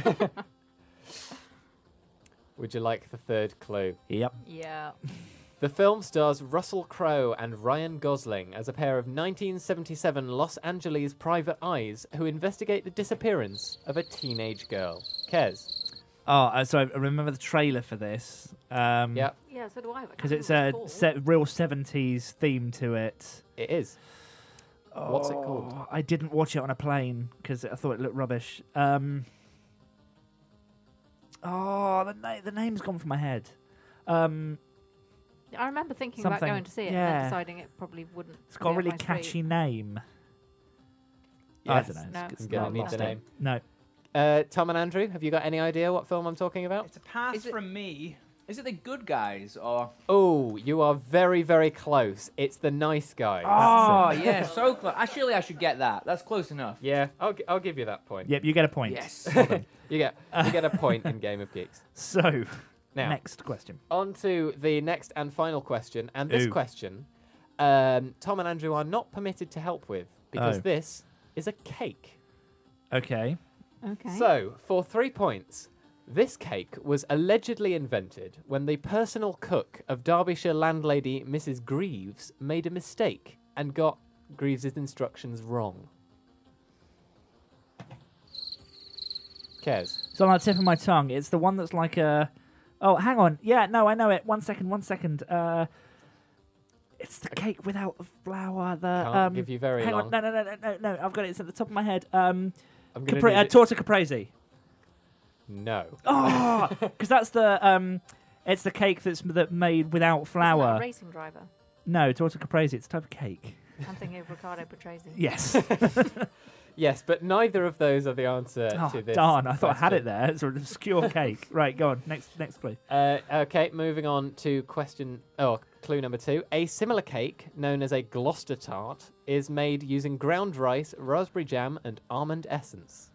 Would you like the third clue? Yep. Yeah. The film stars Russell Crowe and Ryan Gosling as a pair of 1977 Los Angeles private eyes who investigate the disappearance of a teenage girl. Kez. Oh, so I remember the trailer for this. Yeah, Yeah, so do I. Because it's a real 70s theme to it. it is. What's it called? I didn't watch it on a plane because I thought it looked rubbish. The name's gone from my head. I remember thinking about Something- going to see it and yeah. then deciding it probably wouldn't. It's got a be up really my street. catchy name. Yes. I don't know. No. It's I'm going to need the Nothing. name. No. Tom and Andrew, have you got any idea what film I'm talking about? It's a pass Is it- from me. Is it The Good Guys or? Oh, you are very, very close. It's The Nice Guys. Oh, yeah, so close. Surely I should get that. That's close enough. Yeah, I'll give you that point. Yep, you get a point. Yes. You get a point in Game of Geeks. So, Now, next question. on to the next and final question. And this Ooh. question, Tom and Andrew are not permitted to help with because Oh. this is a cake. Okay. Okay. So, for 3 points, this cake was allegedly invented when the personal cook of Derbyshire landlady Mrs. Greaves made a mistake and got Greaves' instructions wrong. Kez. It's on the tip of my tongue. It's the one that's like a... Oh, hang on. Yeah, no, I know it. 1 second. It's the cake without the flour. The Can't give you very hang long. on. No. I've got it. It's at the top of my head. I'm gonna need it- Torta Caprese. No. Oh, because that's the it's the cake that's made without Isn't that a flour. racing driver. No, Torta Caprese. It's a type of cake. I'm thinking of Ricardo Patrese. Yes. Yes, but neither of those are the answer Oh, to this. darn! I thought I had question. it there. It's an obscure cake. Right, go on. Next clue. Okay, moving on to clue number 2. A similar cake, known as a Gloucester tart, is made using ground rice, raspberry jam, and almond essence.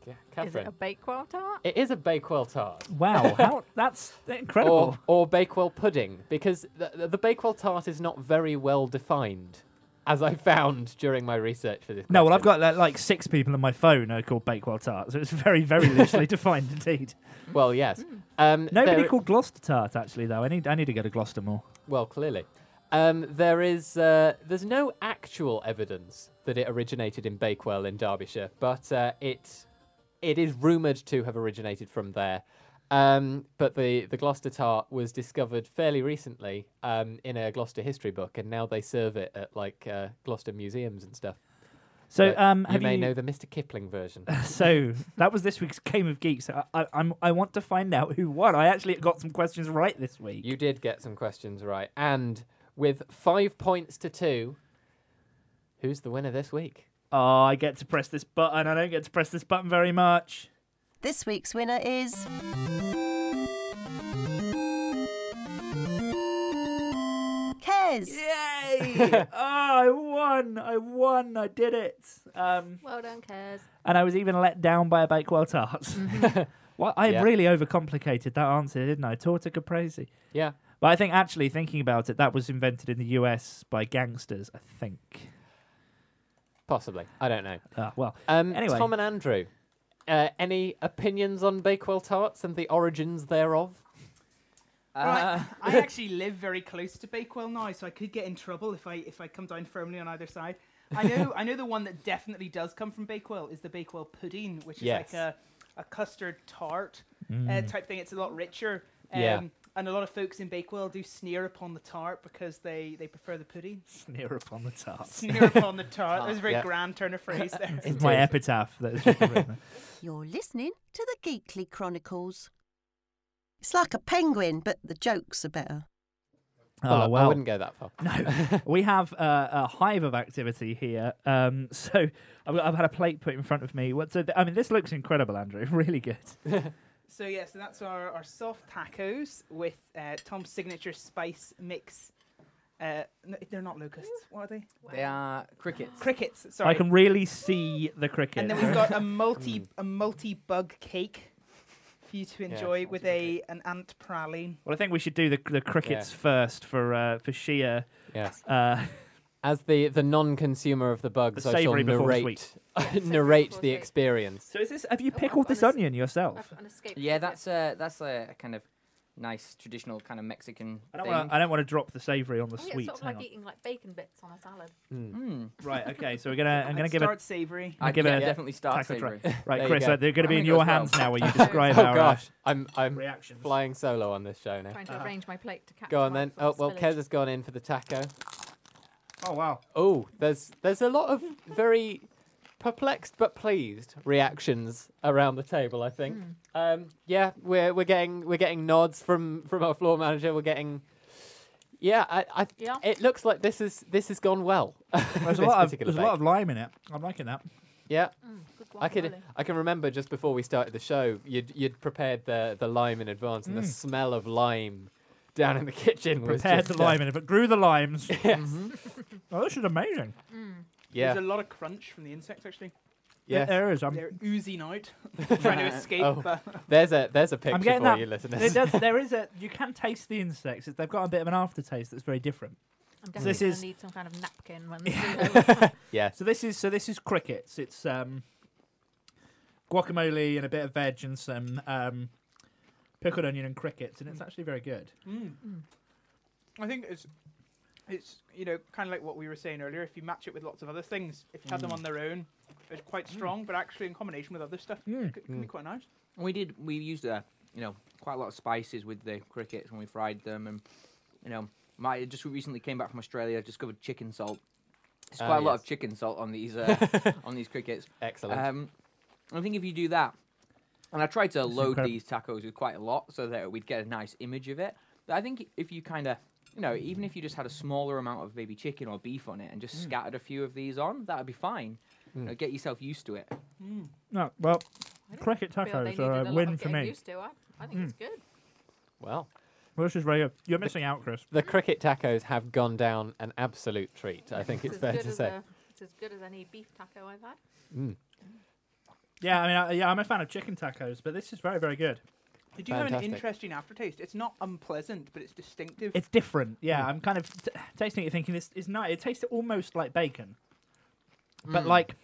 Yeah, Is Catherine. it a Bakewell tart? It is a Bakewell tart. Wow, that's incredible. Or Bakewell pudding, because the Bakewell tart is not very well defined, as I found during my research for this. No, well, I've question. got like 6 people on my phone who are called Bakewell Tart, so it's very, very loosely defined indeed. Well, yes. Nobody there- called Gloucester Tart, actually, though. I need to go to Gloucester more. Well, clearly. There's no actual evidence that it originated in Bakewell in Derbyshire, but it is rumoured to have originated from there. But the Gloucester tart was discovered fairly recently in a Gloucester history book, and now they serve it at like Gloucester museums and stuff. So you may know the Mr. Kipling version. So that was this week's Game of Geeks. I want to find out who won. I actually got some questions right this week. You did get some questions right, and with 5 points to 2, who's the winner this week? Oh, I get to press this button. I don't get to press this button very much. This week's winner is... Kez! Yay! I won! I did it! Well done, Kez. And I was even let down by a Bakewell tart. Well, I really overcomplicated that answer, didn't I? Torta caprese. Yeah. But I think, actually, thinking about it, that was invented in the US by gangsters, I think. Possibly. I don't know. Anyway. Tom and Andrew, any opinions on Bakewell tarts and the origins thereof? Right. I actually live very close to Bakewell now, so I could get in trouble if I come down firmly on either side. I know the one that definitely does come from Bakewell is the Bakewell pudding, which is like a custard tart type thing. It's a lot richer. And a lot of folks in Bakewell do sneer upon the tart because they prefer the pudding. Sneer upon the tart. Sneer upon the tart. That was a very grand turn of phrase there. It's my epitaph that is just written. You're listening to the Geekly Chronicles. It's like a penguin, but the jokes are better. Oh, well. I wouldn't go that far. No. We have a hive of activity here. So I've had a plate put in front of me. This looks incredible, Andrew. Really good. So that's our soft tacos with Tom's signature spice mix. No, they're not locusts. What are they? They are crickets. Crickets. Sorry. I can really see the cricket. And then we've got a multi-bug cake for you to enjoy with an ant praline. Well, I think we should do the crickets first for Shia. Yes. As the non-consumer of the bugs, I shall narrate the experience. So have you pickled this onion yourself? Yeah, that's a kind of nice traditional kind of Mexican thing. I don't want to drop the savoury on the sweet. sweet. It's sort of like eating like bacon bits on a salad. Right. Okay. So I'm gonna give start savoury. I definitely start savoury. Right, Chris. They're going to be in your hands now, where you describe our. Oh gosh, I'm reactions. Flying solo on this show now. Trying to arrange my plate to catch. Go on then. Oh well, Kez has gone in for the taco. Oh wow. Oh, there's a lot of very perplexed but pleased reactions around the table, I think. We're getting nods from our floor manager. We're getting it looks like this has gone well. There's a lot of lime in it. I'm liking that. Yeah. I can remember just before we started the show, you'd prepared the lime in advance, and the smell of lime down in the kitchen was prepared just, the lime in it, but grew the limes. Yes. Oh, this is amazing. Yeah. There's a lot of crunch from the insects actually. Yeah, there is. They're oozing out, trying to escape. But there's a picture for you, listeners. There is you can taste the insects. They've got a bit of an aftertaste that's very different. I'm definitely going to need some kind of napkin when Yeah. So this is crickets. It's guacamole and a bit of veg and some pickled onion and crickets, and it's actually very good. I think it's kind of like what we were saying earlier. If you match it with lots of other things, if you had them on their own, it's quite strong. But actually, in combination with other stuff, it can be quite nice. We used quite a lot of spices with the crickets when we fried them, and I just recently came back from Australia. Discovered chicken salt. There's quite a lot of chicken salt on these on these crickets. Excellent. I think if you do that, and I tried to load these tacos with quite a lot so that we'd get a nice image of it. But I think if you kind of, even if you just had a smaller amount of maybe chicken or beef on it and just scattered a few of these on, that would be fine. Get yourself used to it. No, well, cricket tacos are a win for me. I think it's good. Well, this is very good. You're missing out, Chris. The cricket tacos have gone down an absolute treat. I think it's fair to say. It's as good as any beef taco I've had. Yeah, I mean, I'm a fan of chicken tacos, but this is very, very good. Did you have an interesting aftertaste? It's not unpleasant, but it's distinctive. It's different. Yeah, I'm kind of tasting it, thinking this is nice. It tastes almost like bacon, but like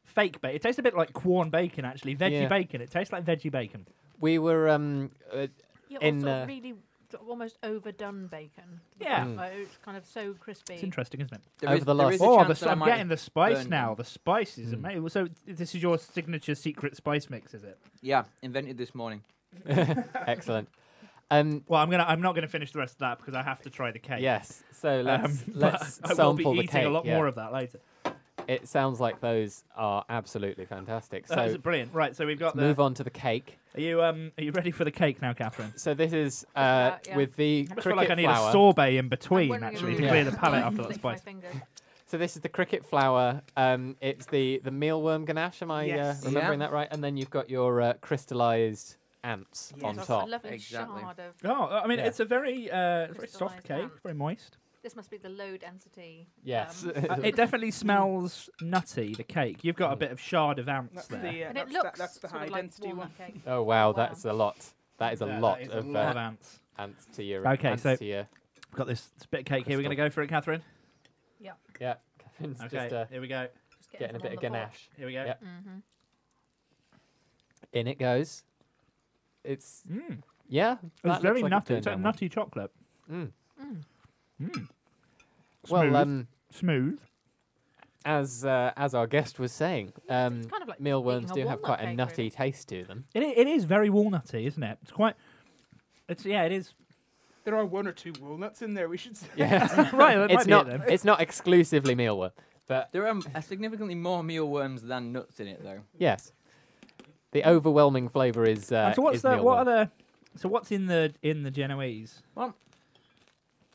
fake bacon. It tastes a bit like Quorn bacon, actually. Veggie bacon. It tastes like veggie bacon. We were You're also really sort of almost overdone bacon. Yeah. It's kind of so crispy. It's interesting, isn't it? I'm getting the spice now. The spice is amazing. So this is your signature secret spice mix, is it? Yeah, invented this morning. Excellent. Well, I'm not gonna finish the rest of that because I have to try the cake. Yes. So let's I will sample be the eating cake. a lot more of that later. It sounds like those are absolutely fantastic. So That's brilliant. Right, so we've got let's move on to the cake. Are you ready for the cake now, Catherine? So this is with the I cricket feel like I need flour. a sorbet in between actually to clear the palate after that Lick my spice. finger. So this is the cricket flour. It's the mealworm ganache. Am I Yes. remembering that right? And then you've got your crystallized ants on Yes. A top. lovely Exactly. shard of. Oh, I mean, Yeah. it's a very soft Crystallised cake, ants. very moist. This must be the low density. Yes. It definitely smells nutty. The cake. You've got a bit of shard of ants That's there. the, And it that's, looks that's the sort high of like density one. walnut cake. Oh wow, that's a lot. That is a Yeah, lot that is of a lot of ants. ants to your Okay, ants so to your, we've got this bit of cake here. We're going to go for it, Catherine. yeah. Catherine's Okay, just here we go. Just getting a some bit of on the fork. ganache. Here we go. Yep. Mhm. In it goes. It's Mm. yeah. It's that very looks like nutty. turned It's like out well. nutty chocolate. Mm. Mm. Well, Smooth. as our guest was saying, It's kind of like mealworms eating a do have walnut quite a cake, nutty really. taste to them. It is very walnutty, isn't it? It's quite. It is. There are 1 or 2 walnuts in there. We should say. Yeah, Right, that might it's be not. it then. It's not exclusively mealworm, but There are significantly more mealworms than nuts in it, though. yes, the overwhelming flavour is. And so what's is the mealworm. what are the? So what's in the Genoese? Well,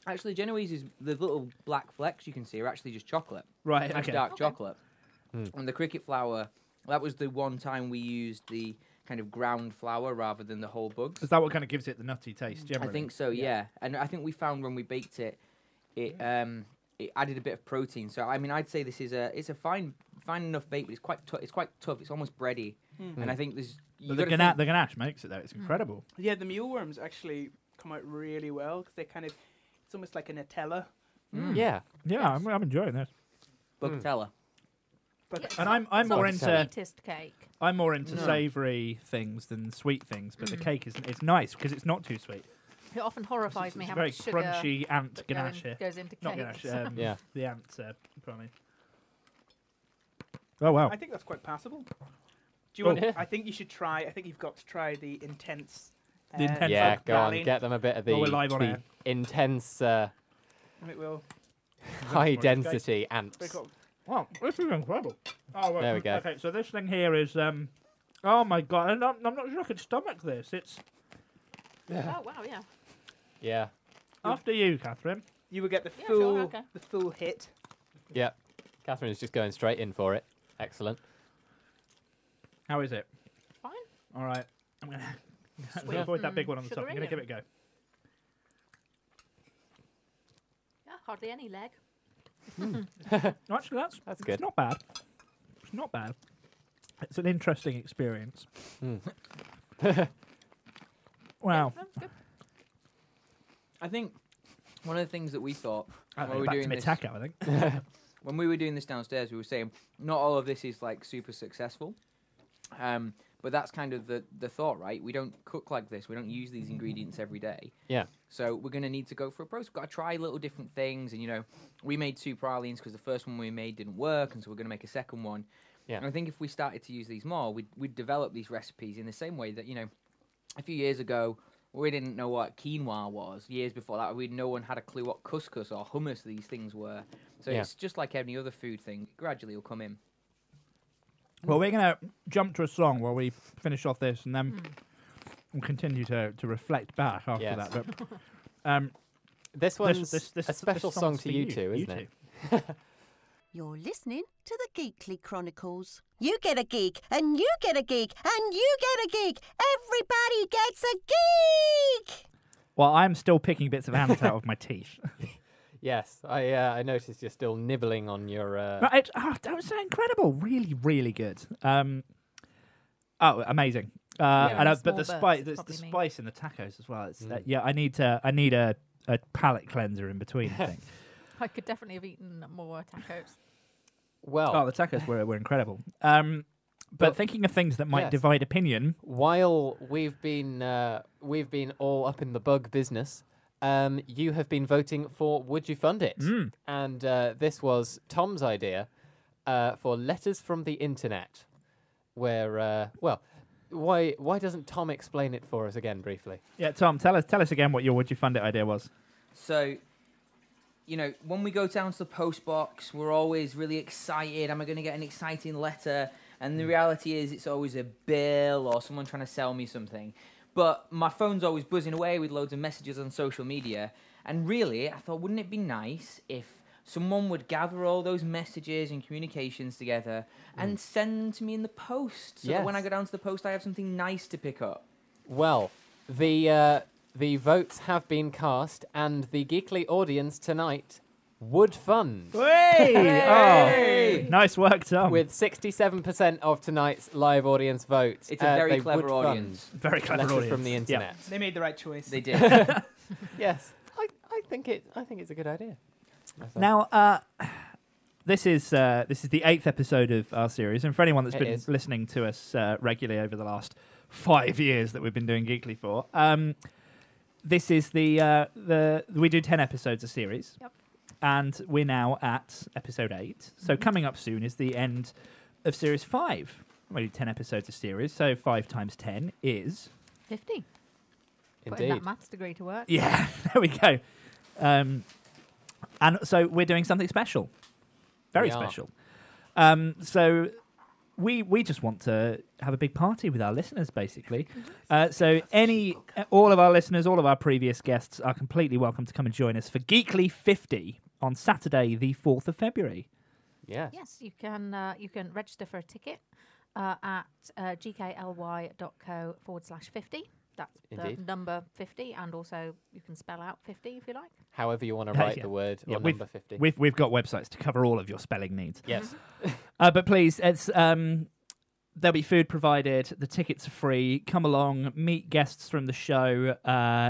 actually, Genoese is the little black flecks you can see are actually just chocolate. Right. Nice Okay. dark chocolate. Hmm. And the cricket flour, that was the one time we used the kind of ground flour rather than the whole bugs. Is that what kind of gives it the nutty taste? I Generally, think so, yeah. And I think we found when we baked it, it added a bit of protein. So I mean, I'd say this is a fine enough bake, but it's quite tough. It's almost bready, and I think there's But the ganache makes it though. It's incredible. Yeah, the mealworms actually come out really well because they kind of, it's almost like a Nutella. Yeah, Yeah, I'm enjoying this. Bugtella. But And I'm more It's into Sweetest cake. savoury things than sweet things. But the cake it's nice because it's not too sweet. It often horrifies me It's how very much sugar crunchy ant ganache here. goes into Not cakes. ganache. Yeah. The ants. Probably. Oh wow. I think that's quite passable. Do you Oh. want? I think you should try. I think you've got to try the intense. The intense yeah. Bug Go on, Rally. get them a bit of the, Oh, we're live on the air. intense, And it will. high density ants. Very cool. Wow, this is incredible. Oh, There we go. Okay, so this thing here is oh my god, and I'm not sure I could stomach this. It's Oh wow, yeah. Yeah, after you, Catherine. You will get the Yeah, full sure, okay. the full hit. yeah. Catherine is just going straight in for it. Excellent. How is it? Fine. All right, I'm gonna Sweet. avoid that big one on the Sugar top. I'm gonna give in it a go. Yeah, hardly any leg. Actually, That's good. It's not bad. It's not bad. It's an interesting experience. Wow. That's good. I think one of the things that we thought I'll when go we were back to doing my this, taco, I think. when we were doing this downstairs, we were saying not all of this is like super successful. But that's kind of the thought, right? We don't cook like this. We don't use these ingredients every day. Yeah. So we're going to need to go for a process. We've got to try little different things. And, you know, we made 2 pralines because the first one we made didn't work. And so we're going to make a second one. Yeah. And I think if we started to use these more, we'd develop these recipes in the same way that, you know, a few years ago, we didn't know what quinoa was. Years before that, no one had a clue what couscous or hummus these things were. So Yeah. it's just like any other food thing. Gradually will come in. Well, we're going to jump to a song while we finish off this, and then we'll continue to reflect back after Yes. that. But This one's this a special song song's to for you two, isn't it? You're listening to the Geekly Chronicles. You get a geek, and you get a geek, and you get a geek. Everybody gets a geek! Well, I'm still picking bits of ants out of my teeth. Yes, I noticed you're still nibbling on your. But that was incredible. Really, really good. Amazing. Yeah, But small the bursts, spice, the probably mean. spice in the tacos as well. It's, yeah, I need a palate cleanser in between. I think. I could definitely have eaten more tacos. well, Oh, the tacos were incredible. But thinking of things that might divide opinion. While we've been all up in the bug business, you have been voting for Would You Fund It? And this was Tom's idea for Letters from the Internet, where why doesn't Tom explain it for us again briefly? Yeah, Tom, tell us again what your Would You Fund It idea was. So, when we go down to the post box, we're always really excited. Am I going to get an exciting letter? And the reality is it's always a bill or someone trying to sell me something. But my phone's always buzzing away with loads of messages on social media. And really, I thought, wouldn't it be nice if someone would gather all those messages and communications together and send them to me in the post so that when I go down to the post, I have something nice to pick up? Well, the votes have been cast, and the Geekly audience tonight would fund. Hey! Oh, nice work, Tom. With 67% of tonight's live audience votes. It's a very clever audience. Very clever Letters audience. from the internet. They made the right choice. They did. Yes. I think it's a good idea. Now, this is the 8th episode of our series, and for anyone that's been listening to us regularly over the last 5 years that we've been doing Geekly for, this is the we do 10 episodes a series. Yep. And we're now at episode 8. So coming up soon is the end of series 5. We do 10 episodes a series, so 5 times 10 is 50. Indeed. Putting that maths degree to work. Yeah, there we go. And so we're doing something special. Very special. So we just want to have a big party with our listeners, basically. So all of our listeners, all of our previous guests are completely welcome to come and join us for Geekly 50 on Saturday, the 4th of February. Yes. Yes, you can register for a ticket at gkly.co/50. That's Indeed. the number 50, and also you can spell out 50 if you like. However you want to write the word or number 50. We've got websites to cover all of your spelling needs. Yes. But please, it's there'll be food provided. The tickets are free. Come along, meet guests from the show,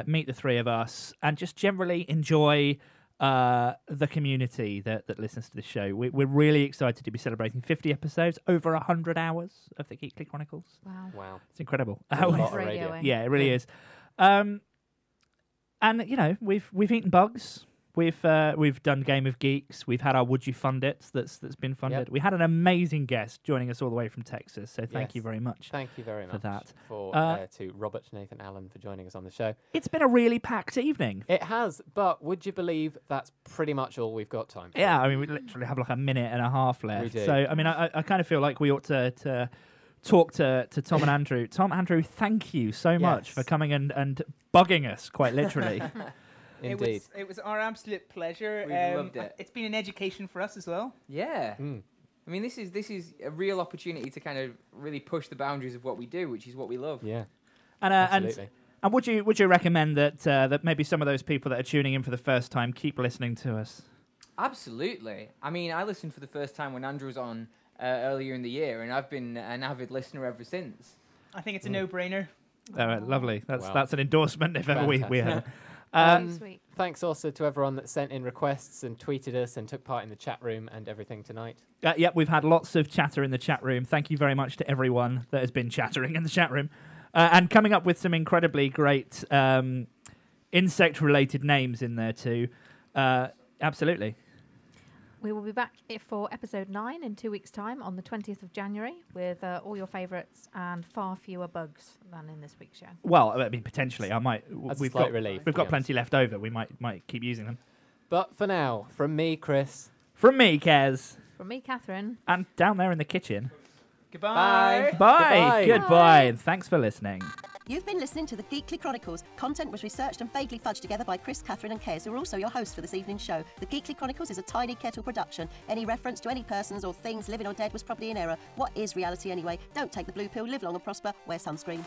meet the three of us, and just generally enjoy the community that listens to the show. We're really excited to be celebrating 50 episodes, over 100 hours of the Geekly Chronicles. Wow. It's incredible. A lot of radio. Yeah, it really is. And we've eaten bugs. We've done Game of Geeks. We've had our Would You Fund It that's been funded. Yep. We had an amazing guest joining us all the way from Texas. So thank you very much. Thank you very much for that. To Robert Nathan Allen for joining us on the show. It's been a really packed evening. It has, but would you believe that's pretty much all we've got time for? Yeah, I mean we literally have like a minute and a half left. We do. So I mean I kind of feel like we ought to talk to Tom and Andrew. Tom, Andrew, thank you so much for coming and bugging us quite literally. Indeed. It was our absolute pleasure. We loved it. It's been an education for us as well. Yeah. I mean, this is a real opportunity to kind of really push the boundaries of what we do, which is what we love. Yeah. And would you recommend that maybe some of those people that are tuning in for the first time keep listening to us? Absolutely. I mean, I listened for the first time when Andrew was on earlier in the year, and I've been an avid listener ever since. I think it's a no-brainer. Lovely. That's an endorsement if ever we had. Sweet. Thanks also to everyone that sent in requests and tweeted us and took part in the chat room and everything tonight. Yep, we've had lots of chatter in the chat room. Thank you very much to everyone that has been chattering in the chat room. And coming up with some incredibly great insect-related names in there too. Absolutely. We will be back for episode 9 in 2 weeks' time on the 20th of January with all your favourites and far fewer bugs than in this week's show. Well, I mean, potentially, I might. That's We've a slight got relief, We've got to be plenty left over. We might keep using them. But for now, from me, Chris. From me, Kez. From me, Catherine. And down there in the kitchen. Goodbye. Bye. Goodbye. And thanks for listening. You've been listening to the Geekly Chronicles. Content was researched and vaguely fudged together by Chris, Catherine and Kez, who are also your hosts for this evening's show. The Geekly Chronicles is a Tiny Kettle production. Any reference to any persons or things living or dead was probably in error. What is reality anyway? Don't take the blue pill, live long and prosper, wear sunscreen.